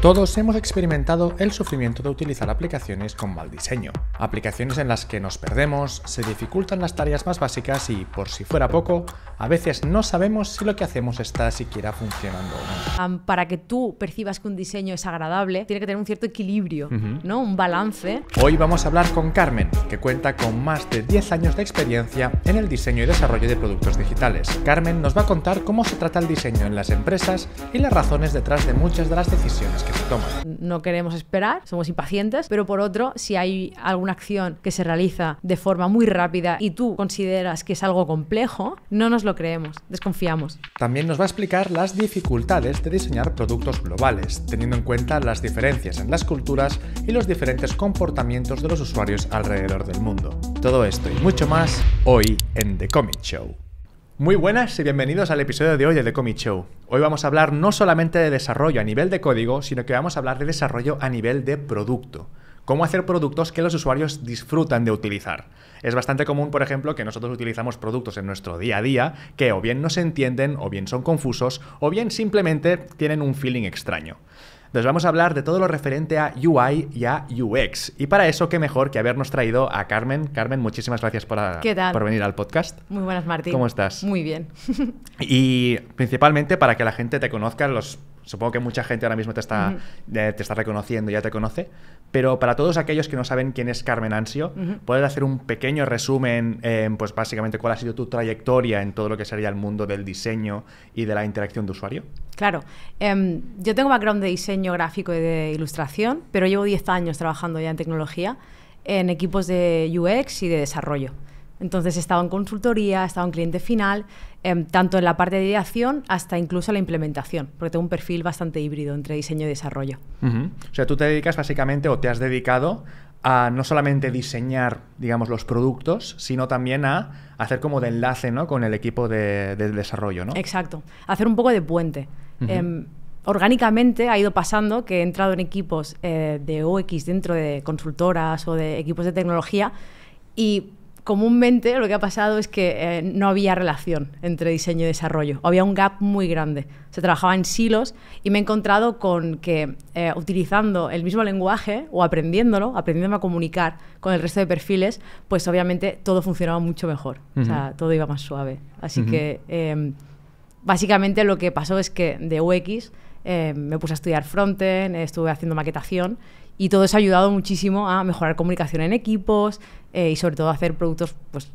Todos hemos experimentado el sufrimiento de utilizar aplicaciones con mal diseño, aplicaciones en las que nos perdemos, se dificultan las tareas más básicas y, por si fuera poco, a veces no sabemos si lo que hacemos está siquiera funcionando o no. Para que tú percibas que un diseño es agradable, tiene que tener un cierto equilibrio, ¿no? Un balance. Hoy vamos a hablar con Carmen, que cuenta con más de 10 años de experiencia en el diseño y desarrollo de productos digitales. Carmen nos va a contar cómo se trata el diseño en las empresas y las razones detrás de muchas de las decisiones que se toman. No queremos esperar, somos impacientes, pero por otro, si hay alguna acción que se realiza de forma muy rápida y tú consideras que es algo complejo, no nos lo creemos, desconfiamos. También nos va a explicar las dificultades de diseñar productos globales, teniendo en cuenta las diferencias en las culturas y los diferentes comportamientos de los usuarios alrededor del mundo. Todo esto y mucho más hoy en The Commit Show. Muy buenas y bienvenidos al episodio de hoy de The Commit Show. Hoy vamos a hablar no solamente de desarrollo a nivel de código, sino que vamos a hablar de desarrollo a nivel de producto. Cómo hacer productos que los usuarios disfrutan de utilizar. Es bastante común, por ejemplo, que nosotros utilizamos productos en nuestro día a día que o bien no se entienden, o bien son confusos, o bien simplemente tienen un feeling extraño. Entonces vamos a hablar de todo lo referente a UI y a UX. Y para eso, qué mejor que habernos traído a Carmen. Carmen, muchísimas gracias por venir al podcast. Muy buenas, Martín. ¿Cómo estás? Muy bien. Y principalmente para que la gente te conozca, supongo que mucha gente ahora mismo te está reconociendo, ya te conoce, pero para todos aquellos que no saben quién es Carmen Ansio, ¿puedes hacer un pequeño resumen, pues básicamente cuál ha sido tu trayectoria en todo lo que sería el mundo del diseño y de la interacción de usuario? Claro. Yo tengo background de diseño gráfico y de ilustración, pero llevo 10 años trabajando ya en tecnología, en equipos de UX y de desarrollo. Entonces he estado en consultoría, he estado en cliente final, tanto en la parte de ideación hasta incluso la implementación, porque tengo un perfil bastante híbrido entre diseño y desarrollo. O sea, tú te dedicas básicamente, o te has dedicado a no solamente diseñar, digamos, los productos, sino también a hacer como de enlace, ¿no?, con el equipo de desarrollo, ¿no? Exacto, hacer un poco de puente. Orgánicamente ha ido pasando que he entrado en equipos de UX dentro de consultoras o de equipos de tecnología y comúnmente lo que ha pasado es que no había relación entre diseño y desarrollo. Había un gap muy grande. Se trabajaba en silos y me he encontrado con que utilizando el mismo lenguaje o aprendiéndome a comunicar con el resto de perfiles, pues obviamente todo funcionaba mucho mejor. O sea, todo iba más suave. Así que básicamente lo que pasó es que de UX me puse a estudiar frontend, estuve haciendo maquetación y todo eso ha ayudado muchísimo a mejorar comunicación en equipos y sobre todo a hacer productos pues,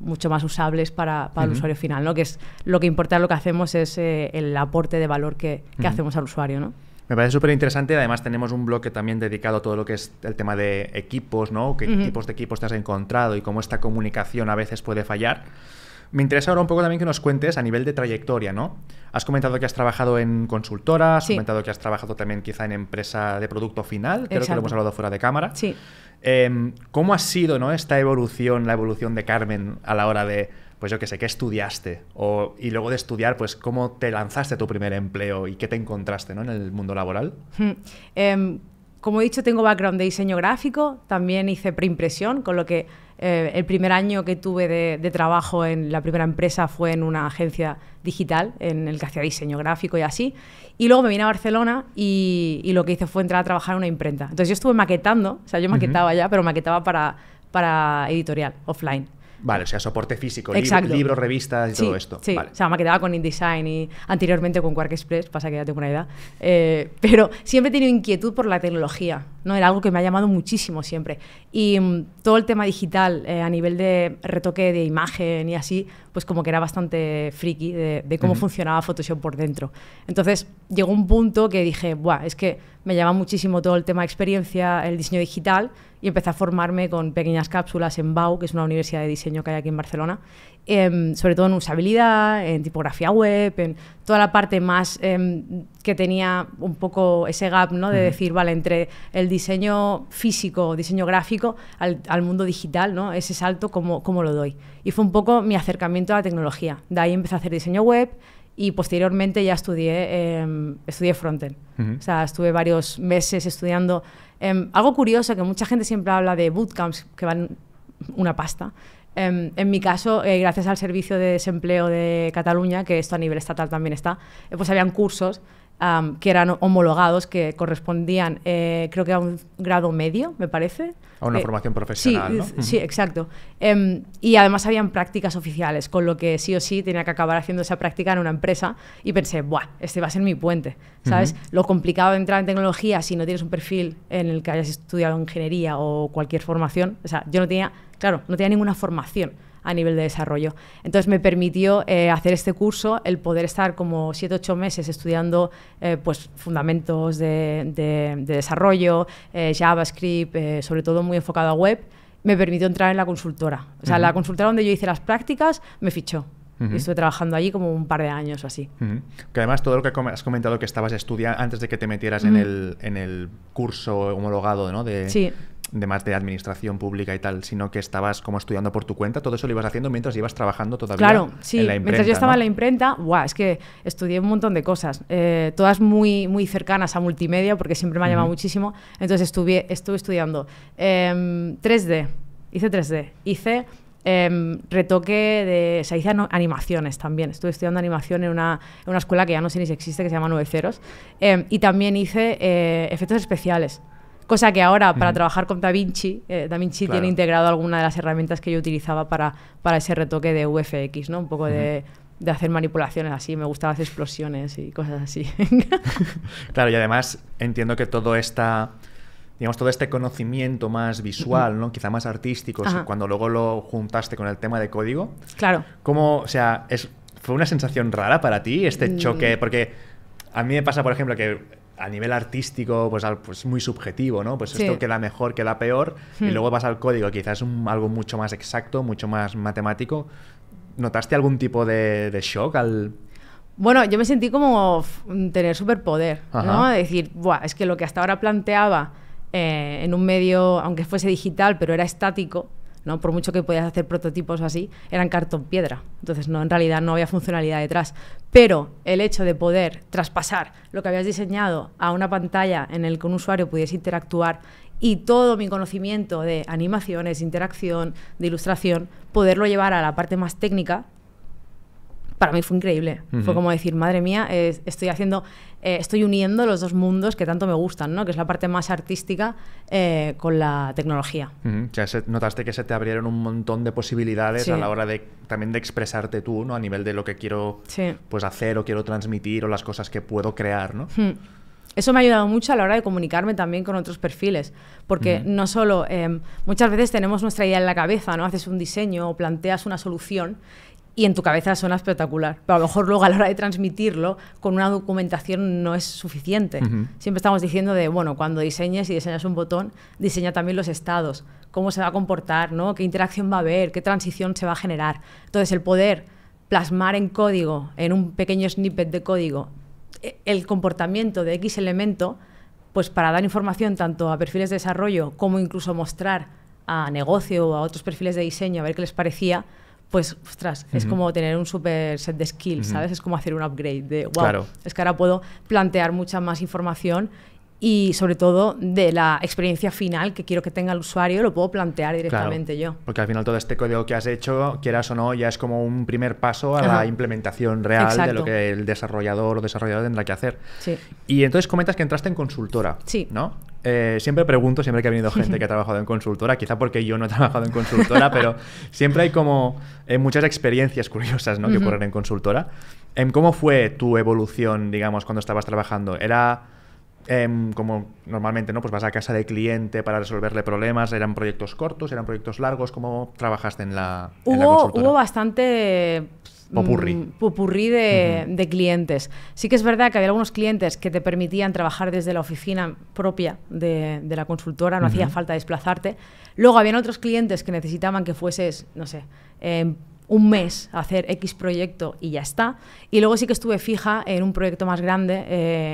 mucho más usables para el usuario final, ¿no? Que es lo que importa, lo que hacemos es el aporte de valor que hacemos al usuario, ¿no? Me parece súper interesante. Además tenemos un bloque también dedicado a todo lo que es el tema de equipos, ¿no? ¿Qué tipos de equipos te has encontrado y cómo esta comunicación a veces puede fallar? Me interesa ahora un poco también que nos cuentes a nivel de trayectoria, ¿no? Has comentado que has trabajado en consultora, has comentado que has trabajado también quizá en empresa de producto final, creo que lo hemos hablado fuera de cámara. Sí. ¿Cómo ha sido, ¿no?, esta evolución, la evolución de Carmen a la hora de, pues yo qué sé, qué estudiaste? Y luego de estudiar, pues cómo te lanzaste a tu primer empleo y qué te encontraste, ¿no?, en el mundo laboral. Como he dicho, tengo background de diseño gráfico, también hice preimpresión, con lo que el primer año que tuve de trabajo en la primera empresa fue en una agencia digital en el que hacía diseño gráfico y así. Y luego me vine a Barcelona y lo que hice fue entrar a trabajar en una imprenta. Entonces yo estuve maquetando, o sea, yo maquetaba ya, pero maquetaba para editorial, offline. Vale, o sea, soporte físico, libros, revistas y todo esto. Sí, vale. O sea, maquetaba con InDesign y anteriormente con Quark Express, pasa que ya tengo una edad. Pero siempre he tenido inquietud por la tecnología, ¿no? Era algo que me ha llamado muchísimo siempre. Y todo el tema digital a nivel de retoque de imagen y así, pues como que era bastante friki de cómo funcionaba Photoshop por dentro. Entonces llegó un punto que dije, buah, es que me llama muchísimo todo el tema de experiencia, el diseño digital, y empecé a formarme con pequeñas cápsulas en BAU, que es una universidad de diseño que hay aquí en Barcelona, sobre todo en usabilidad, en tipografía web, en toda la parte más que tenía un poco ese gap, ¿no?, de decir, vale, entre el diseño físico, diseño gráfico, al mundo digital, ¿no?, ese salto, ¿cómo lo doy? Y fue un poco mi acercamiento a la tecnología. De ahí empecé a hacer diseño web y posteriormente ya estudié frontend. O sea, estuve varios meses estudiando. Algo curioso, que mucha gente siempre habla de bootcamps que van una pasta. En mi caso, gracias al Servicio de Desempleo de Cataluña, que esto a nivel estatal también está, pues habían cursos que eran homologados, que correspondían, creo que a un grado medio, me parece. A una formación profesional, sí, ¿no? Sí, exacto. Y además habían prácticas oficiales, con lo que sí o sí tenía que acabar haciendo esa práctica en una empresa y pensé, ¡buah! Este va a ser mi puente, ¿sabes? Lo complicado de entrar en tecnología si no tienes un perfil en el que hayas estudiado ingeniería o cualquier formación. O sea, yo no tenía ninguna formación a nivel de desarrollo. Entonces me permitió hacer este curso, el poder estar como 7-8 meses estudiando pues fundamentos de desarrollo, JavaScript, sobre todo muy enfocado a web, me permitió entrar en la consultora. O sea, la consultora donde yo hice las prácticas me fichó. Y estuve trabajando allí como un par de años o así. Que además todo lo que has comentado que estabas estudiando antes de que te metieras en el curso homologado, ¿no? Sí. De más de administración pública y tal, sino que estabas como estudiando por tu cuenta, todo eso lo ibas haciendo mientras ibas trabajando todavía claro, sí. en la imprenta, mientras yo estaba ¿no? en la imprenta, es que estudié un montón de cosas, todas muy, muy cercanas a multimedia, porque siempre me ha llamado muchísimo. Entonces estuve estudiando 3D, hice 3D, hice retoque hice animaciones también. Estuve estudiando animación en una escuela que ya no sé ni si existe, que se llama 9 Ceros, y también hice efectos especiales. Cosa que ahora, para trabajar con DaVinci, DaVinci tiene integrado alguna de las herramientas que yo utilizaba para ese retoque de VFX, ¿no? Un poco de hacer manipulaciones así. Me gustaba hacer explosiones y cosas así. Claro, y además entiendo que todo este conocimiento más visual, ¿no? Quizá más artístico, cuando luego lo juntaste con el tema de código. Claro. ¿Cómo, o sea, fue una sensación rara para ti este choque? Porque a mí me pasa, por ejemplo, que a nivel artístico, pues muy subjetivo, ¿no? Pues esto queda mejor, queda peor, y luego vas al código, quizás algo mucho más exacto, mucho más matemático. ¿Notaste algún tipo de shock al...? Bueno, yo me sentí como tener superpoder, ¿no? Es decir, es que lo que hasta ahora planteaba en un medio, aunque fuese digital, pero era estático, ¿no? Por mucho que podías hacer prototipos así, eran cartón piedra. Entonces, en realidad no había funcionalidad detrás. Pero el hecho de poder traspasar lo que habías diseñado a una pantalla en el que un usuario pudiese interactuar y todo mi conocimiento de animaciones, de interacción, de ilustración, poderlo llevar a la parte más técnica, para mí fue increíble. Fue como decir, madre mía, estoy uniendo los dos mundos que tanto me gustan, ¿no? Que es la parte más artística con la tecnología. O sea, notaste que se te abrieron un montón de posibilidades a la hora también de expresarte tú, ¿no? A nivel de lo que quiero pues hacer o quiero transmitir o las cosas que puedo crear, ¿no? Eso me ha ayudado mucho a la hora de comunicarme también con otros perfiles, porque no solo... muchas veces tenemos nuestra idea en la cabeza, ¿no? Haces un diseño o planteas una solución y en tu cabeza suena espectacular, pero a lo mejor luego a la hora de transmitirlo con una documentación no es suficiente. Siempre estamos diciendo cuando diseñas y diseñas un botón, diseña también los estados, cómo se va a comportar, ¿no? Qué interacción va a haber, qué transición se va a generar. Entonces, el poder plasmar en código, en un pequeño snippet de código, el comportamiento de X elemento, pues para dar información tanto a perfiles de desarrollo como incluso mostrar a negocio o a otros perfiles de diseño a ver qué les parecía, pues, ostras, es como tener un super set de skills, ¿sabes? Es como hacer un upgrade de, es que ahora puedo plantear mucha más información y, sobre todo, de la experiencia final que quiero que tenga el usuario, lo puedo plantear directamente yo. Porque al final todo este código que has hecho, quieras o no, ya es como un primer paso a la implementación real de lo que el desarrollador o desarrolladora tendrá que hacer. Sí. Y entonces comentas que entraste en consultora, ¿no? Siempre pregunto, siempre que ha venido gente que ha trabajado en consultora, quizá porque yo no he trabajado en consultora, pero siempre hay como muchas experiencias curiosas, ¿no? que ocurren en consultora. ¿Cómo fue tu evolución, digamos, cuando estabas trabajando? ¿Era como normalmente, ¿no? Pues vas a casa de cliente para resolverle problemas? ¿Eran proyectos cortos? ¿Eran proyectos largos? ¿Cómo trabajaste en la consultora? Hubo bastante... popurrí de clientes. Sí que es verdad que había algunos clientes que te permitían trabajar desde la oficina propia de la consultora, no hacía falta desplazarte. Luego habían otros clientes que necesitaban que fueses, no sé, un mes a hacer X proyecto y ya está. Y luego sí que estuve fija en un proyecto más grande,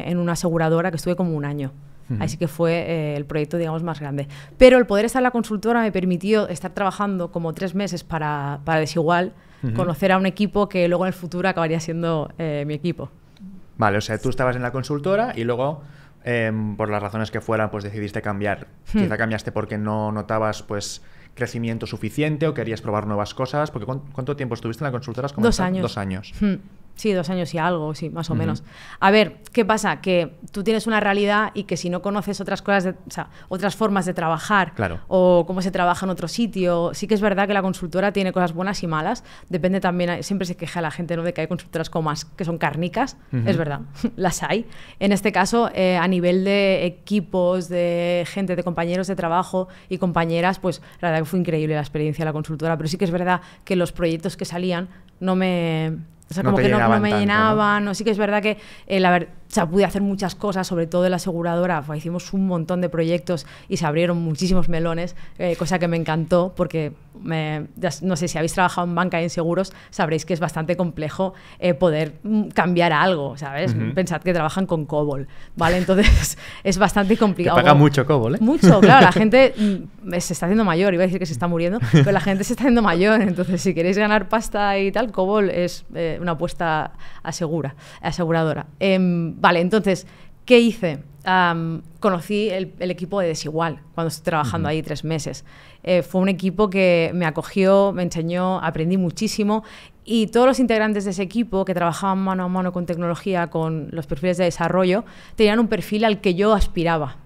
en una aseguradora, que estuve como un año. Así que fue el proyecto, digamos, más grande. Pero el poder estar en la consultora me permitió estar trabajando como 3 meses para Desigual, conocer a un equipo que luego en el futuro acabaría siendo mi equipo. Vale, o sea, tú estabas en la consultora y luego, por las razones que fueran, pues decidiste cambiar. Quizá cambiaste porque no notabas, pues, crecimiento suficiente o querías probar nuevas cosas. Porque ¿cuánto tiempo estuviste en la consultora? 2 años. 2 años. Sí, 2 años y algo, sí, más o menos. A ver, ¿qué pasa? Que tú tienes una realidad y que si no conoces otras cosas, o sea, otras formas de trabajar o cómo se trabaja en otro sitio, sí que es verdad que la consultora tiene cosas buenas y malas. Depende también, siempre se queja la gente, ¿no?, de que hay consultoras como más que son cárnicas. Es verdad, las hay. En este caso, a nivel de equipos, de gente, de compañeros de trabajo y compañeras, pues la verdad que fue increíble la experiencia de la consultora, pero sí que es verdad que los proyectos que salían no me... O sea, como que no me llenaban, ¿no? Sí que es verdad que o sea, pude hacer muchas cosas, sobre todo en la aseguradora. Hicimos un montón de proyectos y se abrieron muchísimos melones, cosa que me encantó porque, no sé, si habéis trabajado en banca y en seguros, sabréis que es bastante complejo poder cambiar algo, ¿sabes? Pensad que trabajan con COBOL, ¿vale? Entonces es bastante complicado. Te paga mucho COBOL, ¿eh? Mucho, claro. La gente se está haciendo mayor, iba a decir que se está muriendo, pero la gente se está haciendo mayor. Entonces, si queréis ganar pasta y tal, COBOL es una apuesta aseguradora. Vale, entonces, ¿qué hice? Conocí el equipo de Desigual cuando estuve trabajando ahí 3 meses. Fue un equipo que me acogió, me enseñó, aprendí muchísimo y todos los integrantes de ese equipo que trabajaban mano a mano con tecnología, con los perfiles de desarrollo, tenían un perfil al que yo aspiraba.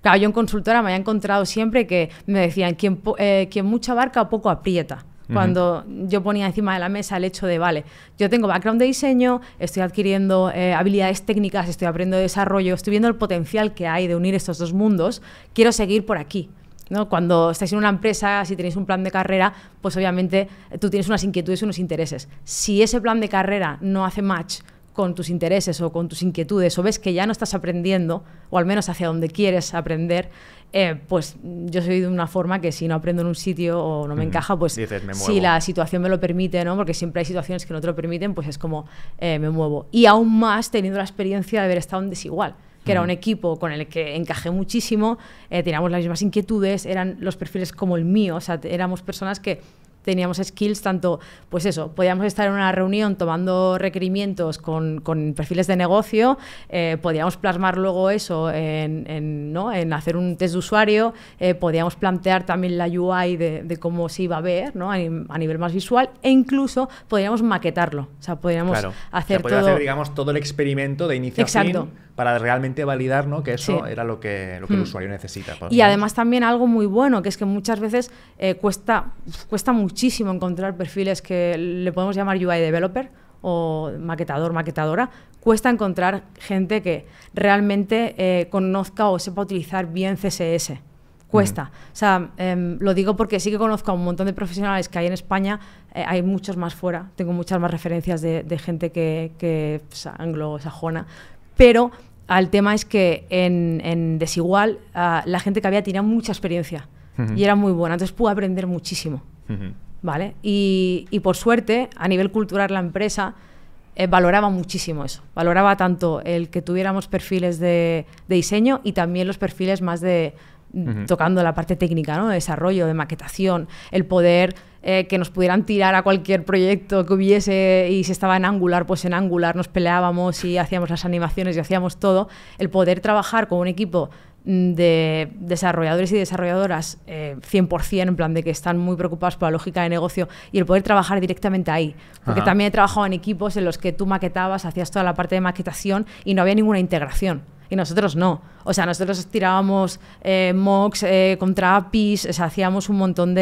Claro, yo en consultora me había encontrado siempre que me decían quien mucho abarca poco aprieta. Cuando yo ponía encima de la mesa el hecho de, vale, yo tengo background de diseño, estoy adquiriendo habilidades técnicas, estoy aprendiendo desarrollo, estoy viendo el potencial que hay de unir estos dos mundos, quiero seguir por aquí, ¿no? Cuando estáis en una empresa, si tenéis un plan de carrera, pues obviamente tú tienes unas inquietudes y unos intereses. Si ese plan de carrera no hace match con tus intereses o con tus inquietudes, o ves que ya no estás aprendiendo, o al menos hacia donde quieres aprender, pues yo soy de una forma que si no aprendo en un sitio o no me encaja, pues dices, me muevo. Si la situación me lo permite, ¿no? Porque siempre hay situaciones que no te lo permiten, pues es como me muevo. Y aún más teniendo la experiencia de haber estado en Desigual, que era un equipo con el que encajé muchísimo, teníamos las mismas inquietudes, eran los perfiles como el mío, o sea, éramos personas que teníamos skills tanto, pues eso, podíamos estar en una reunión tomando requerimientos con perfiles de negocio, podíamos plasmar luego eso en hacer un test de usuario, podíamos plantear también la UI de cómo se iba a ver, ¿no? a nivel más visual, e incluso podíamos maquetarlo, o sea, podíamos hacer todo... hacer, digamos, todo el experimento de inicio a fin para realmente validar, ¿no?, que eso era lo que el usuario necesita. Y además también algo muy bueno, que es que muchas veces cuesta muchísimo encontrar perfiles que le podemos llamar UI developer o maquetador, maquetadora. Cuesta encontrar gente que realmente conozca o sepa utilizar bien CSS. Cuesta. O sea, lo digo porque sí que conozco a un montón de profesionales que hay en España, hay muchos más fuera, tengo muchas más referencias de gente que es anglosajona, pero el tema es que en Desigual la gente que había tenía mucha experiencia y era muy buena, entonces pude aprender muchísimo. ¿Vale? Y por suerte, a nivel cultural la empresa valoraba muchísimo eso, valoraba tanto el que tuviéramos perfiles de diseño y también los perfiles más de tocando la parte técnica, ¿no? De desarrollo, de maquetación, el poder que nos pudieran tirar a cualquier proyecto que hubiese y si estaba en Angular, pues en Angular nos peleábamos y hacíamos las animaciones y hacíamos todo, el poder trabajar con un equipo de desarrolladores y desarrolladoras 100%, en plan de que están muy preocupados por la lógica de negocio y el poder trabajar directamente ahí, porque también he trabajado en equipos en los que tú maquetabas, hacías toda la parte de maquetación y no había ninguna integración. Y nosotros no. O sea, nosotros tirábamos mocks contra APIs, o sea, hacíamos un montón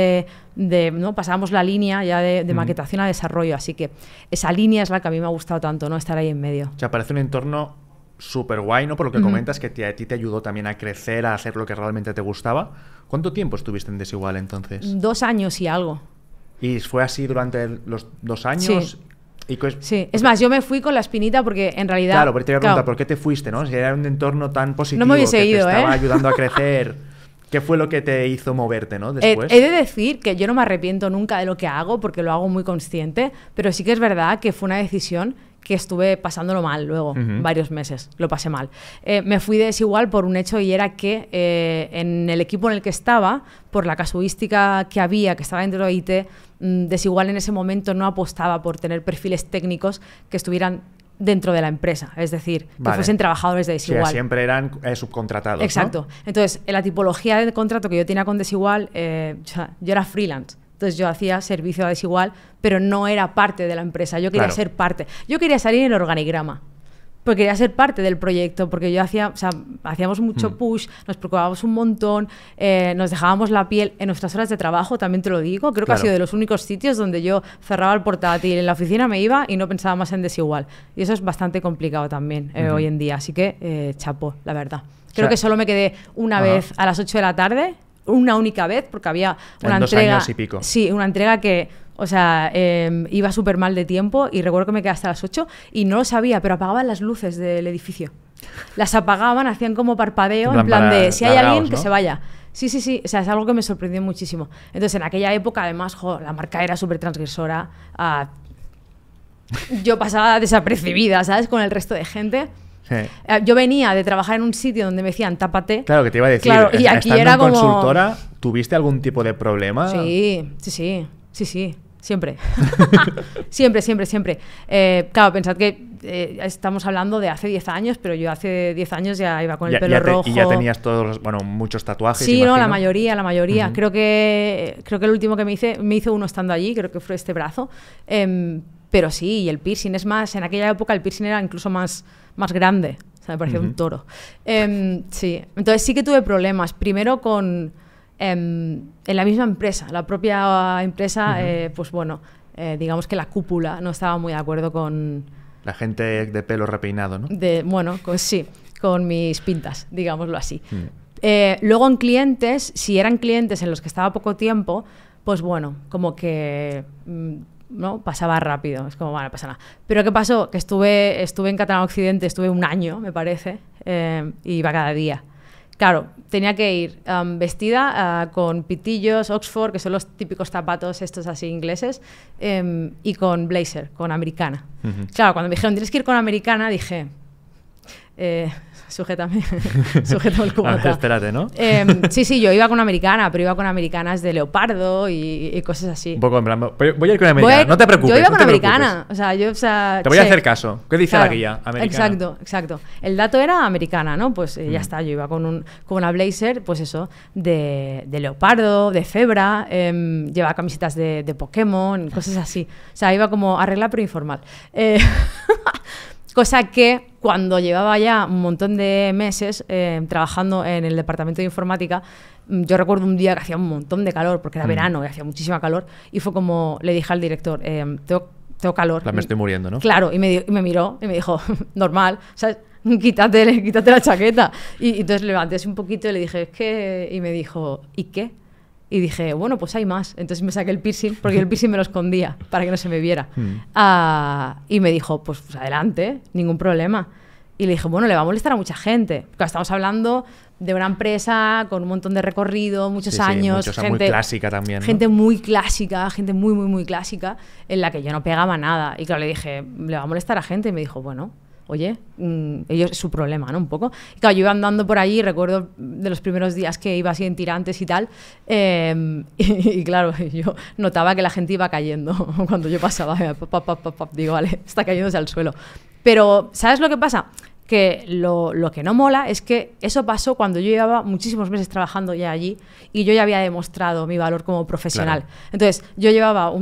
¿no? Pasábamos la línea ya de maquetación a desarrollo. Así que esa línea es la que a mí me ha gustado tanto, ¿no? Estar ahí en medio. O sea, parece un entorno súper guay, ¿no? Por lo que comentas, que a ti te ayudó también a crecer, a hacer lo que realmente te gustaba. ¿Cuánto tiempo estuviste en Desigual entonces? 2 años y algo. ¿Y fue así durante los 2 años? Sí. Sí, es más, yo me fui con la espinita porque en realidad... Claro, pero te iba a preguntar, ¿por qué te fuiste, no? Si era un entorno tan positivo, no me hubiese ido, que te estaba ayudando a crecer, ¿qué fue lo que te hizo moverte, no? Después. He de decir que yo no me arrepiento nunca de lo que hago porque lo hago muy consciente, pero sí que es verdad que fue una decisión que estuve pasándolo mal luego, varios meses, lo pasé mal. Me fui de Desigual por un hecho y era que en el equipo en el que estaba, por la casuística que había, que estaba dentro de IT, Desigual en ese momento no apostaba por tener perfiles técnicos que estuvieran dentro de la empresa, es decir, que fuesen trabajadores de Desigual. Sí, siempre eran subcontratados. Exacto. ¿No? Entonces, en la tipología de contrato que yo tenía con Desigual, yo era freelance. Entonces yo hacía servicio a Desigual, pero no era parte de la empresa, yo quería ser parte. Yo quería salir en el organigrama. Porque quería ser parte del proyecto, porque yo hacíamos mucho push, nos preocupábamos un montón, nos dejábamos la piel en nuestras horas de trabajo, también te lo digo. Creo que ha sido de los únicos sitios donde yo cerraba el portátil, en la oficina me iba y no pensaba más en Desigual. Y eso es bastante complicado también hoy en día, así que chapó, la verdad. Creo que solo me quedé una vez a las 8 de la tarde, una única vez, porque había una entrega... 2 años y pico. Sí, una entrega que... O sea, iba súper mal de tiempo y recuerdo que me quedé hasta las 8 y no lo sabía, pero apagaban las luces del edificio. Las apagaban, hacían como parpadeo, en plan de si hay alguien, que se vaya. Sí, sí, sí. O sea, es algo que me sorprendió muchísimo. Entonces, en aquella época, además, la marca era súper transgresora. Yo pasaba desapercibida, ¿sabes? Con el resto de gente. Sí. Yo venía de trabajar en un sitio donde me decían tápate. Claro, que te iba a decir. Claro, y aquí era como... consultora, ¿tuviste algún tipo de problema? Sí, sí, sí. Sí, sí, siempre. Siempre, siempre, siempre. Claro, pensad que estamos hablando de hace 10 años, pero yo hace 10 años ya iba con el pelo rojo. Y ya tenías muchos tatuajes. Sí, imagino. No, la mayoría. Creo que el último que me hice uno estando allí, creo que fue este brazo. Pero sí, y el piercing es más, en aquella época el piercing era incluso más grande. O sea, me parecía un toro. Sí, entonces sí que tuve problemas. Primero en la misma empresa, la propia empresa, pues bueno, digamos que la cúpula no estaba muy de acuerdo con... La gente de pelo repeinado, ¿no? Sí, con mis pintas, digámoslo así. Luego en clientes, si eran clientes en los que estaba poco tiempo, pues bueno, como que... ¿no? Pasaba rápido, es como, bueno, no pasa nada. Pero ¿qué pasó? Que estuve en Catalán Occidente, estuve un año, me parece, y iba cada día. Claro, tenía que ir vestida con pitillos, Oxford, que son los típicos zapatos estos así ingleses, y con blazer, con americana. Claro, cuando me dijeron, tienes que ir con americana, dije, sujétame el cubata. Espérate, ¿no? Sí, yo iba con americana, pero iba con americanas de leopardo y cosas así. Un poco en plan, voy a ir con americana, no te preocupes. Yo iba con americana, te voy a hacer caso. ¿Qué dice la guía? Americana. Exacto. El dato era americana, ¿no? Pues ya está, yo iba con una blazer, pues eso, de leopardo, de cebra, llevaba camisetas de Pokémon, cosas así. O sea, iba como arregla pero informal. Cosa que cuando llevaba ya un montón de meses trabajando en el departamento de informática, yo recuerdo un día que hacía un montón de calor, porque era verano y hacía muchísima calor, y fue como, le dije al director, tengo calor. Me estoy muriendo, ¿no? Claro, y me miró y me dijo, normal, ¿sabes? Quítate la chaqueta. Y entonces levanté así un poquito y le dije, es que... Y me dijo, ¿y qué? Y dije, bueno, pues hay más. Entonces me saqué el piercing, porque el piercing me lo escondía para que no se me viera. Y me dijo, pues adelante, ningún problema. Y le dije, bueno, le va a molestar a mucha gente. Porque estamos hablando de una empresa con un montón de recorrido, muchos años. Gente muy clásica también, ¿no? Gente muy clásica, gente muy, muy, muy clásica, en la que yo no pegaba nada. Y claro, le dije, le va a molestar a gente. Y me dijo, bueno... Oye, ellos es su problema, ¿no? Un poco. Y claro, yo iba andando por allí, recuerdo de los primeros días que iba así en tirantes y tal, y claro, yo notaba que la gente iba cayendo cuando yo pasaba, digo, vale, está cayéndose al suelo. Pero, ¿sabes lo que pasa? Que lo que no mola es que eso pasó cuando yo llevaba muchísimos meses trabajando ya allí y yo ya había demostrado mi valor como profesional. Claro. Entonces, yo llevaba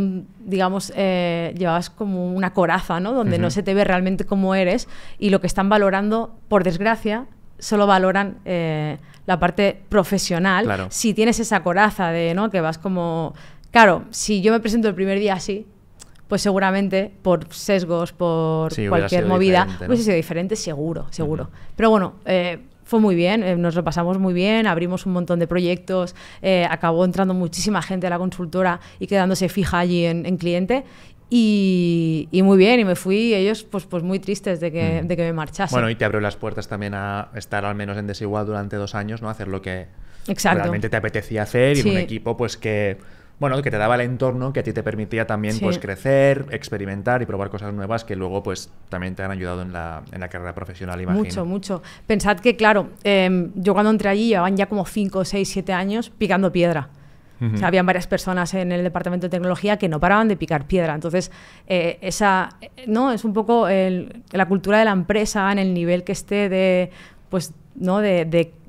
llevabas como una coraza, ¿no? Donde no se te ve realmente cómo eres y lo que están valorando, por desgracia, solo valoran la parte profesional. Claro. Si tienes esa coraza de, ¿no? Que vas como... Claro, si yo me presento el primer día así, pues seguramente por sesgos, por cualquier movida, ¿no? Hubiese sido diferente, seguro. Pero bueno, fue muy bien, nos lo pasamos muy bien, abrimos un montón de proyectos, acabó entrando muchísima gente a la consultora y quedándose fija allí en cliente. Y muy bien, y me fui, ellos pues muy tristes de que me marchase. Bueno, y te abrió las puertas también a estar al menos en Desigual durante 2 años, ¿no? Hacer lo que realmente te apetecía hacer y en un equipo pues que te daba el entorno que a ti te permitía también pues crecer, experimentar y probar cosas nuevas que luego pues también te han ayudado en la carrera profesional, imagino. Mucho. Pensad que, claro, yo cuando entré allí llevaban ya como 5, 6, 7 años picando piedra. O sea, habían varias personas en el departamento de tecnología que no paraban de picar piedra. Entonces, ¿no? Es un poco la cultura de la empresa en el nivel que esté de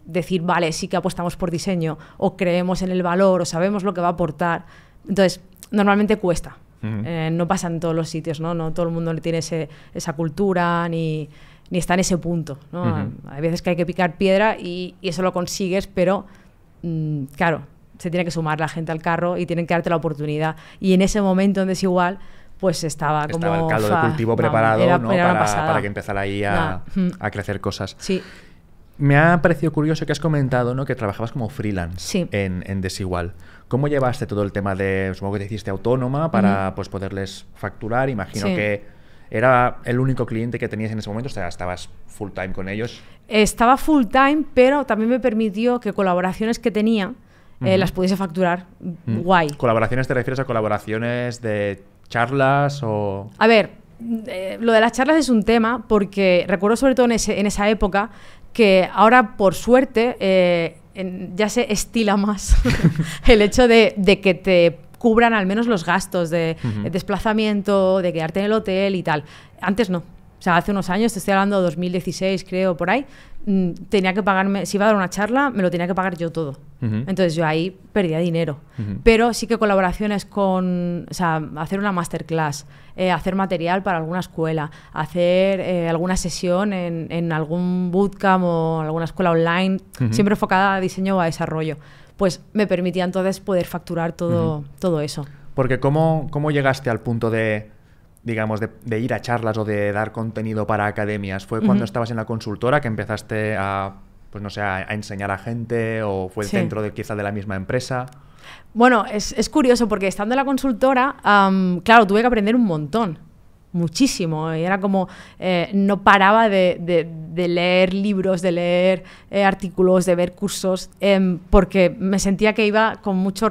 decir, vale, sí que apostamos por diseño, o creemos en el valor, o sabemos lo que va a aportar. Entonces, normalmente cuesta. No pasa en todos los sitios, ¿no? No todo el mundo tiene esa cultura ni está en ese punto, ¿no? Hay veces que hay que picar piedra y eso lo consigues, pero claro, se tiene que sumar la gente al carro y tienen que darte la oportunidad. Y en ese momento en Desigual, pues estaba como... Estaba el caldo de cultivo preparado, ¿no? Era para que empezara ahí a crecer cosas. Sí. Me ha parecido curioso que has comentado, ¿no?, que trabajabas como freelance en Desigual. ¿Cómo llevaste todo el tema de, supongo que te hiciste autónoma para pues poderles facturar? Imagino que era el único cliente que tenías en ese momento, o sea, estabas full time con ellos. Estaba full time, pero también me permitió que colaboraciones que tenía las pudiese facturar guay. ¿Colaboraciones te refieres a colaboraciones de charlas o...? A ver, lo de las charlas es un tema porque recuerdo sobre todo en esa época que ahora, por suerte, ya se estila más el hecho de que te cubran al menos los gastos de desplazamiento, de quedarte en el hotel y tal. Antes no. O sea, hace unos años, te estoy hablando de 2016, creo, por ahí, tenía que pagarme, si iba a dar una charla, me lo tenía que pagar yo todo. Entonces yo ahí perdía dinero. Pero sí que colaboraciones con, o sea, hacer una masterclass, hacer material para alguna escuela, hacer alguna sesión en algún bootcamp o alguna escuela online, siempre enfocada a diseño o a desarrollo. Pues me permitía entonces poder facturar todo eso. Porque ¿cómo llegaste al punto de, digamos, de ir a charlas o de dar contenido para academias? ¿Fue cuando estabas en la consultora que empezaste a, pues no sé, a enseñar a gente, o fue dentro de quizá de la misma empresa? Bueno, es curioso porque estando en la consultora, claro, tuve que aprender un montón, muchísimo. Y era como, no paraba de leer libros, de leer artículos, de ver cursos, porque me sentía que iba con mucho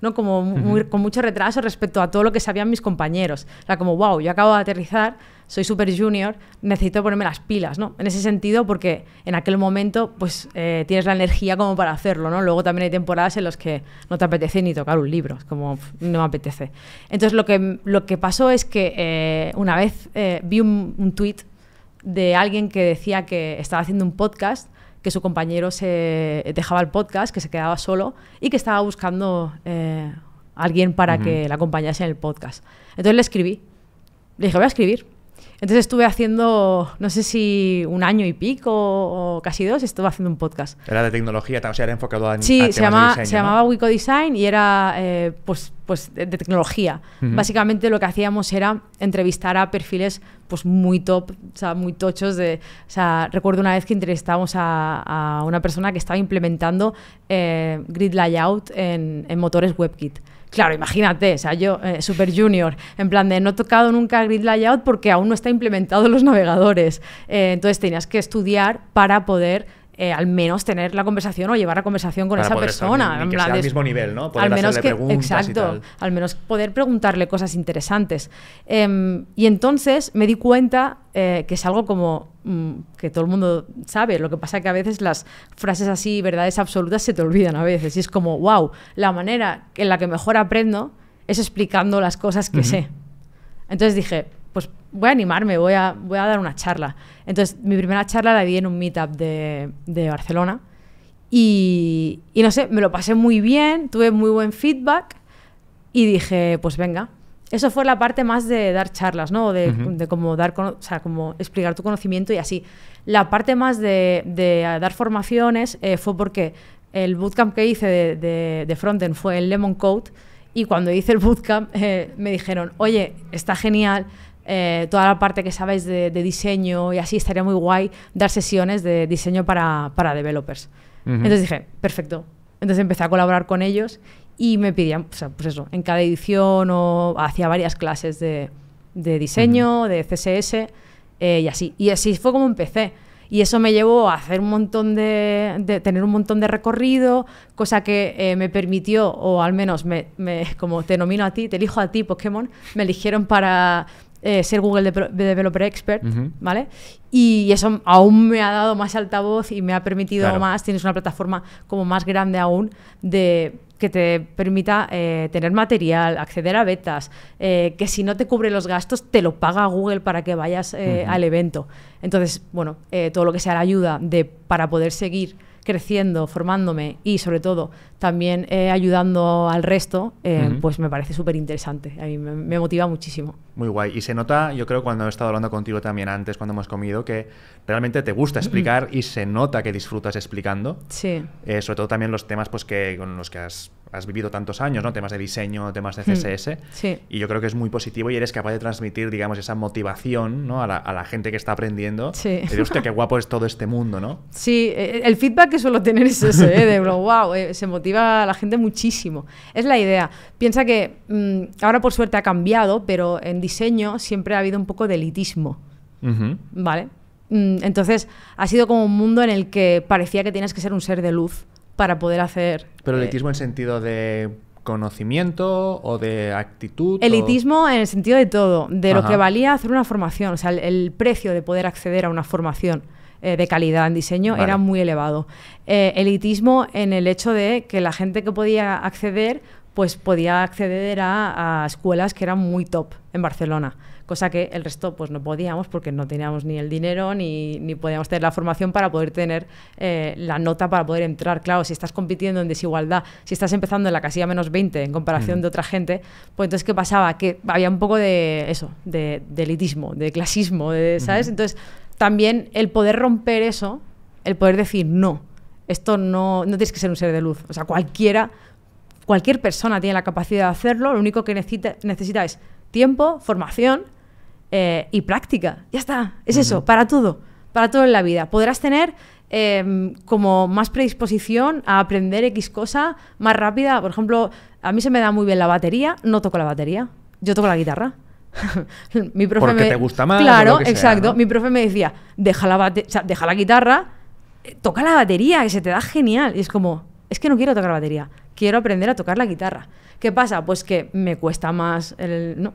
¿no? Como con mucho retraso respecto a todo lo que sabían mis compañeros. Era como, wow, yo acabo de aterrizar, soy súper junior, necesito ponerme las pilas, ¿no? En ese sentido, porque en aquel momento pues tienes la energía como para hacerlo, ¿no? Luego también hay temporadas en las que no te apetece ni tocar un libro, es como, no me apetece. Entonces lo que pasó es que una vez vi un tuit de alguien que decía que estaba haciendo un podcast, que su compañero se dejaba el podcast, que se quedaba solo y que estaba buscando alguien para que la acompañase en el podcast. Entonces le escribí. Le dije, voy a escribir. Entonces estuve haciendo, no sé si un año y pico o casi 2, estuve haciendo un podcast. Era de tecnología, o sea, era enfocado a sí, temas de diseño, se llamaba Wico Design y era pues de tecnología. Básicamente lo que hacíamos era entrevistar a perfiles pues muy top, o sea, muy tochos. O sea, recuerdo una vez que entrevistamos a una persona que estaba implementando grid layout en motores WebKit. Claro, imagínate, o sea, yo, super junior, en plan de no he tocado nunca grid layout porque aún no está implementado en los navegadores. Entonces tenías que estudiar para poder al menos tener la conversación o llevar la conversación con esa persona. Que sea al mismo nivel, ¿no? Poder al menos hacerle preguntas exacto, y tal. Al menos poder preguntarle cosas interesantes. Y entonces me di cuenta que es algo como que todo el mundo sabe. Lo que pasa es que a veces las frases así, verdades absolutas, se te olvidan a veces. Y es como, wow, la manera en la que mejor aprendo es explicando las cosas que sé. Entonces dije, pues voy a animarme, voy a dar una charla. Entonces, mi primera charla la di en un meetup de Barcelona y no sé, me lo pasé muy bien, tuve muy buen feedback y dije, pues venga. Eso fue la parte más de dar charlas, ¿no? De como dar, o sea, como explicar tu conocimiento y así. La parte más de dar formaciones fue porque el bootcamp que hice de frontend fue en Lemon Code y cuando hice el bootcamp me dijeron, oye, está genial, toda la parte que sabes de diseño y así, estaría muy guay dar sesiones de diseño para developers. Entonces dije, perfecto. Entonces empecé a colaborar con ellos y me pedían, o sea, pues eso, en cada edición o hacía varias clases de diseño, de CSS y así. Y así fue como empecé. Y eso me llevó a hacer un montón de tener un montón de recorrido, cosa que me permitió, o al menos como te nomino a ti, te elijo a ti, Pokémon, me eligieron para ser Google Developer Expert, ¿vale? Y eso aún me ha dado más altavoz y me ha permitido más, tienes una plataforma como más grande aún que te permita tener material, acceder a betas, que si no te cubre los gastos te lo paga Google para que vayas al evento. Entonces, bueno, todo lo que sea la ayuda para poder seguir creciendo, formándome y sobre todo también ayudando al resto, pues me parece súper interesante. A mí me motiva muchísimo. Muy guay. Y se nota, yo creo, cuando he estado hablando contigo también antes, cuando hemos comido, que realmente te gusta explicar y se nota que disfrutas explicando. Sí. Sobre todo también los temas pues, con los que has vivido tantos años, ¿no? Temas de diseño, temas de CSS. Sí. Y yo creo que es muy positivo y eres capaz de transmitir, digamos, esa motivación, ¿no? a la gente que está aprendiendo. Sí. De, hostia, qué guapo es todo este mundo, ¿no? Sí, el feedback que suelo tener es ese, de wow, se motiva a la gente muchísimo. Es la idea. Piensa que ahora por suerte ha cambiado, pero en diseño siempre ha habido un poco de elitismo, ¿vale? Entonces ha sido como un mundo en el que parecía que tienes que ser un ser de luz para poder hacer... Pero elitismo en sentido de conocimiento o de actitud. Elitismo en el sentido de todo, de lo que valía hacer una formación, o sea, el precio de poder acceder a una formación de calidad en diseño era muy elevado. Elitismo en el hecho de que la gente que podía acceder, pues podía acceder a escuelas que eran muy top en Barcelona, cosa que el resto pues no podíamos porque no teníamos ni el dinero ni podíamos tener la formación para poder tener la nota para poder entrar. Claro, si estás compitiendo en desigualdad, si estás empezando en la casilla menos 20 en comparación de otra gente, pues entonces ¿qué pasaba? Que había un poco de eso, de elitismo, de clasismo, ¿sabes? Entonces también el poder romper eso, el poder decir no, esto no tienes que ser un ser de luz, o sea, cualquier persona tiene la capacidad de hacerlo, lo único que necesita es tiempo, formación y práctica. Ya está, es eso, para todo en la vida. Podrás tener como más predisposición a aprender X cosa más rápida. Por ejemplo, a mí se me da muy bien la batería, no toco la batería, yo toco la guitarra. Mi profe porque te gusta más. Claro, o lo que exacto. Sea, ¿no? Mi profe me decía, deja la guitarra, toca la batería, que se te da genial. Y es como, es que no quiero tocar la batería, quiero aprender a tocar la guitarra. ¿Qué pasa? Pues que me cuesta más,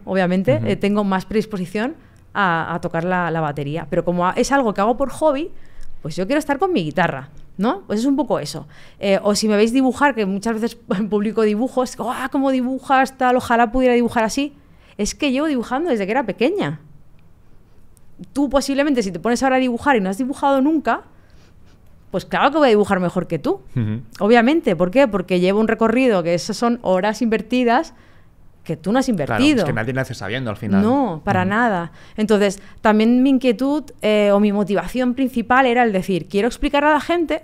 obviamente, tengo más predisposición a tocar la batería. Pero como es algo que hago por hobby, pues yo quiero estar con mi guitarra, ¿no? Pues es un poco eso. O si me veis dibujar, que muchas veces publico dibujos, ¿cómo dibujas? Tal, ojalá pudiera dibujar así. Es que llevo dibujando desde que era pequeña. Tú posiblemente, si te pones ahora a dibujar y no has dibujado nunca, pues claro que voy a dibujar mejor que tú. Obviamente. ¿Por qué? Porque llevo un recorrido que esas son horas invertidas que tú no has invertido. Claro, es que nadie nace sabiendo al final. No, para nada. Entonces, también mi inquietud o mi motivación principal era el decir, quiero explicar a la gente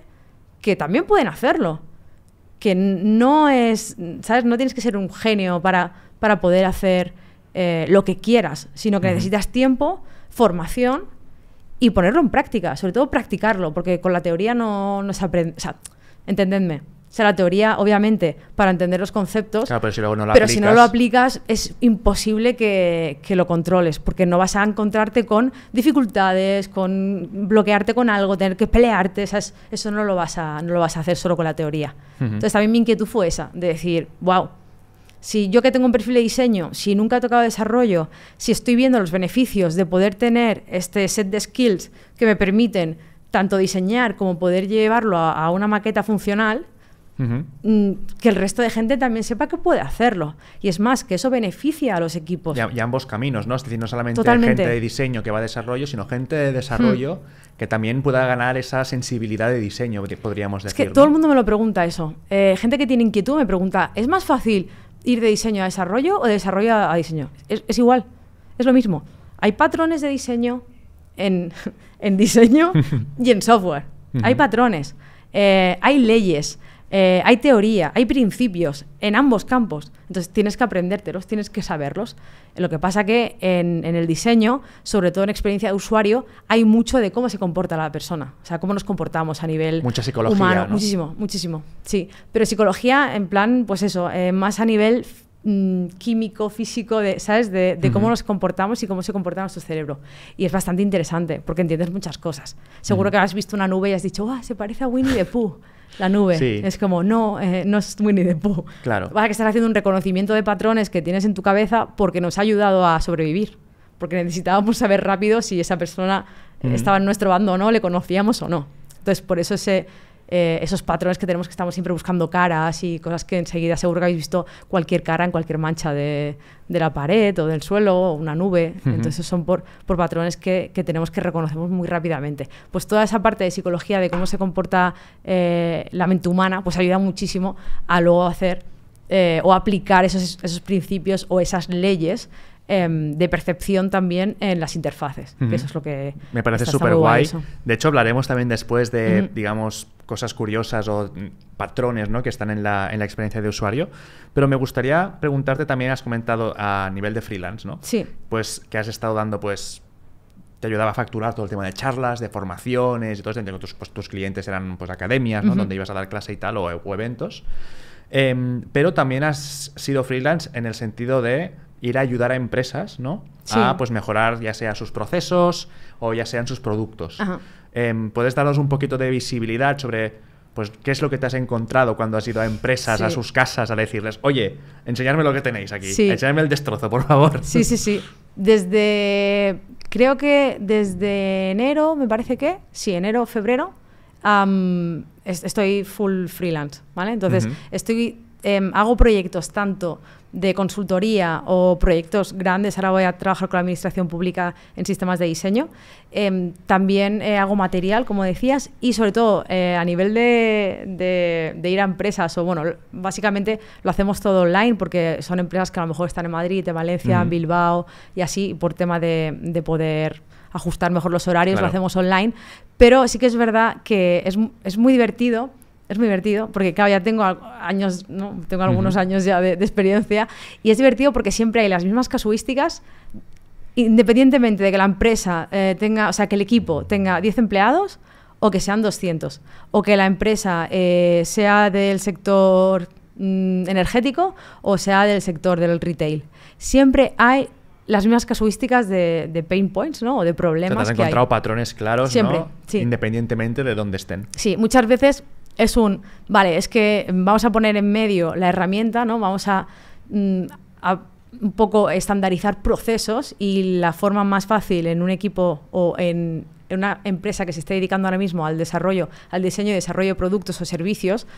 que también pueden hacerlo. Que no es, ¿sabes? No tienes que ser un genio para poder hacer lo que quieras, sino que necesitas tiempo, formación y ponerlo en práctica, sobre todo practicarlo, porque con la teoría no se aprende, o sea, entendedme. O sea, la teoría, obviamente, para entender los conceptos, claro, pero si luego no si no lo aplicas es imposible que lo controles, porque no vas a encontrarte con dificultades, con bloquearte con algo, tener que pelearte, eso no lo vas a hacer solo con la teoría. Entonces también mi inquietud fue esa, de decir, wow, si yo que tengo un perfil de diseño, si nunca he tocado desarrollo, si estoy viendo los beneficios de poder tener este set de skills que me permiten tanto diseñar como poder llevarlo a una maqueta funcional, que el resto de gente también sepa que puede hacerlo. Y es más, que eso beneficia a los equipos. Y ambos caminos, ¿no? Es decir, no solamente Totalmente. gente de diseño que va a desarrollo, sino gente de desarrollo que también pueda ganar esa sensibilidad de diseño, podríamos decir. Es que todo el mundo me lo pregunta eso. Gente que tiene inquietud me pregunta, ¿es más fácil ir de diseño a desarrollo o de desarrollo a diseño? Es igual, es lo mismo. Hay patrones de diseño en diseño y en software. Hay patrones, hay leyes, hay teoría, hay principios en ambos campos. Entonces tienes que aprendértelos, tienes que saberlos. Lo que pasa que en el diseño, sobre todo en experiencia de usuario, hay mucho de cómo se comporta la persona. O sea, cómo nos comportamos a nivel mucha psicología, humano. ¿no? Muchísimo, sí. Pero psicología en plan, pues eso, más a nivel químico, físico, ¿sabes? De cómo nos comportamos y cómo se comporta nuestro cerebro. Y es bastante interesante porque entiendes muchas cosas. Seguro que has visto una nube y has dicho, se parece a Winnie the Pooh. La nube. Sí. Es como, no es Winnie the Pooh. Claro. Vas a estar haciendo un reconocimiento de patrones que tienes en tu cabeza porque nos ha ayudado a sobrevivir. Porque necesitábamos saber rápido si esa persona estaba en nuestro bando o no, le conocíamos o no. Entonces, por eso ese esos patrones que tenemos, que estamos siempre buscando caras y cosas que enseguida seguro que habéis visto cualquier cara en cualquier mancha de la pared o del suelo o una nube. Entonces son por patrones que tenemos, que reconocemos muy rápidamente. Pues toda esa parte de psicología, de cómo se comporta la mente humana, pues ayuda muchísimo a luego hacer o aplicar esos principios o esas leyes de percepción también en las interfaces, que eso es lo que me parece súper guay. De hecho, hablaremos también después de, digamos, cosas curiosas o patrones, ¿no?, que están en la experiencia de usuario, pero me gustaría preguntarte también, has comentado a nivel de freelance, ¿no? Sí. Pues que has estado dando, pues, te ayudaba a facturar todo el tema de charlas, de formaciones y todo eso. Tus clientes eran, pues, academias, ¿no?, donde ibas a dar clase y tal, o eventos. Pero también has sido freelance en el sentido de ir a ayudar a empresas, ¿no? Sí. A, pues, mejorar ya sea sus procesos o ya sean sus productos. ¿Puedes darnos un poquito de visibilidad sobre, pues, qué es lo que te has encontrado cuando has ido a empresas, a sus casas, a decirles, oye, enseñadme lo que tenéis aquí, enseñadme el destrozo, por favor? Sí. Creo que desde enero, me parece que, enero, febrero, estoy full freelance, ¿vale? Entonces, hago proyectos tanto de consultoría o proyectos grandes. Ahora voy a trabajar con la administración pública en sistemas de diseño. También hago material, como decías, y sobre todo a nivel de ir a empresas, o bueno, básicamente lo hacemos todo online, porque son empresas que a lo mejor están en Madrid, en Valencia, en Bilbao y así, por tema de poder ajustar mejor los horarios, lo hacemos online. Pero sí que es verdad que es muy divertido. Es muy divertido, porque claro, ya tengo años, ¿no? Tengo algunos años ya de experiencia, y es divertido porque siempre hay las mismas casuísticas, independientemente de que la empresa tenga, o sea, que el equipo tenga 10 empleados o que sean 200, o que la empresa sea del sector energético o sea del sector del retail. Siempre hay las mismas casuísticas de pain points, ¿no?, o de problemas. O sea, te has encontrado patrones claros, siempre, ¿no? Sí. Independientemente de dónde estén. Sí, muchas veces es es que vamos a poner en medio la herramienta, ¿no? Vamos a un poco estandarizar procesos, y la forma más fácil en un equipo o en una empresa que se esté dedicando ahora mismo al desarrollo, al diseño y desarrollo de productos o servicios,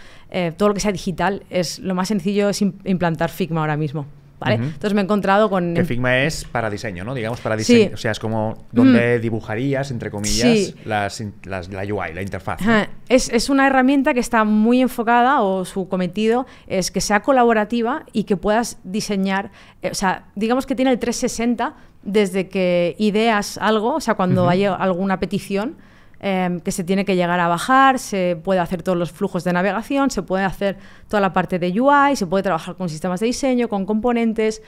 todo lo que sea digital, lo más sencillo es implantar Figma ahora mismo. ¿Vale? Entonces me he encontrado con... Que Figma es para diseño, ¿no? Digamos, para diseño. Sí. O sea, es como donde dibujarías, entre comillas, la UI, la interfaz, ¿no? Es una herramienta que está muy enfocada, o su cometido es que sea colaborativa y que puedas diseñar, o sea, digamos que tiene el 360 desde que ideas algo, o sea, cuando hay alguna petición, que se tiene que llegar a bajar, se puede hacer todos los flujos de navegación, se puede hacer toda la parte de UI, se puede trabajar con sistemas de diseño, con componentes,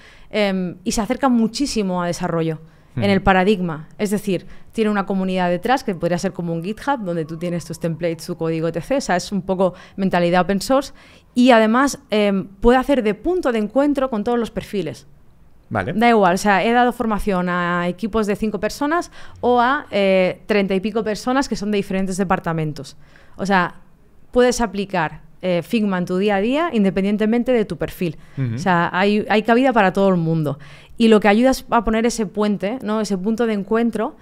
y se acerca muchísimo a desarrollo en el paradigma. Es decir, tiene una comunidad detrás que podría ser como un GitHub, donde tú tienes tus templates, tu código, etc. O sea, es un poco mentalidad open source, y además puede hacer de punto de encuentro con todos los perfiles. Vale. Da igual, o sea, he dado formación a equipos de 5 personas o a 30 y pico personas que son de diferentes departamentos. O sea, puedes aplicar Figma en tu día a día independientemente de tu perfil. O sea, hay cabida para todo el mundo. Y lo que ayuda es a poner ese puente, ¿no?, ese punto de encuentro,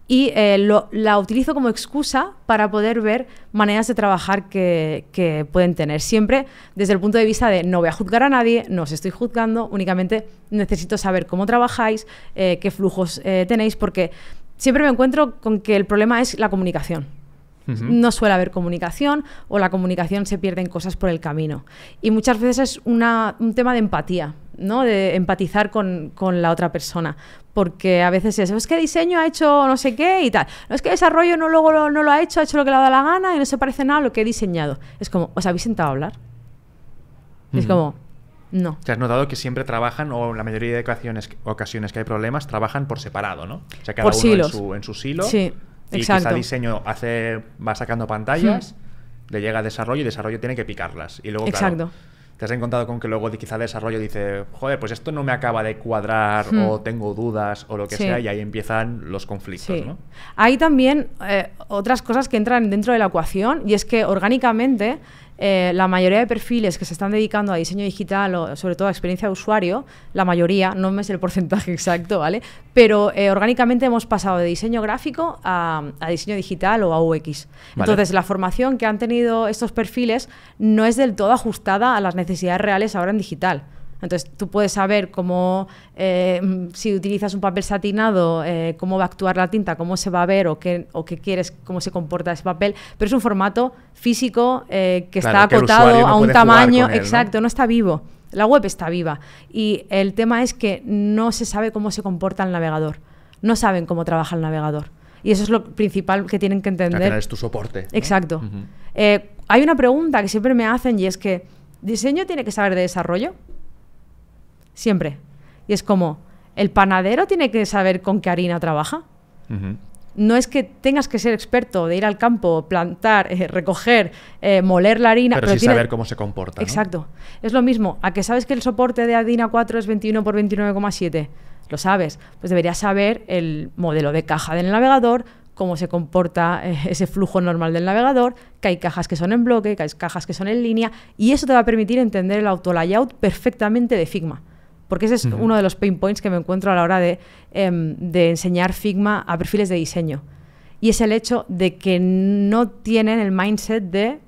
y la utilizo como excusa para poder ver maneras de trabajar que pueden tener. Siempre desde el punto de vista de no voy a juzgar a nadie, no os estoy juzgando, únicamente necesito saber cómo trabajáis, qué flujos tenéis, porque siempre me encuentro con que el problema es la comunicación. No suele haber comunicación, o la comunicación se pierden cosas por el camino. Y muchas veces es un tema de empatía, ¿no?, de empatizar con la otra persona. Porque a veces es que diseño ha hecho no sé qué y tal. No, es que desarrollo no lo ha hecho lo que le ha dado la gana y no se parece nada a lo que he diseñado. Es como, ¿os habéis sentado a hablar? Es como, no. ¿Te has notado que siempre trabajan, o en la mayoría de ocasiones que hay problemas, trabajan por separado, ¿no? O sea, cada por uno silos. En su silo. Sí. Y exacto. quizá diseño va sacando pantallas, le llega a desarrollo, y desarrollo tiene que picarlas. Y luego, exacto. Claro, te has encontrado con que luego quizá desarrollo dice, joder, pues esto no me acaba de cuadrar, o tengo dudas, o lo que sea, y ahí empiezan los conflictos, ¿no? Hay también otras cosas que entran dentro de la ecuación, y es que orgánicamente la mayoría de perfiles que se están dedicando a diseño digital o sobre todo a experiencia de usuario, la mayoría, no me sé el porcentaje exacto, ¿vale? Pero orgánicamente hemos pasado de diseño gráfico a diseño digital o a UX. Vale. Entonces, la formación que han tenido estos perfiles no es del todo ajustada a las necesidades reales ahora en digital. Entonces, tú puedes saber cómo, si utilizas un papel satinado, cómo va a actuar la tinta, cómo se va a ver o qué quieres, cómo se comporta ese papel, pero es un formato físico que está acotado a un tamaño, exacto, ¿no? No está vivo. La web está viva. Y el tema es que no se sabe cómo se comporta el navegador. No saben cómo trabaja el navegador. Y eso es lo principal que tienen que entender. Al final es tu soporte, ¿no? Exacto. Hay una pregunta que siempre me hacen y es que, ¿diseño tiene que saber de desarrollo? Siempre. Y es como, ¿el panadero tiene que saber con qué harina trabaja? No es que tengas que ser experto de ir al campo, plantar, recoger, moler la harina. Pero sí saber cómo se comporta, ¿no? Exacto. Es lo mismo. ¿A que sabes que el soporte de harina 4 es 21 por 29,7? Lo sabes. Pues deberías saber el modelo de caja del navegador, cómo se comporta ese flujo normal del navegador, que hay cajas que son en bloque, que hay cajas que son en línea, y eso te va a permitir entender el auto-layout perfectamente de Figma. Porque ese es uno de los pain points que me encuentro a la hora de enseñar Figma a perfiles de diseño. Y es el hecho de que no tienen el mindset de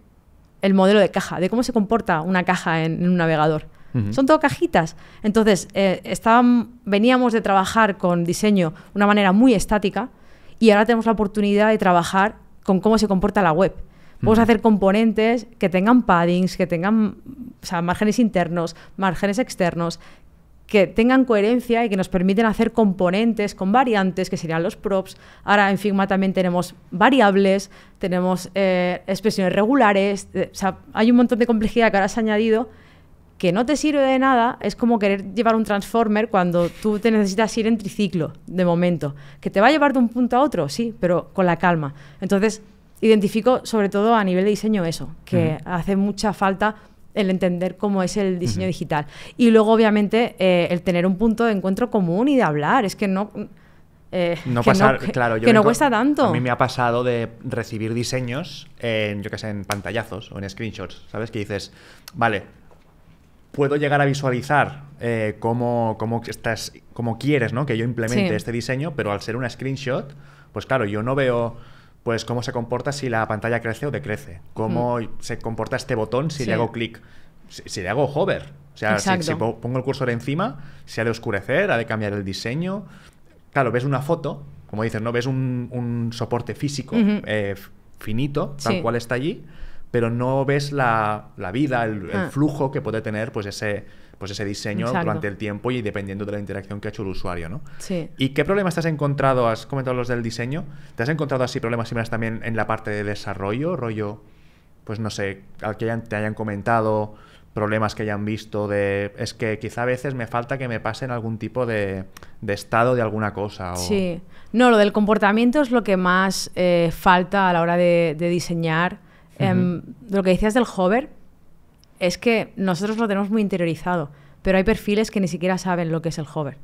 el modelo de caja, de cómo se comporta una caja en un navegador. Son todo cajitas. Entonces, veníamos de trabajar con diseño de una manera muy estática y ahora tenemos la oportunidad de trabajar con cómo se comporta la web. Podemos hacer componentes que tengan paddings, que tengan márgenes internos, márgenes externos, que tengan coherencia y que nos permiten hacer componentes con variantes, que serían los props. Ahora en Figma también tenemos variables, tenemos expresiones regulares, hay un montón de complejidad que ahora se ha añadido que no te sirve de nada. Es como querer llevar un transformer cuando tú te necesitas ir en triciclo, de momento. ¿Que te va a llevar de un punto a otro? Sí, pero con la calma. Entonces, identifico sobre todo a nivel de diseño eso, que hace mucha falta el entender cómo es el diseño digital. Y luego, obviamente, el tener un punto de encuentro común y de hablar. Es que no cuesta tanto. A mí me ha pasado de recibir diseños en pantallazos o en screenshots, ¿sabes? Que dices, vale, puedo llegar a visualizar cómo quieres, ¿no? Que yo implemente este diseño, pero al ser una screenshot, pues claro, yo no veo pues cómo se comporta si la pantalla crece o decrece, cómo se comporta este botón si le hago clic, si le hago hover, o sea, si pongo el cursor encima, se ha de oscurecer, ha de cambiar el diseño. Claro, ves una foto, como dices, ¿no? Ves un soporte físico finito, tal cual está allí, pero no ves la vida, el flujo que puede tener pues ese diseño durante el tiempo y dependiendo de la interacción que ha hecho el usuario, ¿no? Sí. ¿Y qué problemas te has encontrado? Has comentado los del diseño. ¿Te has encontrado así problemas similares también en la parte de desarrollo? Rollo, pues no sé, al que te hayan comentado, problemas que hayan visto es que quizá a veces me falta que me pasen algún tipo de estado de alguna cosa. Sí. No, lo del comportamiento es lo que más falta a la hora de diseñar. Lo que decías del hover es que nosotros lo tenemos muy interiorizado, pero hay perfiles que ni siquiera saben lo que es el hover.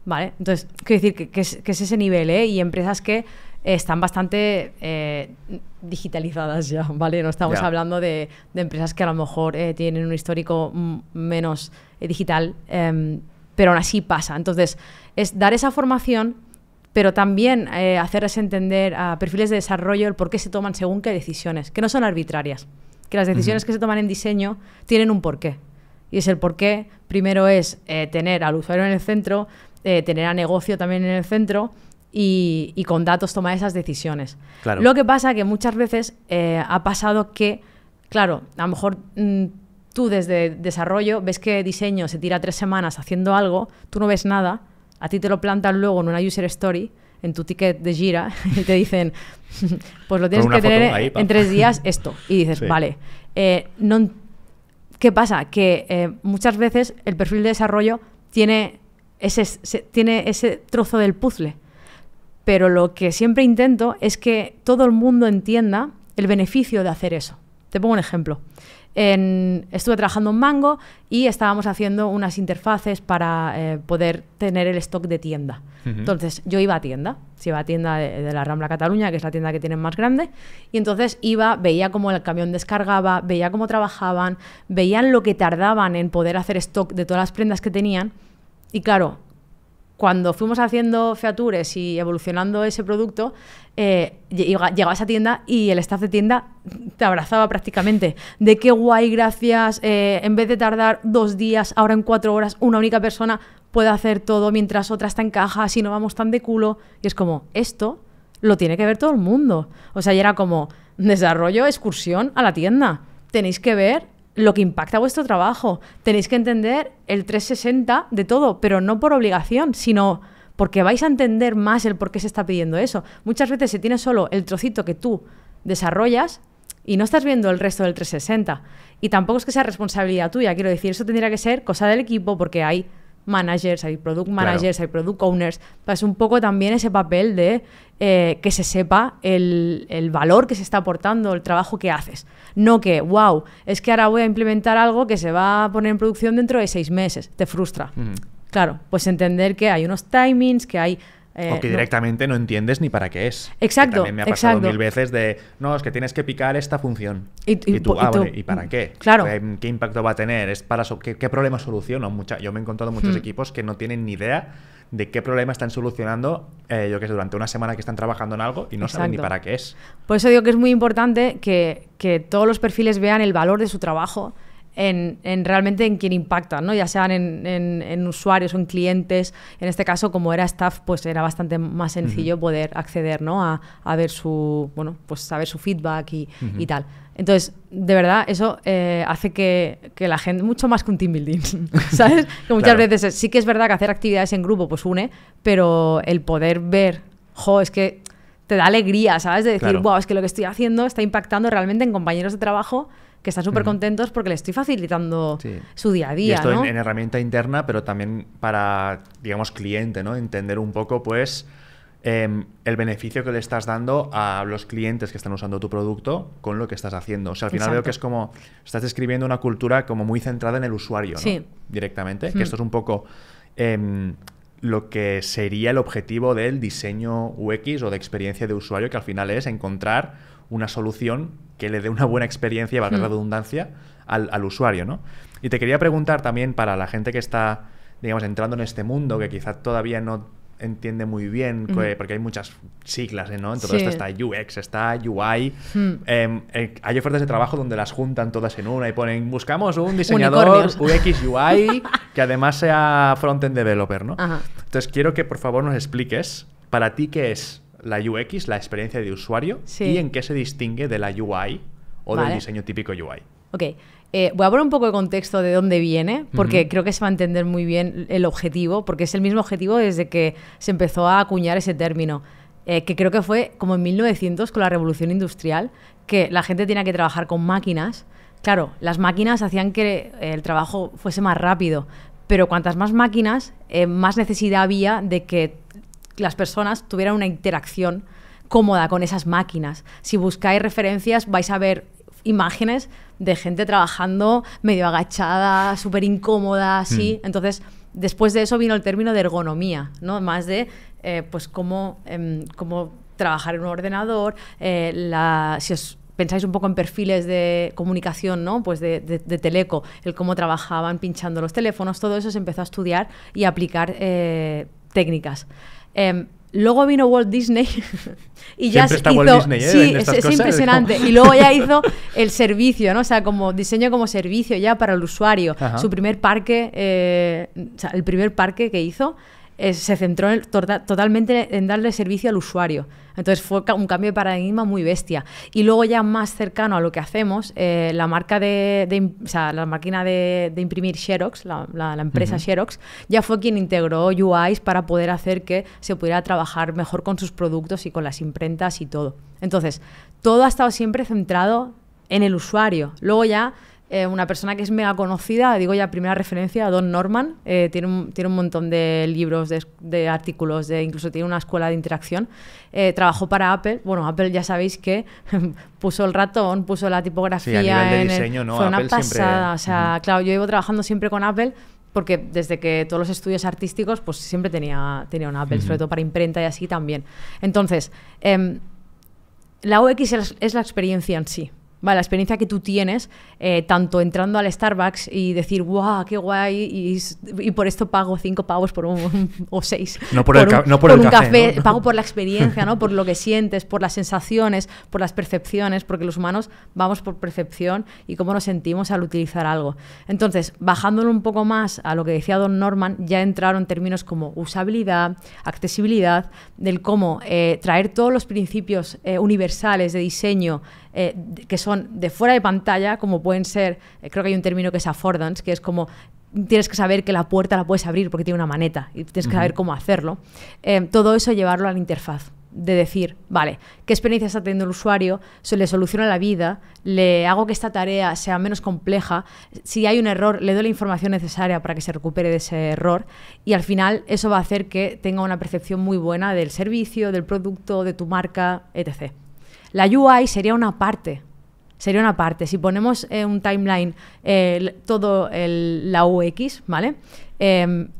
¿Vale? Entonces, quiero decir que es ese nivel, ¿eh? Y empresas que están bastante digitalizadas ya, ¿vale? No estamos hablando de empresas que a lo mejor tienen un histórico menos digital, pero aún así pasa. Entonces, es dar esa formación, pero también hacerles entender a perfiles de desarrollo el por qué se toman según qué decisiones, que no son arbitrarias, que las decisiones que se toman en diseño tienen un porqué. Y es el porqué, primero es tener al usuario en el centro, tener a negocio también en el centro y con datos tomar esas decisiones. Claro. Lo que pasa que muchas veces ha pasado que, claro, a lo mejor tú desde desarrollo ves que diseño se tira 3 semanas haciendo algo, tú no ves nada, a ti te lo plantan luego en una user story, en tu ticket de Jira, y te dicen, pues lo tienes que tener ahí, en 3 días esto. Y dices, vale, ¿qué pasa? Que muchas veces el perfil de desarrollo tiene ese trozo del puzzle, pero lo que siempre intento es que todo el mundo entienda el beneficio de hacer eso. Te pongo un ejemplo. Estuve trabajando en Mango y estábamos haciendo unas interfaces para poder tener el stock de tienda. Entonces, yo iba a tienda. Se iba a tienda de la Rambla Cataluña, que es la tienda que tienen más grande, y entonces veía cómo el camión descargaba, veía cómo trabajaban, veían lo que tardaban en poder hacer stock de todas las prendas que tenían. Y claro, cuando fuimos haciendo features y evolucionando ese producto, llegaba a esa tienda y el staff de tienda te abrazaba prácticamente. De qué guay, gracias, en vez de tardar 2 días, ahora en 4 horas, una única persona puede hacer todo mientras otra está en caja, así no vamos tan de culo. Y es como, esto lo tiene que ver todo el mundo. O sea, y era como, desarrollo, excursión a la tienda. Tenéis que ver lo que impacta vuestro trabajo. Tenéis que entender el 360 de todo, pero no por obligación, sino porque vais a entender más el por qué se está pidiendo eso. Muchas veces se tiene solo el trocito que tú desarrollas y no estás viendo el resto del 360. Y tampoco es que sea responsabilidad tuya, quiero decir, eso tendría que ser cosa del equipo, porque hay managers, hay product managers, hay product owners. Es un poco también ese papel de que se sepa el valor que se está aportando, el trabajo que haces. No que, wow, es que ahora voy a implementar algo que se va a poner en producción dentro de 6 meses. Te frustra. Claro, pues entender que hay unos timings, que hay... o que directamente no entiendes ni para qué es. Exacto. Que también me ha pasado 1000 veces de, no, es que tienes que picar esta función. Y tú, vale, ¿y para qué? Claro. ¿Qué impacto va a tener? ¿Es para ¿qué problema soluciono? Yo me he encontrado muchos equipos que no tienen ni idea de qué problema están solucionando, yo qué sé, durante una semana que están trabajando en algo y no saben ni para qué es. Por eso digo que es muy importante que todos los perfiles vean el valor de su trabajo en realmente en quién impacta, ¿no? Ya sean en usuarios o en clientes. En este caso, como era staff, pues era bastante más sencillo poder acceder, ¿no? a ver su, bueno, pues saber su feedback y tal. Entonces, de verdad, eso hace que la gente, mucho más que un team building, ¿sabes? Que muchas veces sí que es verdad que hacer actividades en grupo pues une, pero el poder ver, es que te da alegría, ¿sabes? De decir, wow, es que lo que estoy haciendo está impactando realmente en compañeros de trabajo que están súper contentos porque le estoy facilitando su día a día. Y esto, ¿no? en herramienta interna, pero también para, digamos, cliente, ¿no? Entender un poco, pues, el beneficio que le estás dando a los clientes que están usando tu producto con lo que estás haciendo. O sea, al final veo que es como, estás describiendo una cultura como muy centrada en el usuario, ¿no? Directamente. Que esto es un poco lo que sería el objetivo del diseño UX o de experiencia de usuario, que al final es encontrar una solución que le dé una buena experiencia, valga la redundancia, al usuario, ¿no? Y te quería preguntar también para la gente que está, digamos, entrando en este mundo, que quizá todavía no entiende muy bien, porque hay muchas siglas, ¿no? En todo esto está UX, está UI. Hay ofertas de trabajo donde las juntan todas en una y ponen, buscamos un diseñador UX UI que además sea front-end developer, ¿no? Entonces quiero que por favor nos expliques para ti qué es la UX, la experiencia de usuario, y en qué se distingue de la UI o del diseño típico UI. Ok, voy a poner un poco de contexto de dónde viene, porque creo que se va a entender muy bien el objetivo, porque es el mismo objetivo desde que se empezó a acuñar ese término, que creo que fue como en 1900 con la revolución industrial, que la gente tenía que trabajar con máquinas. Claro, las máquinas hacían que el trabajo fuese más rápido, pero cuantas más máquinas, más necesidad había de que las personas tuvieran una interacción cómoda con esas máquinas. Si buscáis referencias vais a ver imágenes de gente trabajando medio agachada, súper incómoda, así. Entonces, después de eso vino el término de ergonomía, ¿no? Más de pues cómo trabajar en un ordenador, si os pensáis un poco en perfiles de comunicación, ¿no? Pues de Teleco, el cómo trabajaban pinchando los teléfonos, todo eso se empezó a estudiar y a aplicar técnicas. Luego vino Walt Disney y ya siempre está Walt Disney, sí, es impresionante. Y luego ya hizo el servicio, ¿no? O sea, como diseño como servicio ya para el usuario. Su primer parque, o sea, el primer parque que hizo se centró totalmente en darle servicio al usuario. Entonces fue un cambio de paradigma muy bestia. Y luego ya más cercano a lo que hacemos, la marca o sea, la máquina de imprimir Xerox, la empresa Xerox, ya fue quien integró UIs para poder hacer que se pudiera trabajar mejor con sus productos y con las imprentas y todo. Entonces, todo ha estado siempre centrado en el usuario. Luego ya una persona que es mega conocida, digo ya primera referencia, Don Norman, tiene un montón de libros, de artículos, incluso tiene una escuela de interacción. Trabajó para Apple. Bueno, Apple ya sabéis que puso el ratón, puso la tipografía. Sí, a nivel de diseño, ¿no? Fue Apple una pasada. siempre... O sea, claro, yo llevo trabajando siempre con Apple porque desde que todos los estudios artísticos pues siempre tenía un Apple, sobre todo para imprenta y así también. Entonces, la UX es la experiencia en sí. Vale, la experiencia que tú tienes, tanto entrando al Starbucks y decir, ¡guau, qué guay! Y por esto pago 5 pavos o 6. No por el café, ¿no? Pago por la experiencia, ¿no? Por lo que sientes, por las sensaciones, por las percepciones, porque los humanos vamos por percepción y cómo nos sentimos al utilizar algo. Entonces, bajándolo un poco más a lo que decía Don Norman, ya entraron términos como usabilidad, accesibilidad, del cómo traer todos los principios universales de diseño que son de fuera de pantalla, como pueden ser, creo que hay un término que es affordance, que es como tienes que saber que la puerta la puedes abrir porque tiene una maneta y tienes que saber cómo hacerlo. Todo eso llevarlo a la interfaz, de decir, vale, ¿qué experiencia está teniendo el usuario? Se le soluciona la vida, le hago que esta tarea sea menos compleja, si hay un error, le doy la información necesaria para que se recupere de ese error y al final eso va a hacer que tenga una percepción muy buena del servicio, del producto, de tu marca, etc. La UI sería una parte. Si ponemos un timeline todo la UX, ¿vale?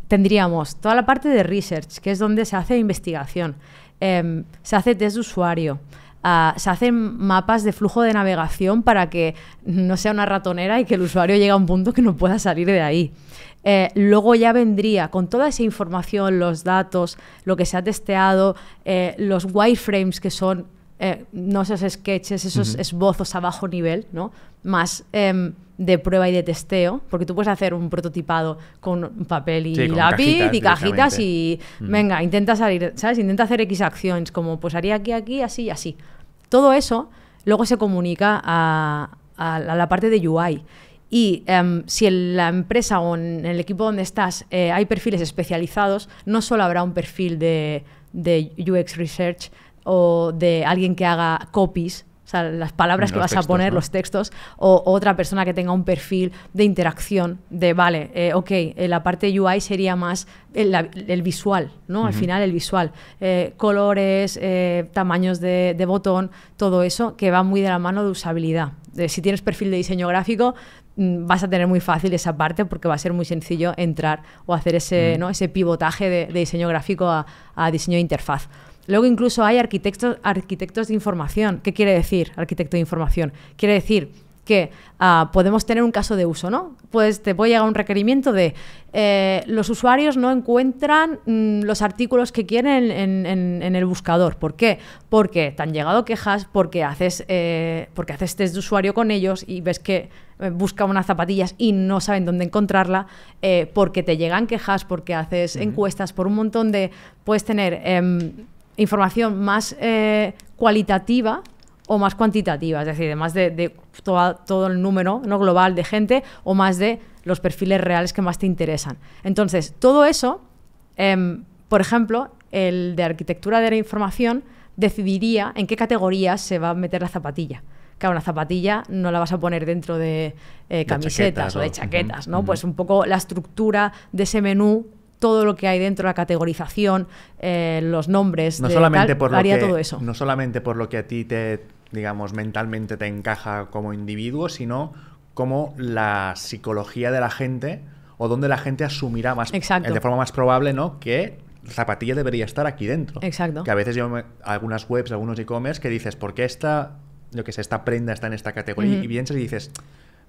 Tendríamos toda la parte de research, que es donde se hace investigación. Se hace test de usuario. Se hacen mapas de flujo de navegación para que no sea una ratonera y que el usuario llegue a un punto que no pueda salir de ahí. Luego ya vendría con toda esa información, los datos, lo que se ha testeado, los wireframes, que son no esos sketches, esos esbozos a bajo nivel, ¿no? Más de prueba y de testeo, porque tú puedes hacer un prototipado con papel y lápiz y cajitas y venga, intenta salir, ¿sabes? Intenta hacer X acciones, como pues haría aquí, así y así. Todo eso luego se comunica a la parte de UI. Y si en la empresa o en el equipo donde estás hay perfiles especializados, no solo habrá un perfil de UX Research o de alguien que haga copies, o sea, las palabras que vas a poner, ¿no? Los textos, o otra persona que tenga un perfil de interacción, de vale, la parte UI sería más el visual, ¿no? Al final el visual, colores, tamaños de botón, todo eso que va muy de la mano de usabilidad. Si tienes perfil de diseño gráfico, vas a tener muy fácil esa parte porque va a ser muy sencillo entrar o hacer ese, ¿no? ese pivotaje de diseño gráfico a diseño de interfaz. Luego incluso hay arquitectos de información. ¿Qué quiere decir arquitecto de información? Quiere decir que podemos tener un caso de uso, ¿no? Pues te puede llegar un requerimiento de los usuarios no encuentran los artículos que quieren en el buscador. ¿Por qué? Porque te han llegado quejas, porque haces test de usuario con ellos y ves que buscan unas zapatillas y no saben dónde encontrarla, porque te llegan quejas, porque haces encuestas, por un montón de... Puedes tener información más cualitativa o más cuantitativa, es decir, más de todo el número, ¿no? global de gente o más de los perfiles reales que más te interesan. Entonces, todo eso, por ejemplo, el de arquitectura de la información decidiría en qué categorías se va a meter la zapatilla. Claro, una zapatilla no la vas a poner dentro de camisetas o de chaquetas, ¿no? Pues un poco la estructura de ese menú, todo lo que hay dentro, la categorización, los nombres, no solamente por lo que a ti digamos, mentalmente te encaja como individuo, sino como la psicología de la gente o donde la gente asumirá más, de forma más probable, ¿no? que la zapatilla debería estar aquí dentro. Exacto. Que a veces algunas webs, algunos e-commerce que dices, ¿por qué esta prenda está en esta categoría? Y piensas y dices,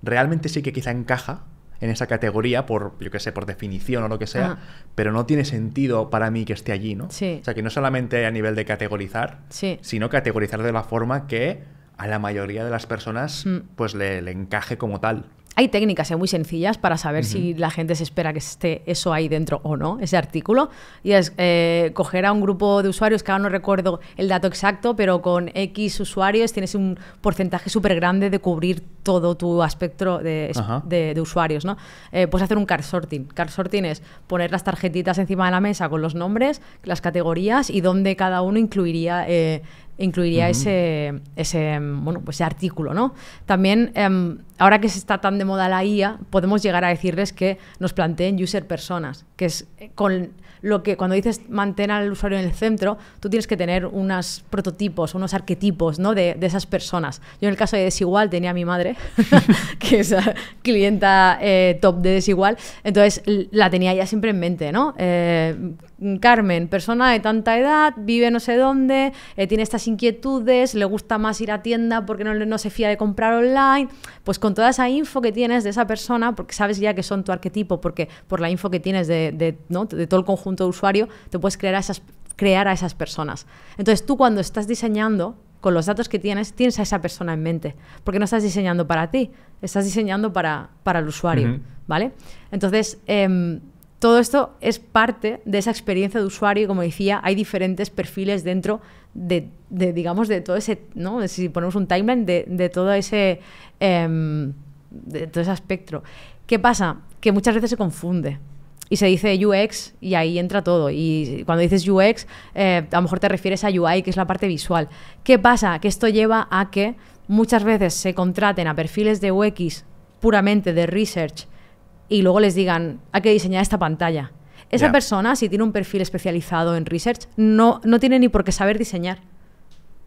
realmente sí que quizá encaja en esa categoría por definición o lo que sea, pero no tiene sentido para mí que esté allí, ¿no? Sí. O sea, que no solamente a nivel de categorizar, sino categorizar de la forma que a la mayoría de las personas pues le encaje como tal. Hay técnicas muy sencillas para saber si la gente se espera que esté eso ahí dentro o no, ese artículo. Y es coger a un grupo de usuarios, que ahora no recuerdo el dato exacto, pero con X usuarios tienes un porcentaje súper grande de cubrir todo tu espectro de usuarios, ¿no? Puedes hacer un card sorting. Card sorting es poner las tarjetitas encima de la mesa con los nombres, las categorías y dónde cada uno incluiría incluiría bueno, pues ese artículo, ¿no? También, ahora que se está tan de moda la IA, podemos llegar a decirles que nos planteen user personas, que es con lo que cuando dices mantén al usuario en el centro, tú tienes que tener unos prototipos, unos arquetipos, ¿no? de esas personas. Yo en el caso de Desigual tenía a mi madre, que es clienta top de Desigual, entonces la tenía ya siempre en mente, ¿no? Carmen, persona de tanta edad, vive no sé dónde, tiene estas inquietudes, le gusta más ir a tienda porque no se fía de comprar online. Pues con toda esa info que tienes de esa persona, porque sabes ya que son tu arquetipo, porque por la info que tienes ¿no? de todo el conjunto de usuario, te puedes crear a esas personas. Entonces tú cuando estás diseñando, con los datos que tienes a esa persona en mente, porque no estás diseñando para ti, estás diseñando para el usuario, ¿vale? Entonces, todo esto es parte de esa experiencia de usuario y, como decía, hay diferentes perfiles dentro digamos, de todo ese, ¿no? Si ponemos un timeline de todo ese espectro. ¿Qué pasa? Que muchas veces se confunde y se dice UX y ahí entra todo. Y cuando dices UX, a lo mejor te refieres a UI, que es la parte visual. ¿Qué pasa? Que esto lleva a que muchas veces se contraten a perfiles de UX puramente de research y luego les digan, hay que diseñar esta pantalla. Esa persona, si tiene un perfil especializado en research, no tiene ni por qué saber diseñar.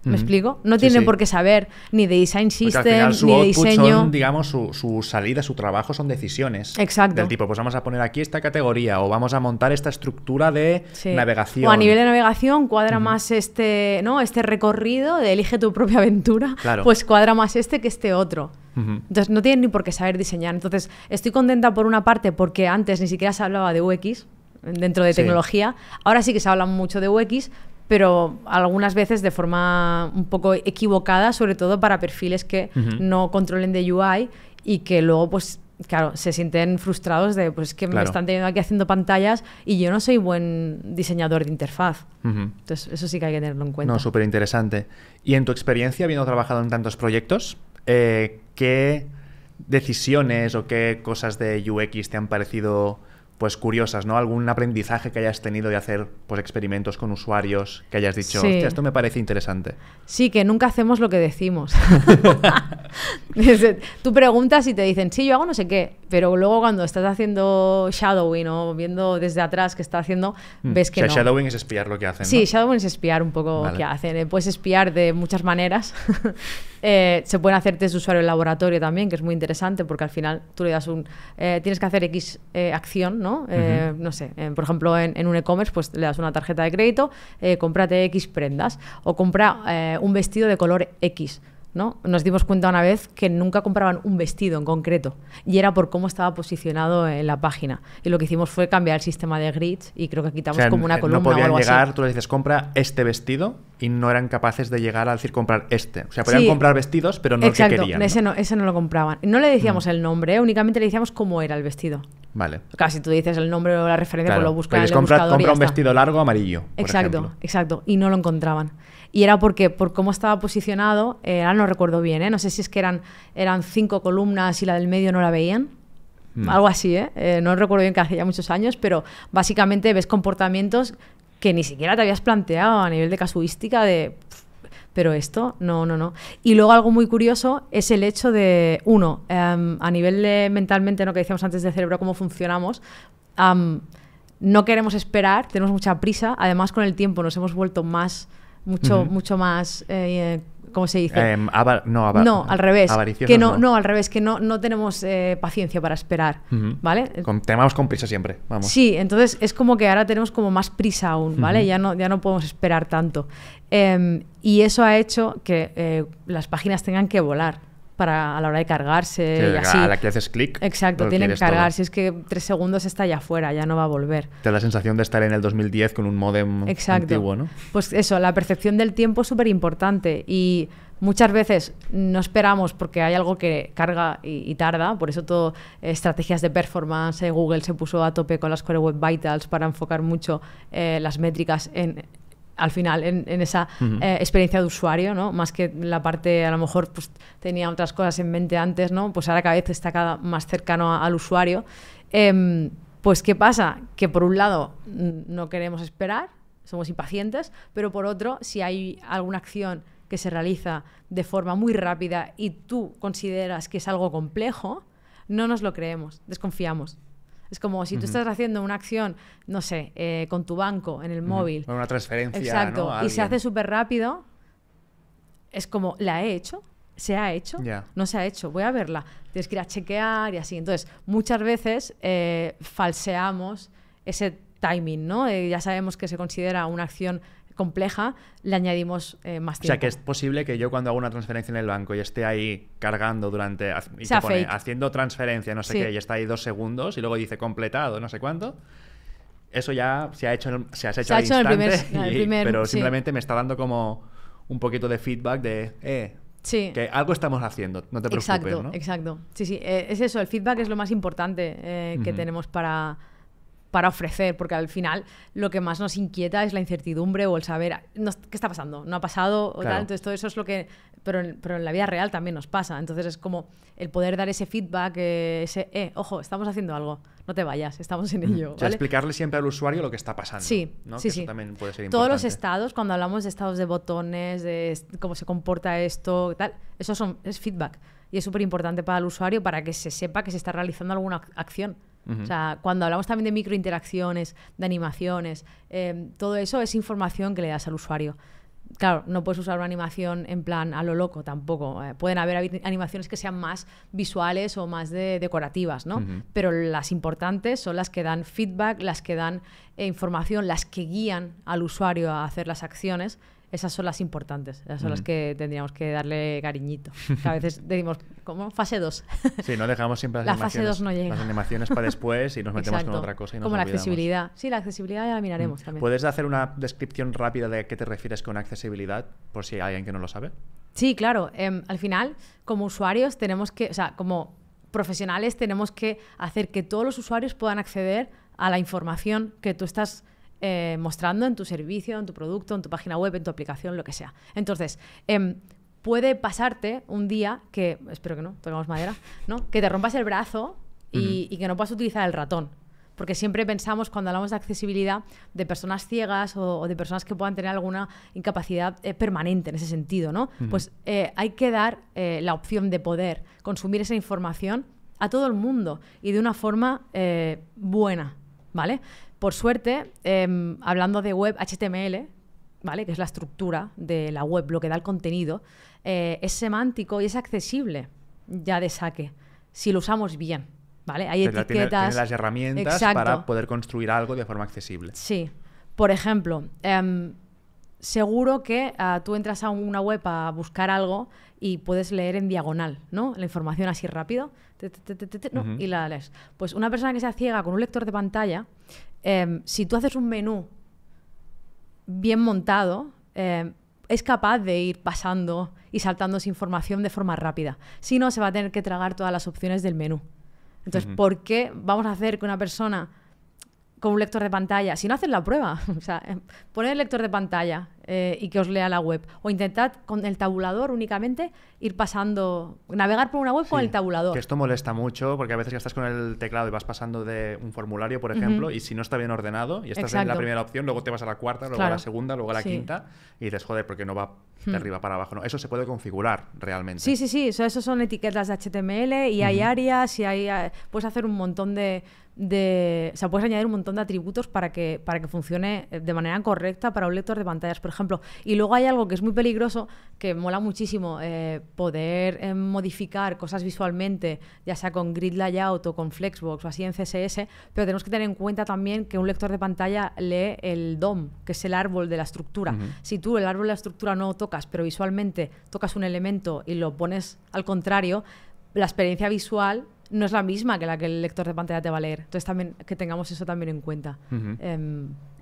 ¿Me explico? No tiene por qué saber ni de design system, ni de diseño. Son, digamos, su salida, su trabajo son decisiones. Exacto. Del tipo, pues vamos a poner aquí esta categoría o vamos a montar esta estructura de navegación. O a nivel de navegación cuadra más este recorrido de elige tu propia aventura, pues cuadra más que este otro. Entonces no tienen ni por qué saber diseñar. Entonces estoy contenta por una parte porque antes ni siquiera se hablaba de UX dentro de tecnología. Ahora sí que se habla mucho de UX, pero algunas veces de forma un poco equivocada, sobre todo para perfiles que no controlen de UI y que luego, pues, claro, se sienten frustrados de, pues, que me están teniendo aquí haciendo pantallas y yo no soy buen diseñador de interfaz. Entonces, eso sí que hay que tenerlo en cuenta. No, súper interesante. Y en tu experiencia, habiendo trabajado en tantos proyectos, ¿qué decisiones o qué cosas de UX te han parecido pues curiosas, ¿no? ¿Algún aprendizaje que hayas tenido de hacer pues experimentos con usuarios que hayas dicho, hostia, esto me parece interesante? Sí, que nunca hacemos lo que decimos. Tú preguntas y te dicen, sí, yo hago no sé qué, pero luego cuando estás haciendo shadowing o viendo desde atrás qué está haciendo, ves que no. Shadowing es espiar lo que hacen, ¿no? Sí, shadowing es espiar un poco qué hacen. Puedes espiar de muchas maneras. Se pueden hacer test de usuario en laboratorio también, que es muy interesante porque al final tú le das tienes que hacer X acción, ¿no? No sé, por ejemplo en un e-commerce pues le das una tarjeta de crédito, cómprate X prendas o compra un vestido de color X, ¿no? Nos dimos cuenta una vez que nunca compraban un vestido en concreto y era por cómo estaba posicionado en la página, y lo que hicimos fue cambiar el sistema de grids y creo que quitamos como una columna no podían o algo llegar, así. tú le dices compra este vestido y no eran capaces de llegar a decir comprar este, o sea, podían comprar vestidos pero no el que querían, ¿no? Ese no lo compraban, no le decíamos el nombre, únicamente le decíamos cómo era el vestido. Vale. Claro, si tú dices el nombre o la referencia, pues lo buscan en el buscador. Compra un vestido largo amarillo, por ejemplo. Exacto, y no lo encontraban. Y era porque por cómo estaba posicionado, no recuerdo bien, no sé si es que eran 5 columnas y la del medio no la veían. Algo así, no recuerdo bien, que hace ya muchos años, pero básicamente ves comportamientos que ni siquiera te habías planteado a nivel de casuística pero esto, no. Y luego algo muy curioso es el hecho de, a nivel de mentalmente, ¿no? Que decíamos antes de cerebro, cómo funcionamos, no queremos esperar, tenemos mucha prisa, además con el tiempo nos hemos vuelto mucho más, ¿cómo se dice? No, al revés. Avariciosos, no, al revés, que no tenemos paciencia para esperar, ¿vale? Tenemos con prisa siempre, vamos. Sí, entonces es como que ahora tenemos como más prisa aún, ¿vale? Ya no podemos esperar tanto. Y eso ha hecho que las páginas tengan que volar a la hora de cargarse y así. A la que haces clic. Exacto, tienen que cargar. Si es que 3 segundos está ya fuera, ya no va a volver. Te da la sensación de estar en el 2010 con un módem antiguo, ¿no? Pues eso, la percepción del tiempo es súper importante y muchas veces no esperamos porque hay algo que carga y tarda, por eso todo estrategias de performance. Google se puso a tope con las Core Web Vitals para enfocar mucho las métricas al final en esa experiencia de usuario, ¿no? Más que la parte, a lo mejor pues tenía otras cosas en mente antes, ¿no? Pues ahora cada vez está cada más cercano al usuario. Pues ¿qué pasa? Que por un lado no queremos esperar, somos impacientes, pero por otro, si hay alguna acción que se realiza de forma muy rápida y tú consideras que es algo complejo, no nos lo creemos, desconfiamos. Es como si tú estás haciendo una acción, no sé, con tu banco, en el móvil. Una transferencia, exacto, ¿no? Y se hace súper rápido, es como, ¿la he hecho? ¿Se ha hecho? No se ha hecho, voy a verla. Tienes que ir a chequear y así. Entonces, muchas veces falseamos ese timing, ¿no? Ya sabemos que se considera una acción compleja, le añadimos más tiempo. O sea, que es posible que yo cuando hago una transferencia en el banco y esté ahí cargando durante... y sea te pone, fake. haciendo transferencia, no sé qué, y está ahí 2 segundos y luego dice completado, no sé cuánto. Eso ya se ha hecho, al instante, pero simplemente me está dando como un poquito de feedback de... que algo estamos haciendo, no te preocupes, exacto, ¿no? Exacto. Sí, es eso, el feedback es lo más importante que tenemos para ofrecer, porque al final lo que más nos inquieta es la incertidumbre o el saber ¿qué está pasando? ¿No ha pasado? O tal. Entonces todo eso es lo que... Pero en la vida real también nos pasa. Entonces es como el poder dar ese feedback, ojo, estamos haciendo algo, no te vayas, estamos en ello. O sea, explicarle siempre al usuario lo que está pasando. Sí, ¿no? sí, que eso también puede ser importante. Todos los estados, cuando hablamos de estados de botones, de cómo se comporta esto, tal, eso es feedback. Y es súper importante para el usuario para que se sepa que se está realizando alguna acción. O sea, cuando hablamos también de microinteracciones, de animaciones, todo eso es información que le das al usuario. Claro, no puedes usar una animación en plan a lo loco tampoco. Pueden haber animaciones que sean más visuales o más decorativas, ¿no? Pero las importantes son las que dan feedback, las que dan información, las que guían al usuario a hacer las acciones. Esas son las importantes, esas son las que tendríamos que darle cariñito. Que a veces decimos, ¿cómo? Fase 2. Sí, no dejamos siempre las fase 2 no llega. Las animaciones para después y nos metemos con otra cosa y nos Como la olvidamos. accesibilidad. Sí, la accesibilidad ya la miraremos también. ¿Puedes hacer una descripción rápida de a qué te refieres con accesibilidad, por si hay alguien que no lo sabe? Sí, claro. Al final, como usuarios tenemos que, o sea, como profesionales tenemos que hacer que todos los usuarios puedan acceder a la información que tú estás mostrando en tu servicio, en tu producto, en tu página web, en tu aplicación, lo que sea. Entonces, puede pasarte un día que, espero que no, tocamos madera, ¿no? Que te rompas el brazo y que no puedas utilizar el ratón. Porque siempre pensamos, cuando hablamos de accesibilidad, de personas ciegas o de personas que puedan tener alguna incapacidad permanente en ese sentido, ¿no? Pues hay que dar la opción de poder consumir esa información a todo el mundo y de una forma buena, ¿vale? Por suerte, hablando de web HTML, ¿vale? Que es la estructura de la web, lo que da el contenido, es semántico y es accesible ya de saque, si lo usamos bien, ¿vale? Hay etiquetas... Tiene las herramientas para poder construir algo de forma accesible. Sí. Por ejemplo, seguro que tú entras a una web a buscar algo y puedes leer en diagonal, ¿no? La información así rápido, y la lees. Pues una persona que sea ciega con un lector de pantalla, si tú haces un menú bien montado, es capaz de ir pasando y saltando esa información de forma rápida. Si no, se va a tener que tragar todas las opciones del menú. Entonces, ¿por qué vamos a hacer que una persona con un lector de pantalla, si no hacen la prueba, o sea, poned el lector de pantalla y que os lea la web, o intentad con el tabulador únicamente ir pasando, navegar por una web con el tabulador. Que esto molesta mucho porque a veces ya estás con el teclado y vas pasando de un formulario, por ejemplo, y si no está bien ordenado y estás en la primera opción, luego te vas a la cuarta, luego a la segunda, luego a la quinta y dices, joder, porque no va de arriba para abajo. No, eso se puede configurar realmente. Sí, eso son etiquetas de HTML y hay áreas y puedes hacer un montón o sea, puedes añadir un montón de atributos para que funcione de manera correcta para un lector de pantallas, por ejemplo. Y luego hay algo que es muy peligroso, que mola muchísimo, poder modificar cosas visualmente, ya sea con grid layout o con flexbox o así en CSS, pero tenemos que tener en cuenta también que un lector de pantalla lee el DOM, que es el árbol de la estructura. Si tú el árbol de la estructura no lo tocas, pero visualmente tocas un elemento y lo pones al contrario, la experiencia visual no es la misma que la que el lector de pantalla te va a leer. Entonces también que tengamos eso también en cuenta.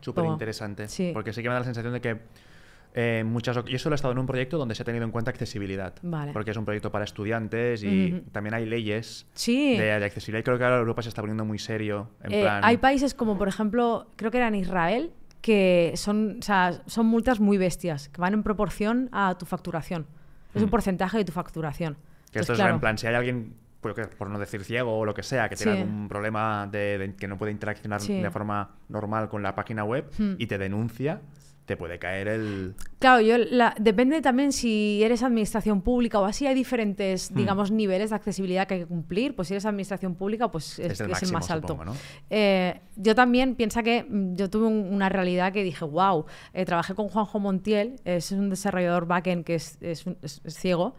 Súper interesante. Sí. Porque sí que me da la sensación de que y eso lo he estado en un proyecto donde se ha tenido en cuenta accesibilidad. Vale. Porque es un proyecto para estudiantes y también hay leyes sí. de accesibilidad. Y creo que ahora Europa se está poniendo muy serio. En plan... Hay países como, por ejemplo, creo que era en Israel, que son multas muy bestias, que van en proporción a tu facturación. Es un porcentaje de tu facturación. Que esto es en plan, si hay alguien por no decir ciego o lo que sea, que tiene algún problema que no puede interaccionar de forma normal con la página web y te denuncia, te puede caer el... Claro, depende también si eres administración pública o así, hay diferentes, digamos, niveles de accesibilidad que hay que cumplir. Pues si eres administración pública, pues es el máximo, más alto. Supongo, ¿no? Yo también, piensa que yo tuve una realidad que dije, wow, trabajé con Juanjo Montiel, es un desarrollador backend que es ciego,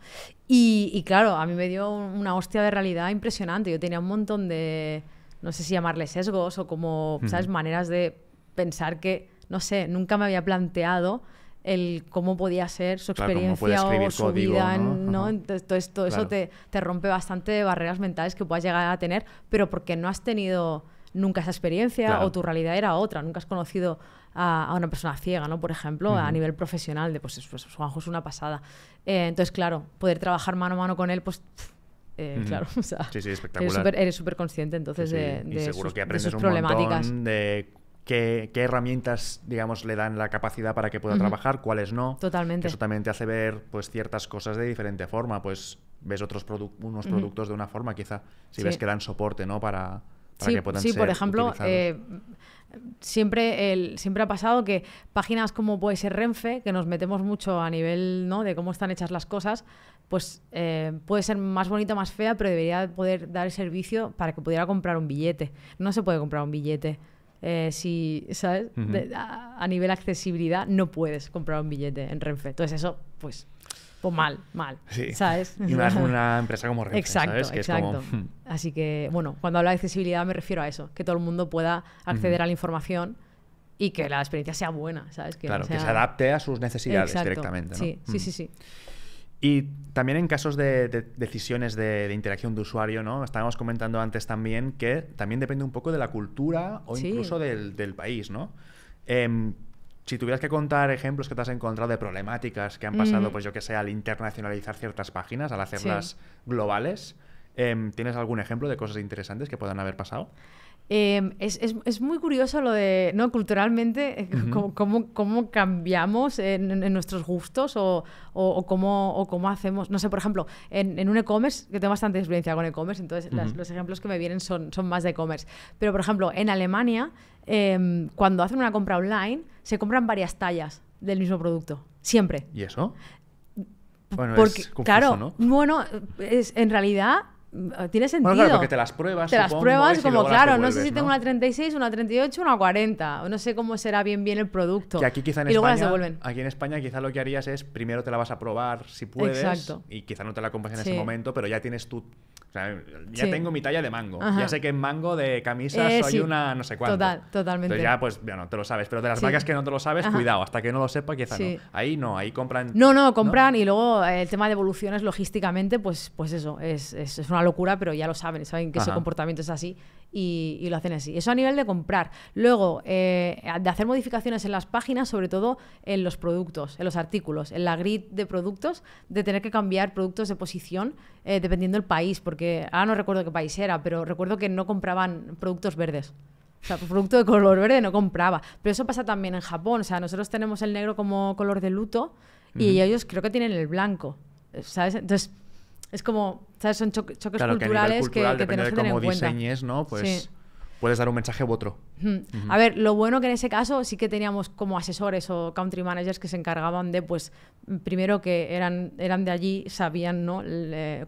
y claro, a mí me dio una hostia de realidad impresionante. Yo tenía un montón de, no sé si llamarle sesgos o como, ¿sabes? Maneras de pensar que, no sé, nunca me había planteado el cómo podía ser su experiencia o su código, vida, ¿no? Entonces todo eso te rompe bastante barreras mentales que puedas llegar a tener, pero porque no has tenido nunca esa experiencia o tu realidad era otra, nunca has conocido a una persona ciega, ¿no? Por ejemplo, a nivel profesional, de pues Juanjo es una pasada. Entonces, claro, poder trabajar mano a mano con él, pues... Claro, o sea, sí, espectacular. Eres súper consciente entonces de sus problemáticas. De qué herramientas, digamos, le dan la capacidad para que pueda trabajar, cuáles no. Totalmente. Que eso también te hace ver pues ciertas cosas de diferente forma. Pues ves unos productos de una forma, quizá, si ves que dan soporte, ¿no? Para que puedan ser por ejemplo, siempre ha pasado que páginas como puede ser Renfe, que nos metemos mucho a nivel, ¿no? de cómo están hechas las cosas, pues puede ser más bonita, más fea, pero debería poder dar el servicio para que pudiera comprar un billete. No se puede comprar un billete. Si, ¿sabes? A nivel accesibilidad no puedes comprar un billete en Renfe. Entonces eso, pues mal, sí. ¿Sabes? Y más una empresa como Renfe, exacto, ¿sabes? Que exacto. Es como... Así que, bueno, cuando hablo de accesibilidad me refiero a eso, que todo el mundo pueda acceder a la información y que la experiencia sea buena, ¿sabes? Que claro, que se adapte a sus necesidades directamente, ¿no? Sí. Y también en casos de decisiones de interacción de usuario, ¿no? Estábamos comentando antes también que también depende un poco de la cultura o incluso del país, ¿no? Si tuvieras que contar ejemplos que te has encontrado de problemáticas que han pasado, pues yo que sé, al internacionalizar ciertas páginas, al hacerlas globales, ¿tienes algún ejemplo de cosas interesantes que puedan haber pasado? Es muy curioso lo de, ¿no? Culturalmente, cómo cambiamos en nuestros gustos o cómo hacemos. No sé, por ejemplo, en un e-commerce, que tengo bastante experiencia con e-commerce, entonces los ejemplos que me vienen son más de e-commerce. Pero, por ejemplo, en Alemania, cuando hacen una compra online, se compran varias tallas del mismo producto. Siempre. ¿Y eso? Bueno, porque, es confuso, claro, ¿no? Bueno, en realidad... tiene sentido. Bueno, claro, porque te las pruebas, te las pruebas como, claro, no sé si ¿no? tengo una 36, una 38, una 40, o no sé cómo será bien el producto. Que aquí quizá en y luego España, las devuelven. aquí en España quizá lo que harías es primero te la vas a probar si puedes. Exacto. Y quizá no te la compres en ese momento, pero ya tienes tu... O sea, ya tengo mi talla de mango. Ajá. Ya sé que en mango de camisa soy una no sé cuánto. Totalmente. Entonces ya, pues, bueno, te lo sabes. Pero de las marcas que no te lo sabes, cuidado. Hasta que no lo sepa, quizá no. Ahí no, ahí compran... No, compran y luego el tema de evoluciones logísticamente, pues eso, es una locura, pero ya lo saben que ese comportamiento es así y lo hacen así. Eso a nivel de comprar. Luego, de hacer modificaciones en las páginas, sobre todo en los productos, en los artículos, en la grid de productos, de tener que cambiar productos de posición dependiendo del país, porque ahora no recuerdo qué país era, pero recuerdo que no compraban productos verdes. O sea, producto de color verde no compraba. Pero eso pasa también en Japón. O sea, nosotros tenemos el negro como color de luto y ellos creo que tienen el blanco, ¿sabes? Entonces... es como, ¿sabes? Son choques culturales que tenemos que tener en cuenta. Cómo diseñes, ¿no? Pues puedes dar un mensaje u otro. A ver, lo bueno que en ese caso sí que teníamos como asesores o country managers que se encargaban de, pues, primero que eran de allí, sabían, ¿no? el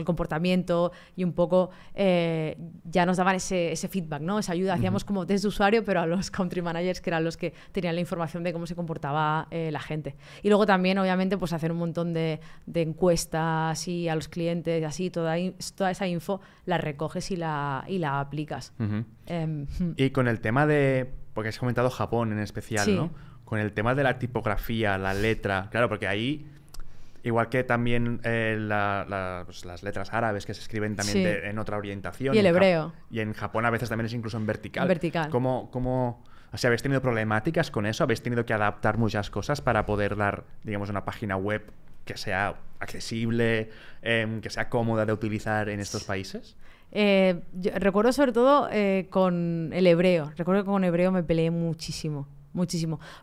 comportamiento y un poco ya nos daban ese feedback, ¿no? Esa ayuda. Hacíamos como test de usuario, pero a los country managers, que eran los que tenían la información de cómo se comportaba la gente. Y luego también, obviamente, pues hacer un montón de encuestas y a los clientes, así, toda esa info la recoges y la aplicas. Y con el tema de... porque has comentado Japón en especial, ¿no? Con el tema de la tipografía, la letra... Claro, porque ahí... igual que también pues las letras árabes que se escriben también en otra orientación. Y el hebreo. Y en Japón a veces también es incluso en vertical. ¿Cómo, o sea, habéis tenido problemáticas con eso? ¿Habéis tenido que adaptar muchas cosas para poder dar, digamos, una página web que sea accesible, que sea cómoda de utilizar en estos países? Yo recuerdo sobre todo con el hebreo. Recuerdo que con hebreo me peleé muchísimo.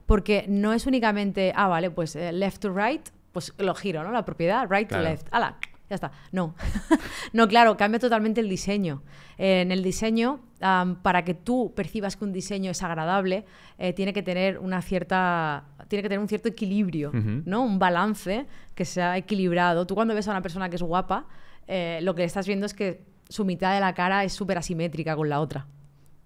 Porque no es únicamente, vale, pues left to right, pues lo giro, ¿no? La propiedad, right to left. ¡Hala! Ya está. No. No, claro, cambia totalmente el diseño. En el diseño, para que tú percibas que un diseño es agradable, tiene que tener un cierto equilibrio, ¿no? Un balance que sea equilibrado. Tú cuando ves a una persona que es guapa, lo que estás viendo es que su mitad de la cara es súper asimétrica con la otra.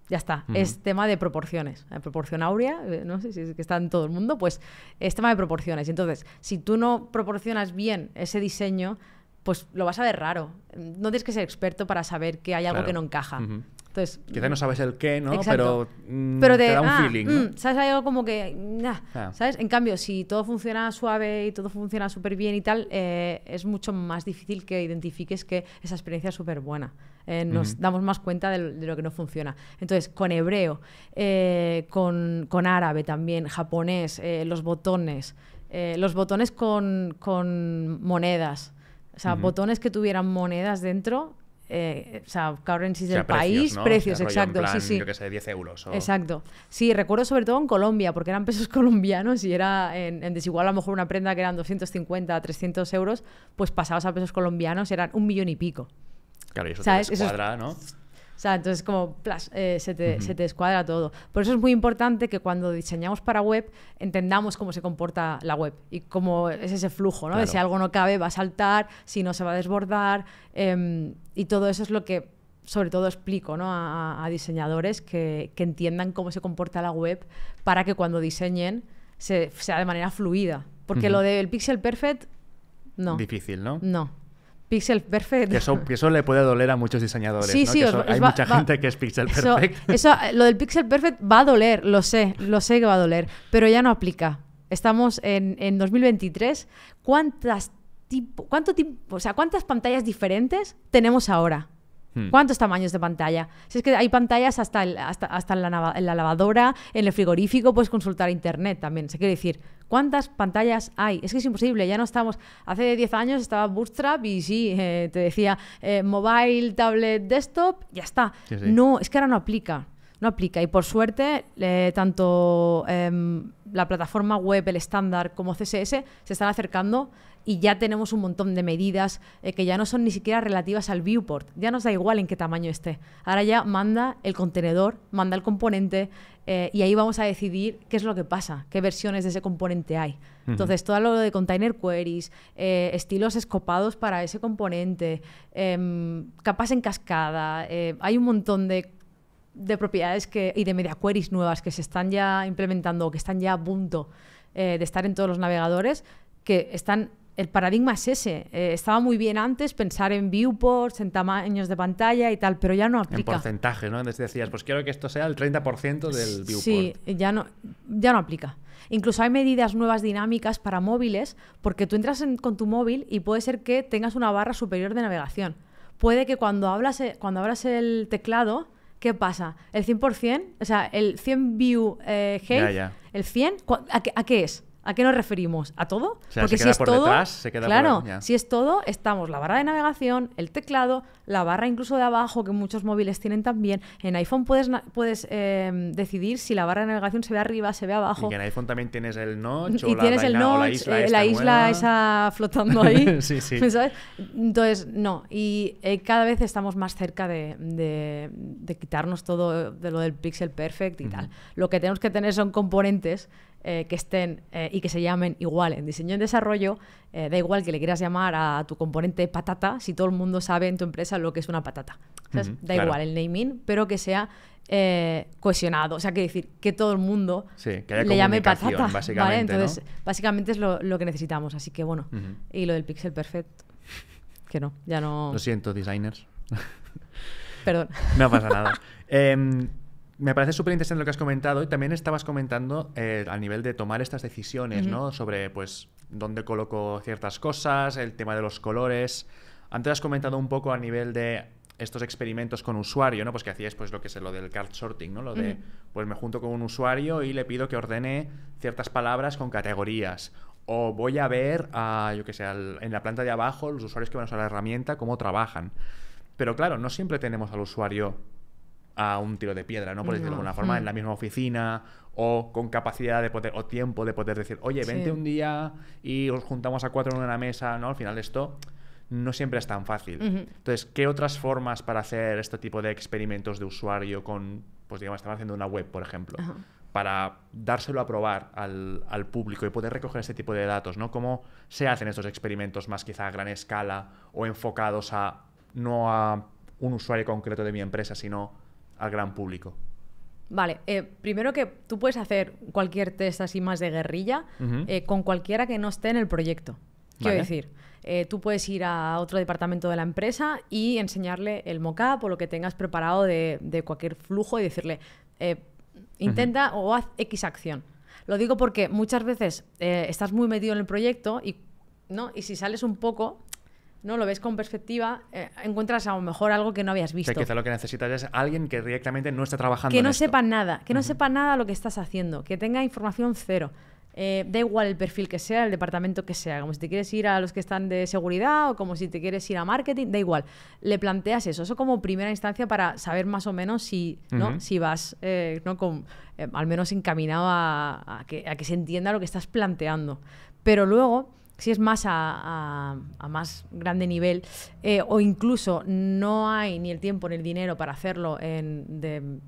Ya está, es tema de proporciones. Proporción áurea, no sé si es que está en todo el mundo, pues es tema de proporciones. Entonces, si tú no proporcionas bien ese diseño, pues lo vas a ver raro. No tienes que ser experto para saber que hay algo que no encaja. Entonces, quizás no sabes el qué, ¿no? Exacto. Pero te da un feeling, ¿no? ¿Sabes? Hay algo como que... ¿sabes? En cambio, si todo funciona suave y todo funciona súper bien y tal, es mucho más difícil que identifiques que esa experiencia es súper buena. Nos damos más cuenta de lo que no funciona. Entonces, con hebreo, con árabe también, japonés, los botones con monedas. O sea, botones que tuvieran monedas dentro... o sea, currencies del país, ¿no? precios, o sea, exacto, en plan, sí. Yo que sé, 10 euros. Exacto. Sí, recuerdo sobre todo en Colombia, porque eran pesos colombianos y era en desigual a lo mejor una prenda que eran 250, 300 euros, pues pasados a pesos colombianos eran 1 millón y pico. Claro, y eso ¿sabes? te descuadra, ¿no? O sea, entonces como se te descuadra todo. Por eso es muy importante que cuando diseñamos para web entendamos cómo se comporta la web y cómo es ese flujo, ¿no? Claro. De si algo no cabe va a saltar, si no se va a desbordar, y todo eso es lo que sobre todo explico, ¿no? a diseñadores que entiendan cómo se comporta la web para que cuando diseñen sea de manera fluida. Porque lo del pixel perfect, no. Difícil, ¿no? No. Pixel perfect. Que eso le puede doler a muchos diseñadores, sí, ¿no? Sí, hay mucha gente que es pixel perfect. Lo del pixel perfect va a doler, lo sé que va a doler, pero ya no aplica. Estamos en 2023. ¿Cuántas pantallas diferentes tenemos ahora? ¿Cuántos tamaños de pantalla? Si es que hay pantallas hasta en la lavadora, en el frigorífico, puedes consultar internet también. Se quiere decir, ¿cuántas pantallas hay? Es que es imposible, ya no estamos... Hace 10 años estaba Bootstrap y sí, te decía mobile, tablet, desktop, ya está. Sí. No, es que ahora no aplica. No aplica. Y por suerte, tanto la plataforma web, el estándar, como CSS se están acercando y ya tenemos un montón de medidas que ya no son ni siquiera relativas al viewport. Ya nos da igual en qué tamaño esté. Ahora ya manda el contenedor, manda el componente y ahí vamos a decidir qué es lo que pasa, qué versiones de ese componente hay. Entonces, todo lo de container queries, estilos escopados para ese componente, capas en cascada, hay un montón de propiedades y de media queries nuevas que se están ya implementando o que están ya a punto de estar en todos los navegadores, que están... El paradigma es ese. Estaba muy bien antes pensar en viewports, en tamaños de pantalla y tal, pero ya no aplica. En porcentaje, ¿no? Entonces decías, pues quiero que esto sea el 30% del viewport. Sí, ya no aplica. Incluso hay medidas nuevas dinámicas para móviles, porque tú entras con tu móvil y puede ser que tengas una barra superior de navegación. Puede que cuando abras el teclado, ¿qué pasa? El 100%, o sea, el 100 view height, el 100, ¿a qué es? ¿A qué nos referimos? ¿A todo? O sea, porque se si queda es por todo, detrás, se queda claro, por... si es todo, estamos la barra de navegación, el teclado, la barra incluso de abajo, que muchos móviles tienen también. En iPhone puedes decidir si la barra de navegación se ve arriba, se ve abajo. Y que en iPhone también tienes el notch y tienes el notch, la isla esa flotando ahí. Sí. ¿Sabes? Entonces, no. Y cada vez estamos más cerca de quitarnos todo de lo del pixel perfect y tal. Lo que tenemos que tener son componentes que estén y que se llamen igual en diseño y desarrollo. Da igual que le quieras llamar a tu componente patata si todo el mundo sabe en tu empresa lo que es una patata. Da igual el naming, pero que sea cohesionado. O sea, que decir que todo el mundo que haya le llame patata. Básicamente, ¿vale? Entonces, ¿no? básicamente es lo que necesitamos. Así que bueno. Y lo del pixel perfect, que no, ya no... Lo siento, designers. Perdón. No pasa nada. Me parece súper interesante lo que has comentado y también estabas comentando al nivel de tomar estas decisiones, ¿no? Sobre, pues, dónde coloco ciertas cosas, el tema de los colores. Antes has comentado un poco a nivel de estos experimentos con usuario, ¿no? Pues que hacías, pues, lo que es lo del card sorting, ¿no? Lo de, pues, me junto con un usuario y le pido que ordene ciertas palabras con categorías. O voy a ver, yo qué sé, en la planta de abajo, los usuarios que van a usar la herramienta, cómo trabajan. Pero claro, no siempre tenemos al usuario a un tiro de piedra, ¿no? Por decirlo de alguna forma, en la misma oficina o con capacidad de poder o tiempo de poder decir, oye, vente un día y os juntamos a 4 en una mesa, ¿no? Al final esto no siempre es tan fácil. Entonces, ¿qué otras formas para hacer este tipo de experimentos de usuario con, pues digamos, estamos haciendo una web, por ejemplo, para dárselo a probar al público y poder recoger este tipo de datos, ¿no? ¿Cómo se hacen estos experimentos más quizá a gran escala o enfocados no a un usuario concreto de mi empresa, sino al gran público? Vale, primero que tú puedes hacer cualquier test así más de guerrilla con cualquiera que no esté en el proyecto. Quiero decir, tú puedes ir a otro departamento de la empresa y enseñarle el mockup o lo que tengas preparado de cualquier flujo y decirle, intenta o haz X acción. Lo digo porque muchas veces estás muy metido en el proyecto y si sales un poco, ¿no? Lo ves con perspectiva, encuentras a lo mejor algo que no habías visto. O sea, quizá lo que necesitas es alguien que directamente no esté trabajando que no en esto. sepa nada, que no sepa nada lo que estás haciendo, que tenga información cero. Da igual el perfil que sea, el departamento que sea, como si te quieres ir a los que están de seguridad o como si te quieres ir a marketing, da igual. Le planteas eso como primera instancia para saber más o menos si vas al menos encaminado a que se entienda lo que estás planteando. Pero luego, si es más a más grande nivel o incluso no hay ni el tiempo ni el dinero para hacerlo de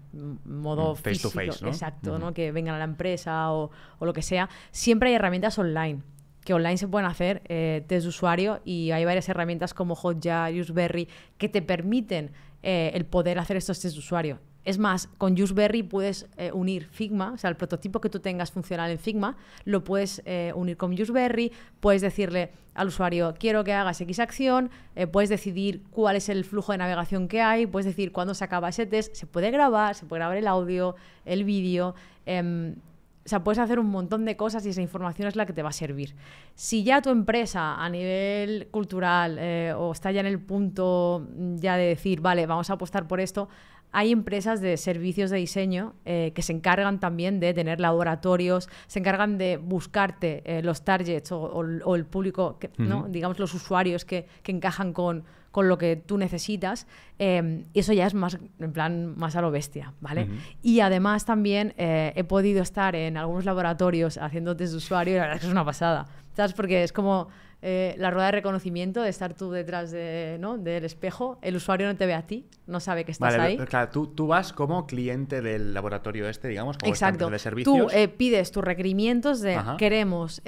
modo face físico, to face, ¿no? Exacto, ¿no? Que vengan a la empresa o lo que sea, siempre hay herramientas online que online se pueden hacer test de usuario y hay varias herramientas como Hotjar, Useberry que te permiten el poder hacer estos test de usuario. Es más, con Useberry puedes unir Figma, o sea, el prototipo que tú tengas funcional en Figma, lo puedes unir con Useberry, puedes decirle al usuario, quiero que hagas X acción, puedes decidir cuál es el flujo de navegación que hay, puedes decir cuándo se acaba ese test, se puede grabar el audio, el vídeo, o sea, puedes hacer un montón de cosas y esa información es la que te va a servir. Si ya tu empresa a nivel cultural o está ya en el punto ya de decir, vale, vamos a apostar por esto, hay empresas de servicios de diseño que se encargan también de tener laboratorios, se encargan de buscarte los targets o el público, ¿no? Digamos los usuarios que encajan con lo que tú necesitas. Y eso ya es más, en plan, más a lo bestia, ¿vale? Y además también he podido estar en algunos laboratorios haciendo test de usuario y la verdad es que es una pasada, ¿sabes? Porque es como la rueda de reconocimiento de estar tú detrás del espejo, el usuario no te ve a ti, no sabe que estás ahí. Claro, tú vas como cliente del laboratorio digamos, como exacto. De servicios. Tú pides tus requerimientos de queremos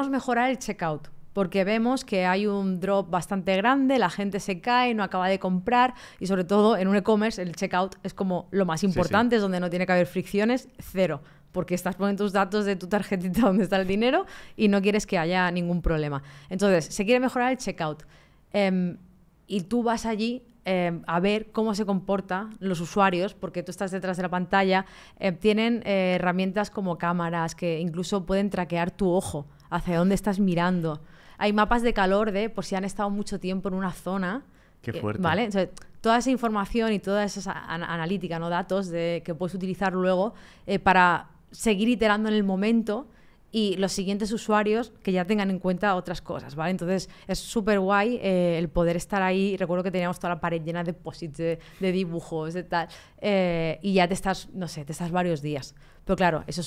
mejorar el checkout porque vemos que hay un drop bastante grande, la gente se cae, no acaba de comprar y sobre todo en un e-commerce el checkout es como lo más importante, es donde no tiene que haber fricciones, cero. Porque estás poniendo tus datos de tu tarjetita donde está el dinero y no quieres que haya ningún problema. Entonces, se quiere mejorar el checkout. Y tú vas allí a ver cómo se comportan los usuarios, porque tú estás detrás de la pantalla. Tienen herramientas como cámaras que incluso pueden traquear tu ojo, hacia dónde estás mirando. Hay mapas de calor por si han estado mucho tiempo en una zona. Qué fuerte. ¿Vale? Entonces, toda esa información y toda esa analítica, ¿no? Datos que puedes utilizar luego para seguir iterando en el momento y los siguientes usuarios que ya tengan en cuenta otras cosas, ¿vale? Entonces es súper guay el poder estar ahí. Recuerdo que teníamos toda la pared llena de posits, de dibujos, de tal, y ya te estás varios días. Pero claro, eso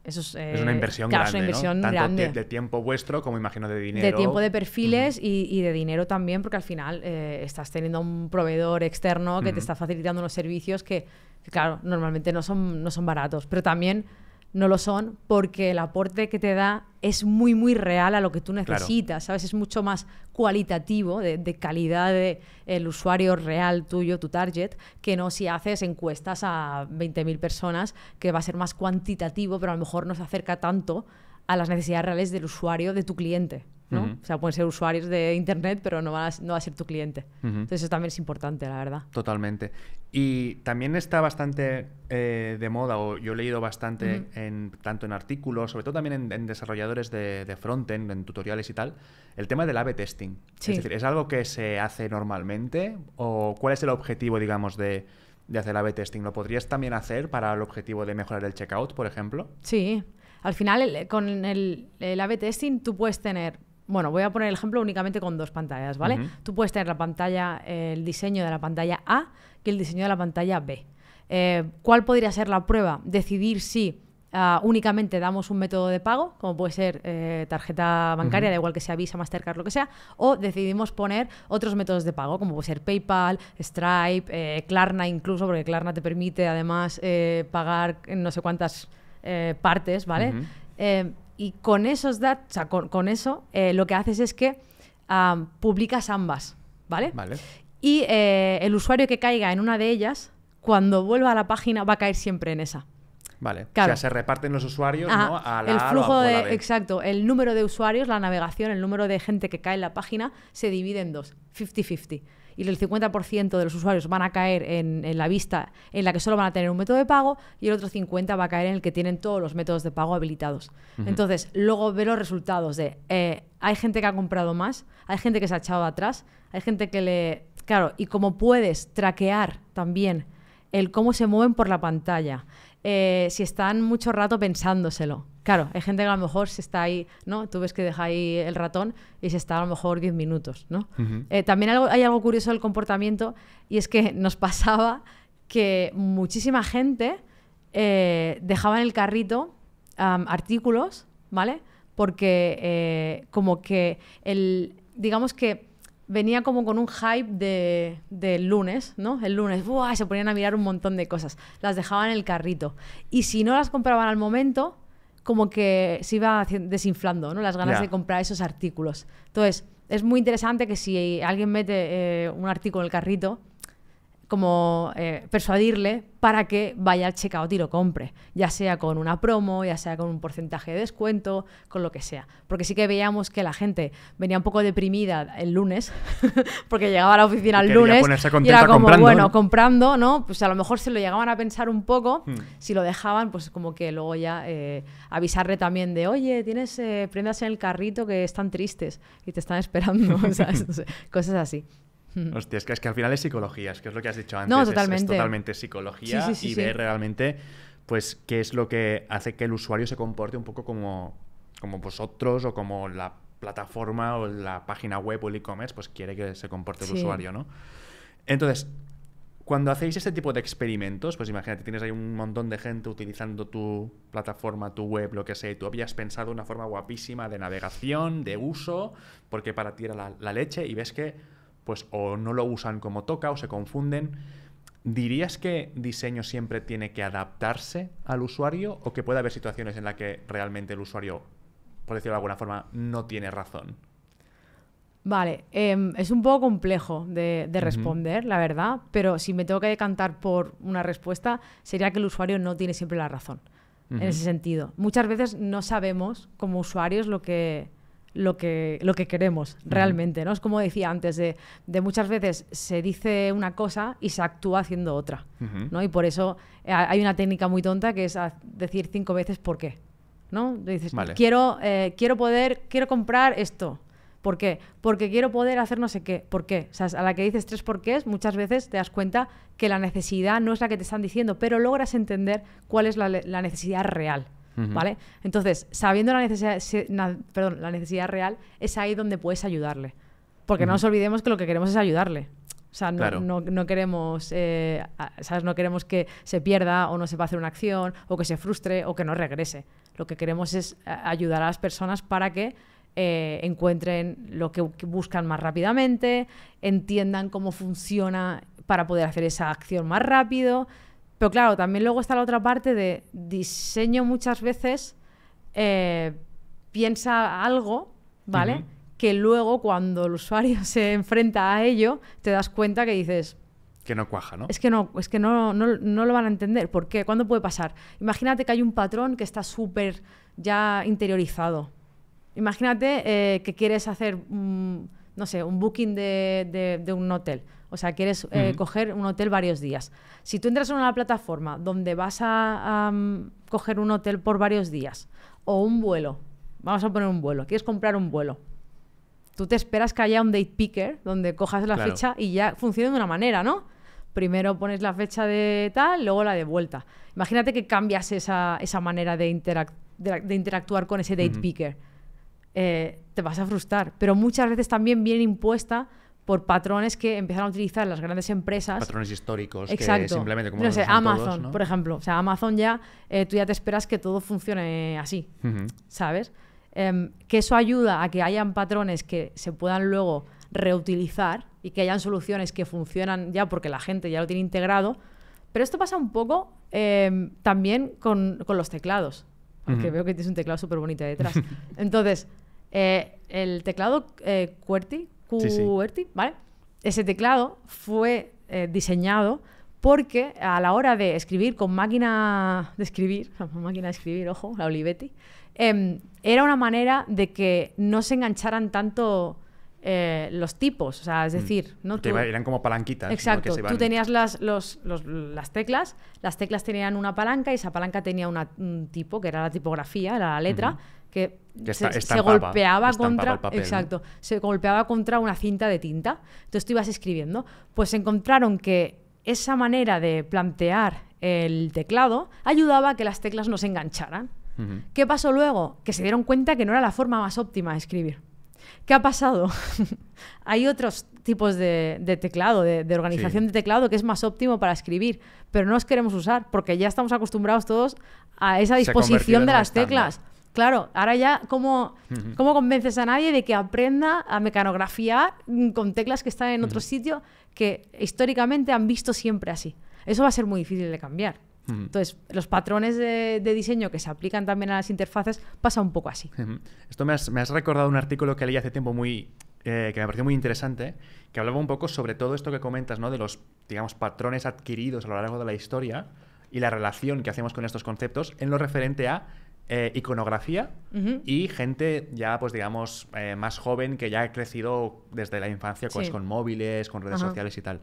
es una inversión grande, es una inversión grande. De tiempo vuestro, como imagino de dinero. De tiempo, de perfiles y de dinero también, porque al final estás teniendo un proveedor externo que te está facilitando unos servicios que claro, normalmente no son baratos, pero también no lo son porque el aporte que te da es muy, muy real a lo que tú necesitas, claro. ¿Sabes? Es mucho más cualitativo, de calidad del usuario real tuyo, tu target, que no si haces encuestas a 20.000 personas, que va a ser más cuantitativo, pero a lo mejor no se acerca tanto a las necesidades reales del usuario, de tu cliente, ¿no? O sea, pueden ser usuarios de internet, pero no va a ser tu cliente. Entonces eso también es importante, la verdad. Totalmente. Y también está bastante de moda, o yo he leído bastante tanto en artículos, sobre todo también en desarrolladores de frontend, en tutoriales y tal, el tema del A/B testing. Sí. Es decir, ¿es algo que se hace normalmente? ¿O cuál es el objetivo, digamos, de hacer el A/B testing? ¿Lo podrías también hacer para el objetivo de mejorar el checkout, por ejemplo? Sí. Al final, con el A/B testing tú puedes tener... Bueno, voy a poner el ejemplo únicamente con dos pantallas, ¿vale? Tú puedes tener el diseño de la pantalla A que el diseño de la pantalla B. ¿Cuál podría ser la prueba? Decidir si únicamente damos un método de pago, como puede ser tarjeta bancaria, da igual que sea Visa, Mastercard, lo que sea, o decidimos poner otros métodos de pago, como puede ser PayPal, Stripe, Klarna incluso, porque Klarna te permite además pagar en no sé cuántas partes, ¿vale? Y con esos datos, o sea, con eso, lo que haces es que publicas ambas, ¿vale? Y el usuario que caiga en una de ellas, cuando vuelva a la página, va a caer siempre en esa. Vale, claro. O sea, se reparten los usuarios, ¿no? A la el flujo o a la B. Exacto, el número de usuarios, la navegación, el número de gente que cae en la página se divide en dos, 50-50. Y el 50% de los usuarios van a caer en la vista en la que solo van a tener un método de pago y el otro 50% va a caer en el que tienen todos los métodos de pago habilitados. Entonces, luego ve los resultados de hay gente que ha comprado más, hay gente que se ha echado atrás, hay gente que le... Claro, y como puedes traquear también el cómo se mueven por la pantalla, si están mucho rato pensándoselo. Claro, hay gente que a lo mejor se está ahí, ¿no? Tú ves que deja ahí el ratón y se está a lo mejor 10 minutos, ¿no? También hay algo curioso del comportamiento y es que nos pasaba que muchísima gente dejaba en el carrito artículos, ¿vale? Porque como que digamos que venía como con un hype del lunes, ¿no? El lunes, ¡buah!, se ponían a mirar un montón de cosas. Las dejaban en el carrito. Y si no las compraban al momento, como que se iba desinflando, ¿no? Las ganas de comprar esos artículos. Entonces, es muy interesante que si alguien mete un artículo en el carrito, como persuadirle para que vaya al checkout y lo compre, ya sea con una promo, ya sea con un porcentaje de descuento, con lo que sea. Porque sí que veíamos que la gente venía un poco deprimida el lunes, porque llegaba a la oficina el lunes y era como, bueno, comprando, ¿no? Pues a lo mejor se lo llegaban a pensar un poco, si lo dejaban, pues como que luego ya avisarle también de, oye, tienes prendas en el carrito que están tristes y te están esperando, ¿sabes? Entonces, cosas así. Hostia, es que al final es psicología, es que es lo que has dicho antes. No, totalmente. Es totalmente psicología y ver realmente pues qué es lo que hace que el usuario se comporte un poco como vosotros o como la plataforma o la página web o el e-commerce pues quiere que se comporte el usuario, ¿no? Entonces, cuando hacéis este tipo de experimentos, pues imagínate, tienes ahí un montón de gente utilizando tu plataforma, tu web, lo que sea, y tú habías pensado una forma guapísima de navegación, de uso, porque para ti era la leche, y ves que pues o no lo usan como toca o se confunden. ¿Dirías que diseño siempre tiene que adaptarse al usuario o que puede haber situaciones en las que realmente el usuario, por decirlo de alguna forma, no tiene razón? Vale, es un poco complejo de responder, la verdad, pero si me tengo que decantar por una respuesta, sería que el usuario no tiene siempre la razón, en ese sentido. Muchas veces no sabemos, como usuarios, lo que queremos realmente, ¿no? Es como decía antes, de muchas veces se dice una cosa y se actúa haciendo otra, ¿no? Y por eso hay una técnica muy tonta que es decir 5 veces ¿por qué? ¿No? Dices, quiero comprar esto. ¿Por qué? Porque quiero poder hacer no sé qué. ¿Por qué? O sea, a la que dices 3 porqués, muchas veces te das cuenta que la necesidad no es la que te están diciendo, pero logras entender cuál es la necesidad real. ¿Vale? Entonces, sabiendo la necesidad real, es ahí donde puedes ayudarle. Porque no nos olvidemos que lo que queremos es ayudarle. O sea, no queremos, ¿sabes? No queremos que se pierda o no sepa hacer una acción o que se frustre o que no regrese. Lo que queremos es ayudar a las personas para que encuentren lo que buscan más rápidamente, entiendan cómo funciona para poder hacer esa acción más rápido. Pero claro, también luego está la otra parte de diseño muchas veces piensa algo, ¿vale? Que luego cuando el usuario se enfrenta a ello, te das cuenta que dices... Que no cuaja, ¿no? Es que no lo van a entender. ¿Por qué? ¿Cuándo puede pasar? Imagínate que hay un patrón que está súper ya interiorizado. Imagínate que quieres hacer, no sé, un booking de un hotel. O sea, quieres coger un hotel varios días. Si tú entras en una plataforma donde vas a coger un hotel por varios días o un vuelo, vamos a poner un vuelo, quieres comprar un vuelo, tú te esperas que haya un date picker donde cojas la fecha y ya funcione de una manera, ¿no? Primero pones la fecha de tal, luego la de vuelta. Imagínate que cambias esa manera de interactuar con ese date picker. Te vas a frustrar. Pero muchas veces también viene impuesta por patrones que empezaron a utilizar las grandes empresas. Patrones históricos. Exacto. Que simplemente como no sé, Amazon, todos, ¿no? por ejemplo. O sea, Amazon ya, tú ya te esperas que todo funcione así, ¿sabes? Que eso ayuda a que hayan patrones que se puedan luego reutilizar y que hayan soluciones que funcionan ya porque la gente ya lo tiene integrado. Pero esto pasa un poco también con los teclados. Aunque veo que tienes un teclado súper bonito detrás. Entonces, el teclado QWERTY, ¿vale? Ese teclado fue diseñado porque a la hora de escribir con máquina de escribir, ojo, la Olivetti, era una manera de que no se engancharan tanto los tipos, o sea, es decir, ¿no? Eran como palanquitas. Exacto, ¿no? Que tú tenías las teclas tenían una palanca y esa palanca tenía un tipo, que era la tipografía, era la letra, que se golpeaba contra el papel, exacto, ¿no? Se golpeaba contra una cinta de tinta. Entonces tú ibas escribiendo. Pues encontraron que esa manera de plantear el teclado ayudaba a que las teclas no se engancharan. ¿Qué pasó luego? Que se dieron cuenta que no era la forma más óptima de escribir. ¿Qué ha pasado? Hay otros tipos de teclado, de organización de teclado que es más óptimo para escribir, pero no los queremos usar porque ya estamos acostumbrados todos a esa disposición de las teclas. Claro, ahora ya, ¿cómo convences a nadie de que aprenda a mecanografiar con teclas que están en otro sitio que históricamente han visto siempre así? Eso va a ser muy difícil de cambiar. Entonces, los patrones de diseño que se aplican también a las interfaces pasa un poco así. Esto me has recordado un artículo que leí hace tiempo que me pareció muy interesante, que hablaba un poco sobre todo esto que comentas, ¿no? De los, digamos, patrones adquiridos a lo largo de la historia y la relación que hacemos con estos conceptos en lo referente a iconografía y gente ya, pues digamos, más joven que ya ha crecido desde la infancia pues, con móviles, con redes sociales y tal.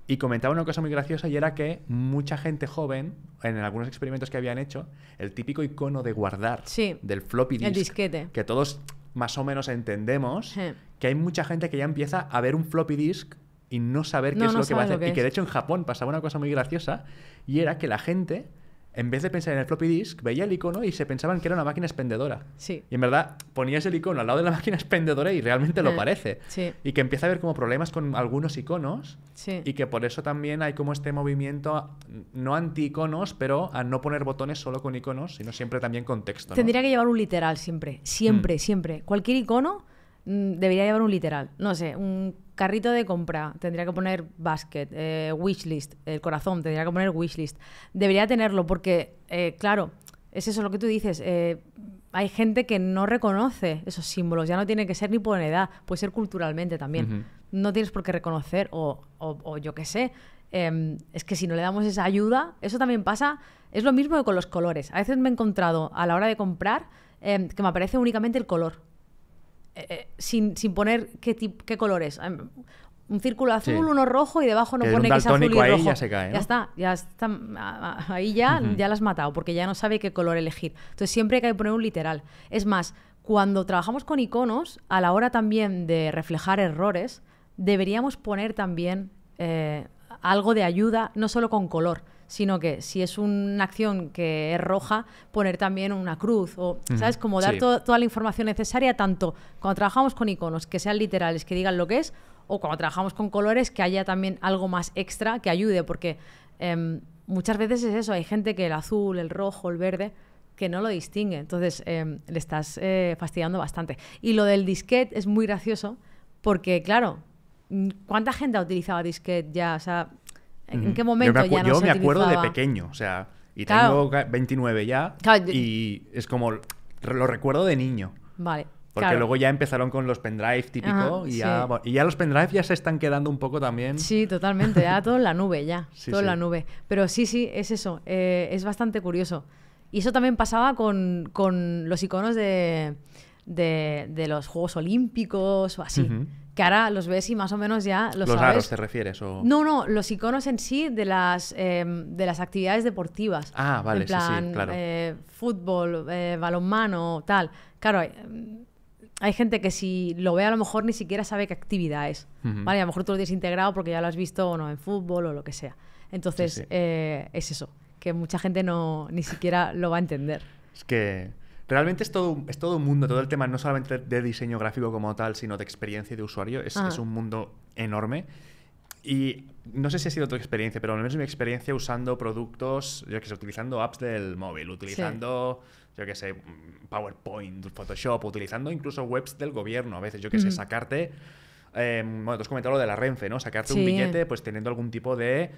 Y comentaba una cosa muy graciosa y era que mucha gente joven, en algunos experimentos que habían hecho, el típico icono de guardar del floppy disk, el disquete, que todos más o menos entendemos, que hay mucha gente que ya empieza a ver un floppy disk y no saber qué es lo que va a hacer. Y que de hecho en Japón pasaba una cosa muy graciosa y era que la gente, en vez de pensar en el floppy disk, veía el icono y se pensaban que era una máquina expendedora. Sí. Y en verdad ponías el icono al lado de la máquina expendedora y realmente lo parece. Sí. Y que empieza a haber como problemas con algunos iconos y que por eso también hay como este movimiento, no anti-iconos, pero a no poner botones solo con iconos, sino siempre también con texto, ¿no? Tendría que llevar un literal siempre. Siempre. Cualquier icono debería llevar un literal. No sé, un carrito de compra tendría que poner basket, wishlist, el corazón tendría que poner wishlist. Debería tenerlo porque, claro, es eso lo que tú dices. Hay gente que no reconoce esos símbolos. Ya no tiene que ser ni por edad, puede ser culturalmente también. No tienes por qué reconocer o yo qué sé. Es que si no le damos esa ayuda, eso también pasa. Es lo mismo que con los colores. A veces me he encontrado a la hora de comprar que me aparece únicamente el color. Sin poner qué color es. Un círculo azul, uno rojo y debajo no pone que es azul y rojo. Ahí ya se cae, ¿no? Ya está. Ahí ya la has matado porque ya no sabe qué color elegir. Entonces siempre hay que poner un literal. Es más, cuando trabajamos con iconos, a la hora también de reflejar errores, deberíamos poner también algo de ayuda, no solo con color, sino que si es una acción que es roja, poner también una cruz o, ¿sabes? Como dar toda la información necesaria, tanto cuando trabajamos con iconos, que sean literales, que digan lo que es, o cuando trabajamos con colores, que haya también algo más extra que ayude, porque muchas veces es eso, hay gente que el azul, el rojo, el verde, que no lo distingue, entonces le estás fastidiando bastante. Y lo del disquete es muy gracioso, porque claro, ¿cuánta gente ha utilizado disquete ya? O sea, ¿en qué momento ya no se Yo me acuerdo utilizaba? de pequeño, o sea, y tengo 29 ya, y es como, lo recuerdo de niño. Vale. Porque luego ya empezaron con los pendrive típico y ya los pendrive ya se están quedando un poco también. Sí, totalmente, ya todo en la nube ya, sí, en la nube. Pero sí, es eso, es bastante curioso. Y eso también pasaba con los iconos de los Juegos Olímpicos o así. Que ahora los ves y más o menos ya lo sabes. ¿Los aros te refieres? O... No, los iconos en sí de las actividades deportivas. Ah, vale, en plan, sí, claro. Fútbol, balonmano, tal. Claro, hay gente que si lo ve a lo mejor ni siquiera sabe qué actividad es. ¿Vale? A lo mejor tú lo tienes integrado porque ya lo has visto o no en fútbol o lo que sea. Entonces, es eso, que mucha gente ni siquiera lo va a entender. Es que Realmente es todo un mundo, todo el tema no solamente de diseño gráfico como tal, sino de experiencia de usuario. Es un mundo enorme. Y no sé si ha sido tu experiencia, pero al menos mi experiencia usando productos, yo que sé, utilizando apps del móvil, utilizando, yo que sé, PowerPoint, Photoshop, utilizando incluso webs del gobierno. A veces, yo que sé, sacarte... bueno, tú has comentado lo de la Renfe, ¿no? Sacarte un billete pues teniendo algún tipo de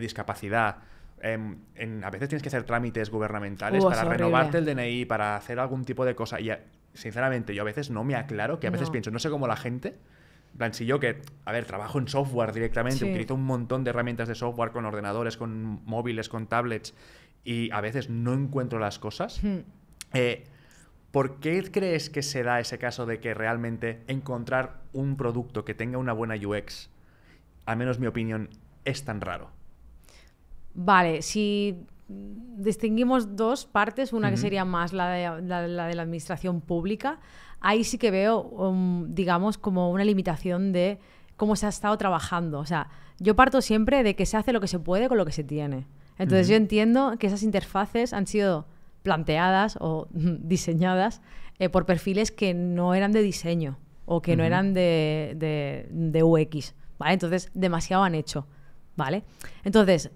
discapacidad. A veces tienes que hacer trámites gubernamentales para renovarte el DNI, para hacer algún tipo de cosa. Y sinceramente, yo a veces no me aclaro, que a veces pienso, no sé cómo la gente... En plan, si yo que, a ver, trabajo en software directamente, utilizo un montón de herramientas de software con ordenadores, con móviles, con tablets, y a veces no encuentro las cosas. ¿Por qué crees que se da ese caso de que realmente encontrar un producto que tenga una buena UX, al menos mi opinión, es tan raro? Vale, si distinguimos dos partes, una que sería más la de la administración pública, ahí sí que veo, digamos, como una limitación de cómo se ha estado trabajando. O sea, yo parto siempre de que se hace lo que se puede con lo que se tiene. Entonces yo entiendo que esas interfaces han sido planteadas o diseñadas por perfiles que no eran de diseño o que no eran de UX, ¿vale? Entonces, demasiado han hecho, ¿vale? Entonces,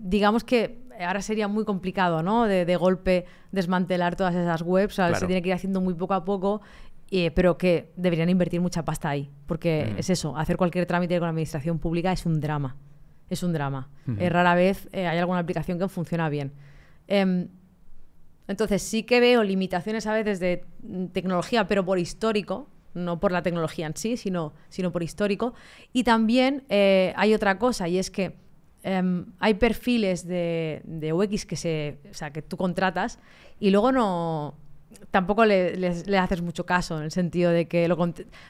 digamos que ahora sería muy complicado, ¿no? De golpe desmantelar todas esas webs. O sea, se tiene que ir haciendo muy poco a poco, pero que deberían invertir mucha pasta ahí. Porque es eso, hacer cualquier trámite con la administración pública es un drama. Es un drama. Rara vez hay alguna aplicación que funciona bien. Entonces sí que veo limitaciones a veces de tecnología, pero por histórico, no por la tecnología en sí, sino por histórico. Y también hay otra cosa, y es que hay perfiles de UX que tú contratas y luego tampoco le haces mucho caso, en el sentido de que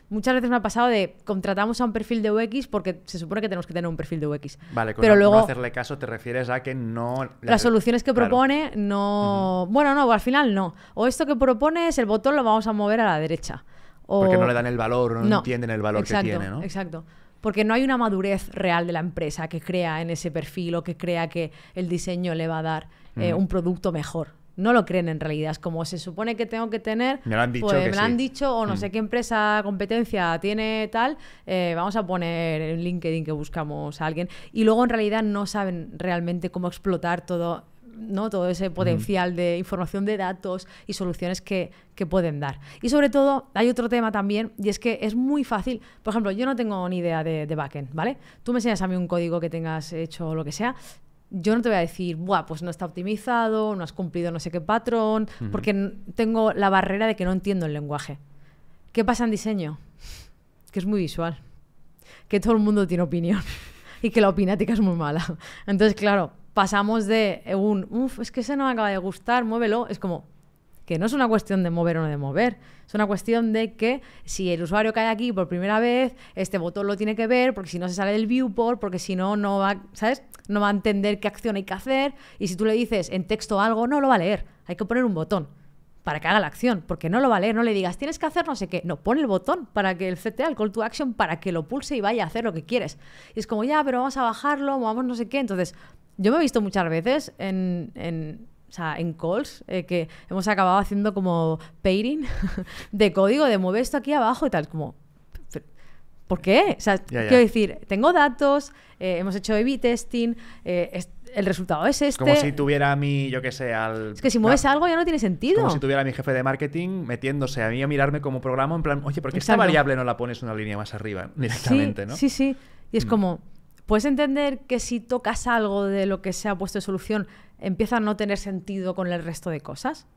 muchas veces me ha pasado de contratamos a un perfil de UX porque se supone que tenemos que tener un perfil de UX. Vale, pero luego no hacerle caso te refieres a que no... Las soluciones que propone no... Bueno, no, al final no. O esto que propones, el botón lo vamos a mover a la derecha. Porque no le dan el valor, no entienden el valor que tiene, ¿no? Exacto. Porque no hay una madurez real de la empresa que crea en ese perfil o que crea que el diseño le va a dar un producto mejor. No lo creen en realidad. Es como se supone que tengo que tener, me lo han dicho, pues me lo han dicho, o no sé qué empresa, competencia tiene tal, vamos a poner en LinkedIn que buscamos a alguien. Y luego en realidad no saben realmente cómo explotar todo ese potencial de información de datos y soluciones que pueden dar. Y sobre todo, hay otro tema también, y es que es muy fácil. Por ejemplo, yo no tengo ni idea de backend, ¿vale? Tú me enseñas a mí un código que tengas hecho o lo que sea, yo no te voy a decir, buah, pues no está optimizado, no has cumplido no sé qué patrón, porque tengo la barrera de que no entiendo el lenguaje. ¿Qué pasa en diseño? Que es muy visual, que todo el mundo tiene opinión y que la opinática es muy mala. Entonces, claro, pasamos de es que ese no me acaba de gustar, muévelo. Es como que no es una cuestión de mover o no de mover. Es una cuestión de que si el usuario cae aquí por primera vez, este botón lo tiene que ver, porque si no se sale del viewport, porque si no, no va, ¿sabes? No va a entender qué acción hay que hacer. Y si tú le dices en texto algo, no lo va a leer. Hay que poner un botón para que haga la acción, porque no lo va a leer. No le digas, tienes que hacer no sé qué. No, pon el botón para que el CTA, el call to action, para que lo pulse y vaya a hacer lo que quieres. Y es como, ya, pero vamos a bajarlo, vamos no sé qué. Entonces, yo me he visto muchas veces en calls que hemos acabado haciendo como pairing de código, de mover esto aquí abajo y tal. Como, ¿por qué? O sea, quiero decir, tengo datos, hemos hecho A/B testing, el resultado es este. Como si tuviera a mí, yo qué sé, Es que si mueves algo ya no tiene sentido. Como si tuviera a mi jefe de marketing metiéndose a mí a mirarme como programa en plan, oye, ¿por qué esta variable no la pones una línea más arriba directamente, no? Sí. Y es como, ¿puedes entender que si tocas algo de lo que se ha puesto de solución empieza a no tener sentido con el resto de cosas?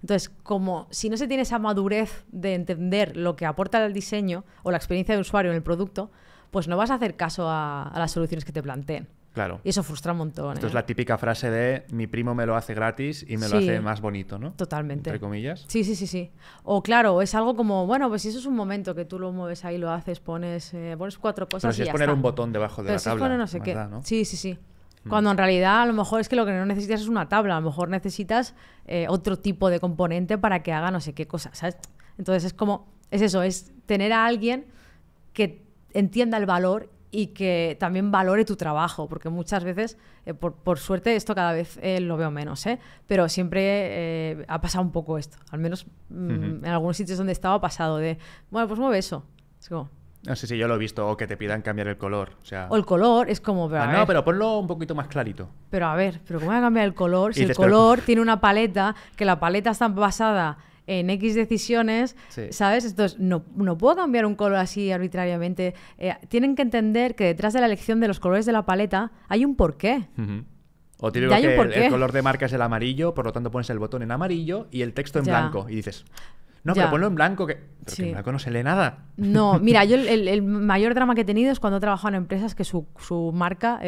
Entonces, como si no se tiene esa madurez de entender lo que aporta el diseño o la experiencia de usuario en el producto, pues no vas a hacer caso a las soluciones que te planteen. Claro. Y eso frustra un montón. Esto es la típica frase de mi primo me lo hace gratis y me lo hace más bonito, ¿no? Totalmente. Entre comillas. Sí. O claro, es algo como, bueno, pues si eso es un momento que tú lo mueves ahí, lo haces, pones 4 cosas. Pero si y es ya poner está. un botón debajo de la tabla. Poner no sé qué. ¿No? Sí. Cuando en realidad a lo mejor es que lo que no necesitas es una tabla, a lo mejor necesitas otro tipo de componente para que haga no sé qué cosa, ¿sabes? Entonces es como, es eso, es tener a alguien que entienda el valor y que también valore tu trabajo, porque muchas veces, por suerte, esto cada vez lo veo menos, pero siempre ha pasado un poco esto, al menos en algunos sitios donde estaba ha pasado de, bueno, pues mueve eso. Es como... No sé si yo lo he visto, o que te pidan cambiar el color. O el color es como... no, pero ponlo un poquito más clarito. Pero a ver, ¿pero cómo voy a cambiar el color? Si el color tiene una paleta, que la paleta está basada en X decisiones, ¿sabes? Entonces, no puedo cambiar un color así arbitrariamente. Tienen que entender que detrás de la elección de los colores de la paleta hay un porqué. O típico que el color de marca es el amarillo, por lo tanto pones el botón en amarillo y el texto en blanco. Y dices... No, pero ponlo en blanco, que en blanco no se lee nada. No, mira, yo el mayor drama que he tenido es cuando he trabajado en empresas que su marca,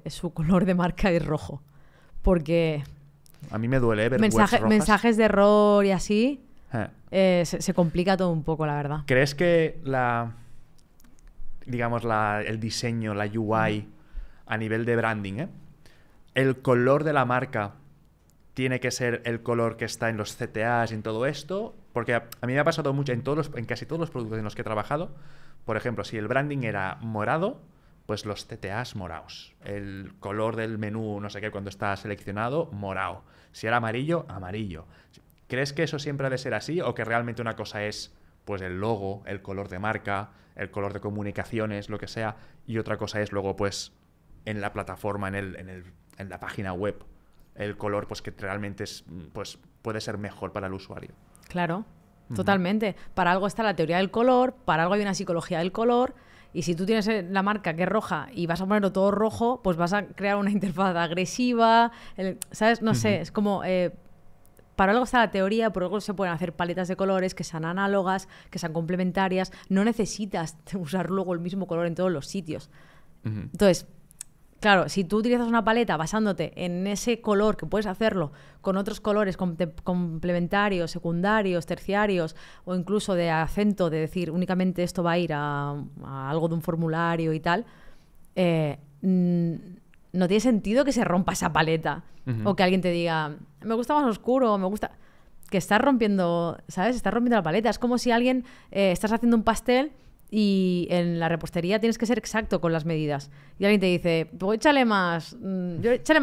su color de marca es rojo. Porque... A mí me duele ver mensajes de error y así, se complica todo un poco, la verdad. ¿Crees que el diseño, la UI, a nivel de branding, el color de la marca tiene que ser el color que está en los CTAs y en todo esto? Porque a mí me ha pasado mucho en casi todos los productos en los que he trabajado. Por ejemplo, si el branding era morado, pues los CTAs morados. El color del menú, no sé qué, cuando está seleccionado, morado. Si era amarillo, amarillo. ¿Crees que eso siempre ha de ser así o que realmente una cosa es pues el logo, el color de marca, el color de comunicaciones, lo que sea, y otra cosa es luego pues en la plataforma, en la página web, el color pues que realmente es, pues puede ser mejor para el usuario? Claro, totalmente. Para algo está la teoría del color, para algo hay una psicología del color, y si tú tienes la marca que es roja y vas a ponerlo todo rojo, pues vas a crear una interfaz agresiva, ¿sabes? No sé, es como... para algo está la teoría, por algo se pueden hacer paletas de colores que sean análogas, que sean complementarias. No necesitas usar luego el mismo color en todos los sitios. Entonces... Claro, si tú utilizas una paleta basándote en ese color, que puedes hacerlo con otros colores complementarios, secundarios, terciarios, o incluso de acento, de decir únicamente esto va a ir a algo de un formulario y tal, no tiene sentido que se rompa esa paleta. O que alguien te diga, me gusta más oscuro, me gusta... Que estás rompiendo, ¿sabes? Estás rompiendo la paleta. Es como si alguien... estás haciendo un pastel... Y en la repostería tienes que ser exacto con las medidas. Y alguien te dice, pues échale más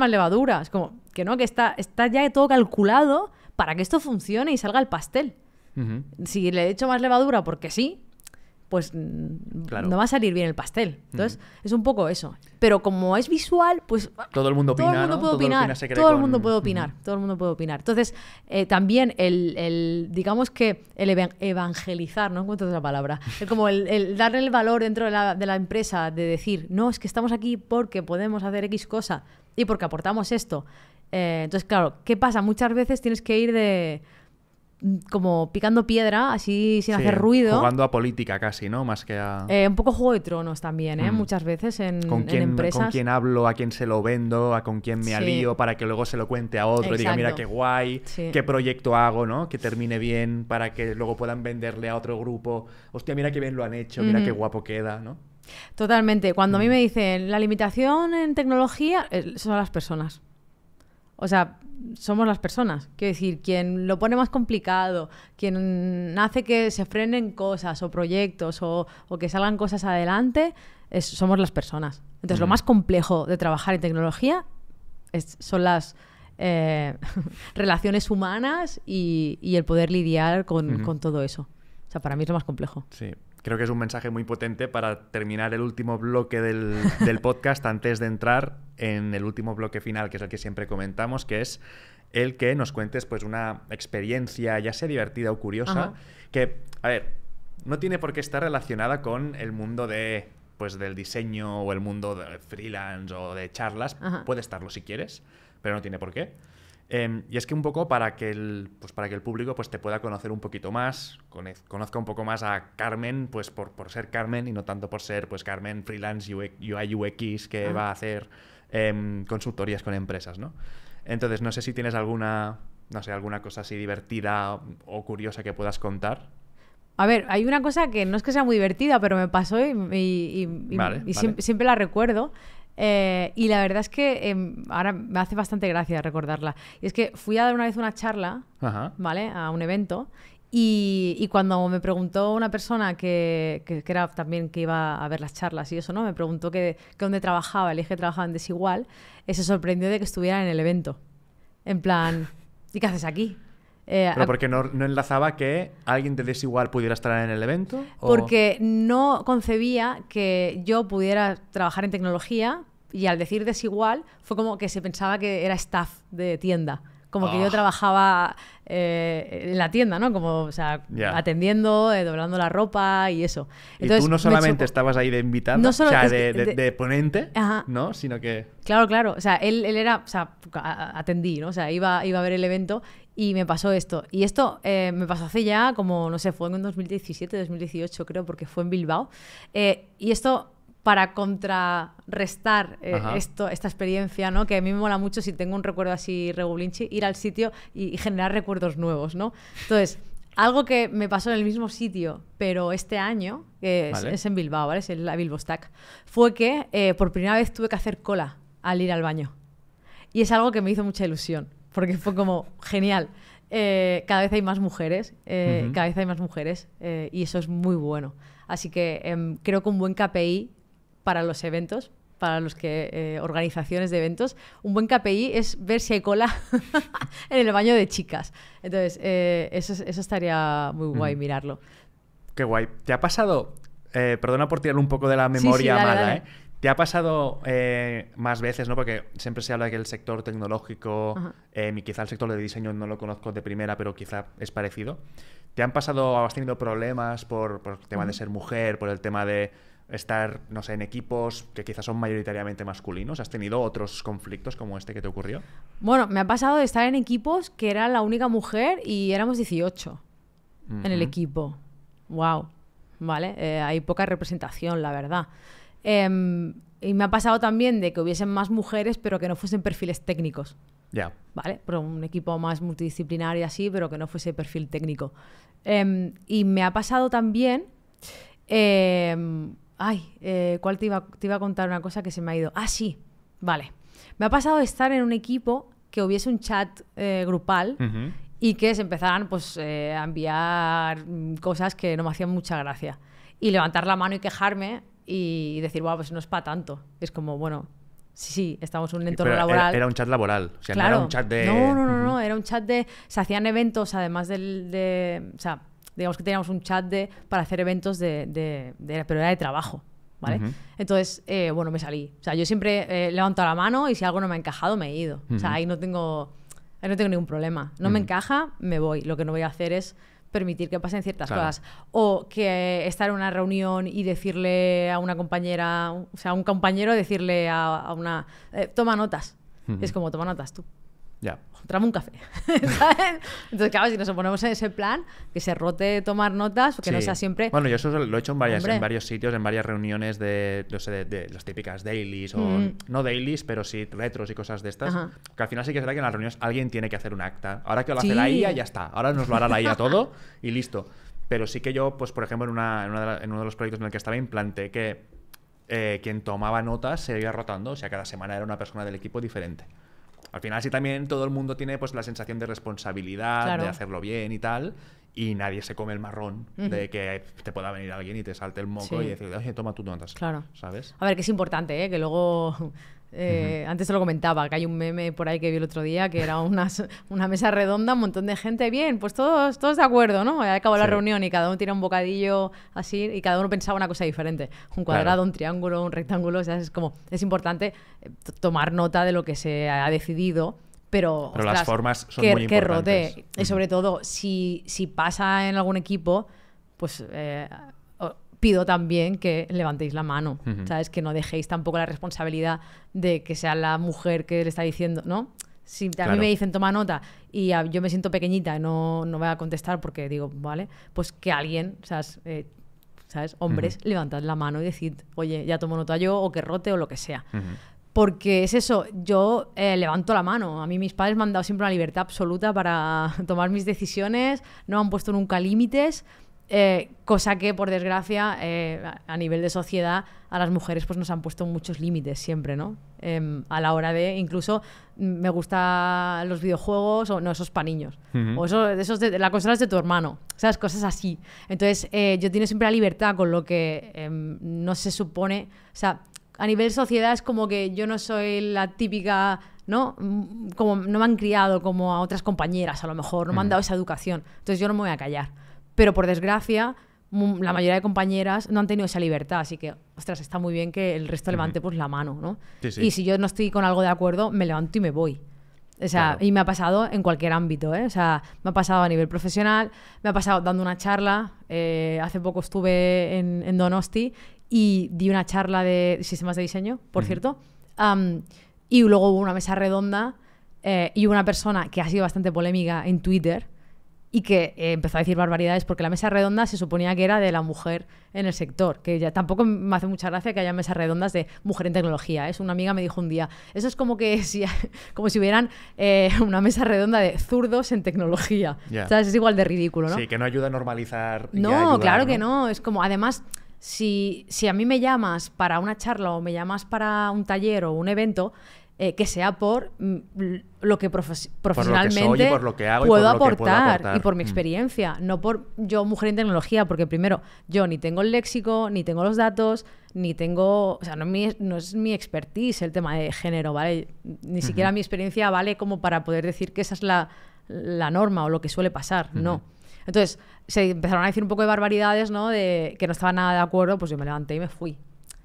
levadura. Es como, que no, que está ya todo calculado para que esto funcione y salga el pastel. Si le echo más levadura porque sí, pues claro, no va a salir bien el pastel. Entonces, es un poco eso. Pero como es visual, pues... Todo el mundo opina, todo el mundo puede opinar. Todo el mundo puede opinar. Todo el mundo puede opinar. Entonces, también digamos que el evangelizar, no encuentro otra palabra, como el darle el valor dentro de la empresa, de decir, no, es que estamos aquí porque podemos hacer X cosa y porque aportamos esto. Entonces, claro, ¿qué pasa? Muchas veces tienes que ir como picando piedra, así sin hacer ruido. Jugando a política casi, ¿no? Más que a... un poco Juego de Tronos también, muchas veces en empresas. ¿Con quién hablo? ¿A quién se lo vendo? ¿A con quién me alío? Para que luego se lo cuente a otro. Exacto. Y diga, mira qué guay, qué proyecto hago, ¿no? Que termine bien para que luego puedan venderle a otro grupo. Hostia, mira qué bien lo han hecho, mira qué guapo queda, ¿no? Totalmente. Cuando a mí me dicen, la limitación en tecnología son las personas. O sea, somos las personas. Quiero decir, quien lo pone más complicado, quien hace que se frenen cosas o proyectos o que salgan cosas adelante, somos las personas. Entonces, lo más complejo de trabajar en tecnología son las relaciones humanas y el poder lidiar con todo eso. O sea, para mí es lo más complejo. Sí. Creo que es un mensaje muy potente para terminar el último bloque del podcast antes de entrar en el último bloque final, que es el que siempre comentamos, que es el que nos cuentes pues una experiencia, ya sea divertida o curiosa, que, a ver, no tiene por qué estar relacionada con el mundo del diseño o el mundo de freelance o de charlas. Puede estarlo si quieres, pero no tiene por qué. Y es que un poco para que el público pues te pueda conocer un poquito más, conozca un poco más a Carmen, pues por ser Carmen y no tanto por ser pues Carmen freelance UI UX que va a hacer consultorías con empresas, ¿no? Entonces no sé si tienes alguna cosa así divertida o curiosa que puedas contar. A ver, hay una cosa que no es que sea muy divertida, pero me pasó y vale. Siempre la recuerdo. Y la verdad es que ahora me hace bastante gracia recordarla. Y es que fui a dar una vez una charla, ¿vale? A un evento Y cuando me preguntó una persona que era también que iba a ver las charlas y eso, ¿no? Me preguntó que dónde trabajaba, le dije que trabajaba en Desigual, se sorprendió de que estuviera en el evento. En plan, ¿y qué haces aquí? ¿Pero porque no enlazaba que alguien de Desigual pudiera estar en el evento? ¿O? Porque no concebía que yo pudiera trabajar en tecnología y al decir Desigual fue como que se pensaba que era staff de tienda. Como que yo trabajaba en la tienda, ¿no? Como, o sea, atendiendo, doblando la ropa y eso. Entonces, y tú no solamente estabas ahí de invitada, no solo, o sea, de ponente, ¿no? Sino que... Claro. O sea, él era... O sea, atendí, ¿no? O sea, iba a ver el evento y me pasó esto. Y esto me pasó hace ya como, no sé, fue en 2017, 2018 creo, porque fue en Bilbao. Y esto... para contrarrestar esta experiencia, ¿no? Que a mí me mola mucho, si tengo un recuerdo así regulinchi, ir al sitio y generar recuerdos nuevos, ¿no? Entonces, algo que me pasó en el mismo sitio, pero este año, que es en Bilbao, ¿vale? Es la Bilbo Stack, fue que por primera vez tuve que hacer cola al ir al baño. Y es algo que me hizo mucha ilusión, porque fue como genial. Cada vez hay más mujeres, y eso es muy bueno. Así que creo que un buen KPI para los eventos, para los que organizaciones de eventos, un buen KPI es ver si hay cola en el baño de chicas. Entonces, eso estaría muy guay mirarlo. Qué guay. ¿Te ha pasado, perdona por tirar un poco de la memoria mala, dale. ¿Te ha pasado más veces, ¿no? Porque siempre se habla que el sector tecnológico, quizá el sector de diseño no lo conozco de primera, pero quizá es parecido. ¿Te han pasado, has tenido problemas por el tema de ser mujer, por el tema de estar, no sé, en equipos que quizás son mayoritariamente masculinos? ¿Has tenido otros conflictos como este que te ocurrió? Bueno, me ha pasado de estar en equipos que era la única mujer y éramos 18 en el equipo. Wow, ¿vale? Hay poca representación, la verdad. Y me ha pasado también de que hubiesen más mujeres, pero que no fuesen perfiles técnicos. Ya. ¿Vale? Pero un equipo más multidisciplinario y así, pero que no fuese perfil técnico. Y me ha pasado también... ¿cuál te iba a contar una cosa que se me ha ido? Ah, sí, vale. Me ha pasado de estar en un equipo que hubiese un chat grupal y que se empezaran pues, a enviar cosas que no me hacían mucha gracia. Y levantar la mano y quejarme y decir, wow, pues no es para tanto. Es como, bueno, sí, estamos en un entorno laboral. Era un chat laboral, o sea, claro. No era un chat de... No, era un chat de... Se hacían eventos, además o sea, digamos que teníamos un chat para hacer eventos pero era de trabajo, ¿vale? Entonces, bueno, me salí. O sea, yo siempre levanto la mano y si algo no me ha encajado, me he ido. O sea, ahí no tengo ningún problema. No me encaja, me voy. Lo que no voy a hacer es permitir que pasen ciertas cosas. O que estar en una reunión y decirle a una compañera, o sea, a un compañero decirle a una... toma notas. Es como, toma notas tú. Ya. Tráeme un café. ¿Sabes? Entonces, claro, si nos ponemos en ese plan, que se rote tomar notas, que no sea siempre... Bueno, yo eso lo he hecho en varios sitios, en varias reuniones de las típicas dailies, o no dailies, pero sí retros y cosas de estas. Que al final sí que será que en las reuniones alguien tiene que hacer un acta. Ahora que lo hace la IA, ya está. Ahora nos lo hará la IA todo y listo. Pero sí que yo, pues por ejemplo, en uno de los proyectos en el que estaba, implanté que quien tomaba notas se iba rotando. O sea, cada semana era una persona del equipo diferente. Al final sí también todo el mundo tiene pues la sensación de responsabilidad, de hacerlo bien y tal, y nadie se come el marrón de que te pueda venir alguien y te salte el moco y decir, oye, toma tus notas. Claro. ¿Sabes? A ver, que es importante, que luego... Antes te lo comentaba, que hay un meme por ahí que vi el otro día, que era una mesa redonda, un montón de gente, bien, pues todos de acuerdo, ¿no? Acabó la reunión y cada uno tira un bocadillo así y cada uno pensaba una cosa diferente. Un cuadrado, un triángulo, un rectángulo, o sea, es importante tomar nota de lo que se ha decidido, pero ostras, las formas son muy importantes. Que rodee. Y sobre todo, si pasa en algún equipo, pues... pido también que levantéis la mano, ¿sabes? Que no dejéis tampoco la responsabilidad de que sea la mujer que le está diciendo, ¿no? Si a mí me dicen toma nota y yo me siento pequeñita y no voy a contestar porque digo, vale, pues que alguien, ¿sabes? Hombres, levantad la mano y decid, oye, ya tomo nota yo, o que rote o lo que sea. Porque es eso, yo levanto la mano. A mí mis padres me han dado siempre una libertad absoluta para tomar mis decisiones, no han puesto nunca límites. Cosa que, por desgracia, a nivel de sociedad, a las mujeres pues nos han puesto muchos límites siempre, ¿no? A la hora de, incluso, me gustan los videojuegos, o no, esos pa' niños. O esos de la consola es de tu hermano, ¿sabes? Cosas así. Entonces, yo tengo siempre la libertad con lo que no se supone... O sea, a nivel sociedad es como que yo no soy la típica... ¿no? Como no me han criado como a otras compañeras, a lo mejor, no me han dado esa educación. Entonces yo no me voy a callar. Pero por desgracia, la mayoría de compañeras no han tenido esa libertad, así que, ostras, está muy bien que el resto levante pues la mano, ¿no? Sí, sí. Y si yo no estoy con algo de acuerdo, me levanto y me voy. O sea, Claro. y me ha pasado en cualquier ámbito, ¿eh? O sea, me ha pasado a nivel profesional, me ha pasado dando una charla. Hace poco estuve en Donosti y di una charla de sistemas de diseño, por cierto. Y luego hubo una mesa redonda y una persona que ha sido bastante polémica en Twitter y que empezó a decir barbaridades porque la mesa redonda se suponía que era de la mujer en el sector, que ya tampoco me hace mucha gracia que haya mesas redondas de mujer en tecnología, ¿eh? Una amiga me dijo un día, eso es como que como si hubieran una mesa redonda de zurdos en tecnología. Yeah. ¿Sabes? Es igual de ridículo, ¿no? Sí, que no ayuda a normalizar. y a No, ayudar, claro ¿no? que no. Es como, además, si a mí me llamas para una charla o me llamas para un taller o un evento, que sea por lo que profesionalmente soy y por lo que hago y puedo por lo que puedo aportar aportar. y por mi experiencia, no por yo mujer en tecnología, porque primero yo ni tengo el léxico, ni tengo los datos, ni tengo, o sea, no es mi expertise el tema de género, ¿vale? Ni siquiera mi experiencia vale como para poder decir que esa es la norma o lo que suele pasar, no. Entonces, se empezaron a decir un poco de barbaridades, ¿no? De que no estaba nada de acuerdo, pues yo me levanté y me fui.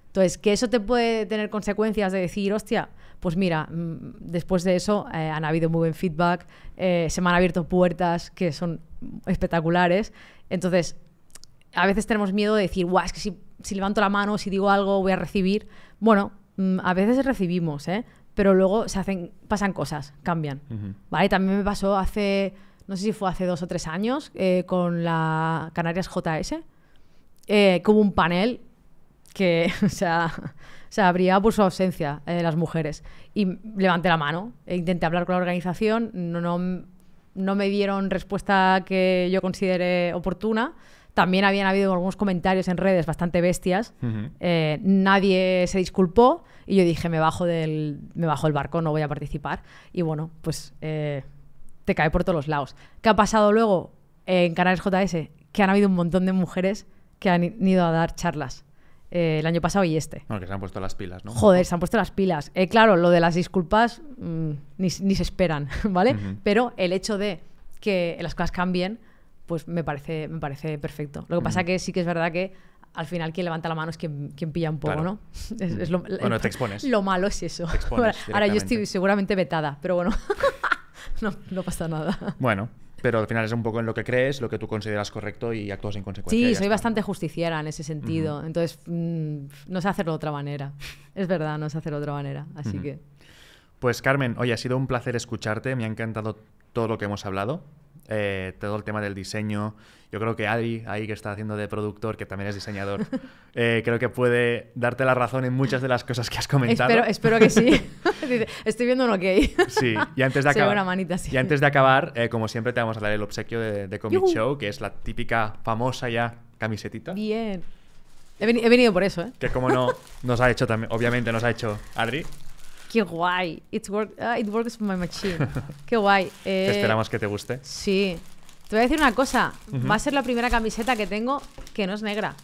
Entonces, que eso te puede tener consecuencias de decir, hostia, pues mira, después de eso han habido muy buen feedback, se me han abierto puertas que son espectaculares. Entonces, a veces tenemos miedo de decir, guau, es que si levanto la mano, si digo algo, voy a recibir. Bueno, a veces recibimos, pero luego pasan cosas, cambian. ¿Vale? También me pasó no sé si fue hace 2 o 3 años, con la Canarias JS, que hubo un panel que, o sea, brillaba por su ausencia las mujeres. Y levanté la mano, intenté hablar con la organización, no me dieron respuesta que yo considere oportuna. También habían habido algunos comentarios en redes bastante bestias. Nadie se disculpó y yo dije, me bajo del barco, no voy a participar. Y bueno, pues te cae por todos los lados. ¿Qué ha pasado luego en Canarias JS? Que han habido un montón de mujeres que han ido a dar charlas. El año pasado y este. Bueno, que se han puesto las pilas, ¿no? Joder, se han puesto las pilas. Claro, lo de las disculpas ni se esperan, ¿vale? Pero el hecho de que las cosas cambien, pues me parece perfecto. Lo que pasa que sí que es verdad que al final quien levanta la mano es quien pilla un poco, Claro. ¿no? Bueno, te expones. Lo malo es eso. Te expones Ahora yo directamente. estoy seguramente vetada, pero bueno, no pasa nada. Bueno, pero al final es un poco en lo que crees, lo que tú consideras correcto y actúas en consecuencia. y Sí, ya soy está. bastante justiciera en ese sentido. Entonces, no sé hacerlo de otra manera. Es verdad, no sé hacerlo de otra manera. Así que... Pues Carmen, oye, ha sido un placer escucharte. Me ha encantado todo lo que hemos hablado. Todo el tema del diseño. Yo creo que Adri, ahí que está haciendo de productor, que también es diseñador, creo que puede darte la razón en muchas de las cosas que has comentado. Espero que sí. Dice, estoy viendo un ok. Sí, y antes de Se ve acabar, una manita así. y antes de acabar, como siempre, te vamos a dar el obsequio de Comic ¡Yujú! Show, que es la típica, famosa ya camisetita. Bien. He venido por eso, ¿eh? Que como no, nos ha hecho también, obviamente nos ha hecho Adri. Qué guay. It works for my machine. Qué guay. Esperamos que te guste. Sí. Te voy a decir una cosa. Va a ser la primera camiseta que tengo que no es negra.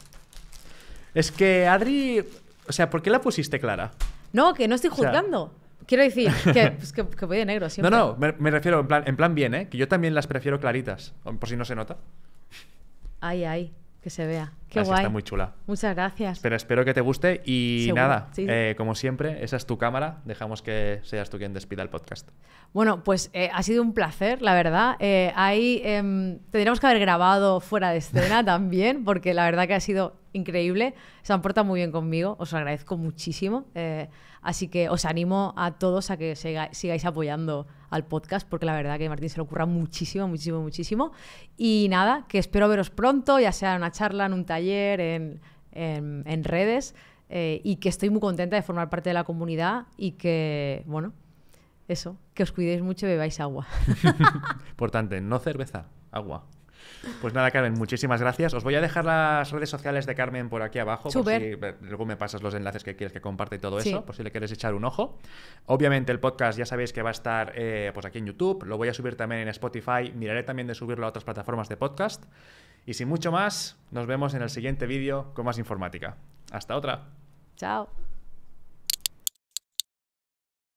Es que Adri, o sea, ¿por qué la pusiste clara? No, que no estoy sea- juzgando. Quiero decir que voy de negro siempre. No, me refiero en plan bien, ¿eh? Que yo también las prefiero claritas, por si no se nota. Ay, que se vea. Qué Así guay. está muy chula. Muchas gracias. Pero espero que te guste y Seguro, nada, sí. como siempre, esa es tu cámara. Dejamos que seas tú quien despida el podcast. Bueno, pues ha sido un placer, la verdad. Ahí tendríamos que haber grabado fuera de escena también, porque la verdad que ha sido increíble. Se han portado muy bien conmigo, os lo agradezco muchísimo. Así que os animo a todos a que sigáis apoyando al podcast, porque la verdad que a Martín se le ocurra muchísimo, muchísimo, muchísimo. Y nada, que espero veros pronto, ya sea en una charla, en un taller, en redes, y que estoy muy contenta de formar parte de la comunidad y que, bueno, eso, que os cuidéis mucho y bebáis agua. Importante, no cerveza, agua. Pues nada, Carmen, muchísimas gracias. Os voy a dejar las redes sociales de Carmen por aquí abajo, Súper. por si luego me pasas los enlaces que quieres que comparte y todo Sí. eso, por si le quieres echar un ojo. Obviamente el podcast ya sabéis que va a estar pues aquí en YouTube, lo voy a subir también en Spotify, miraré también de subirlo a otras plataformas de podcast. Y sin mucho más, nos vemos en el siguiente vídeo con más informática. Hasta otra. Chao.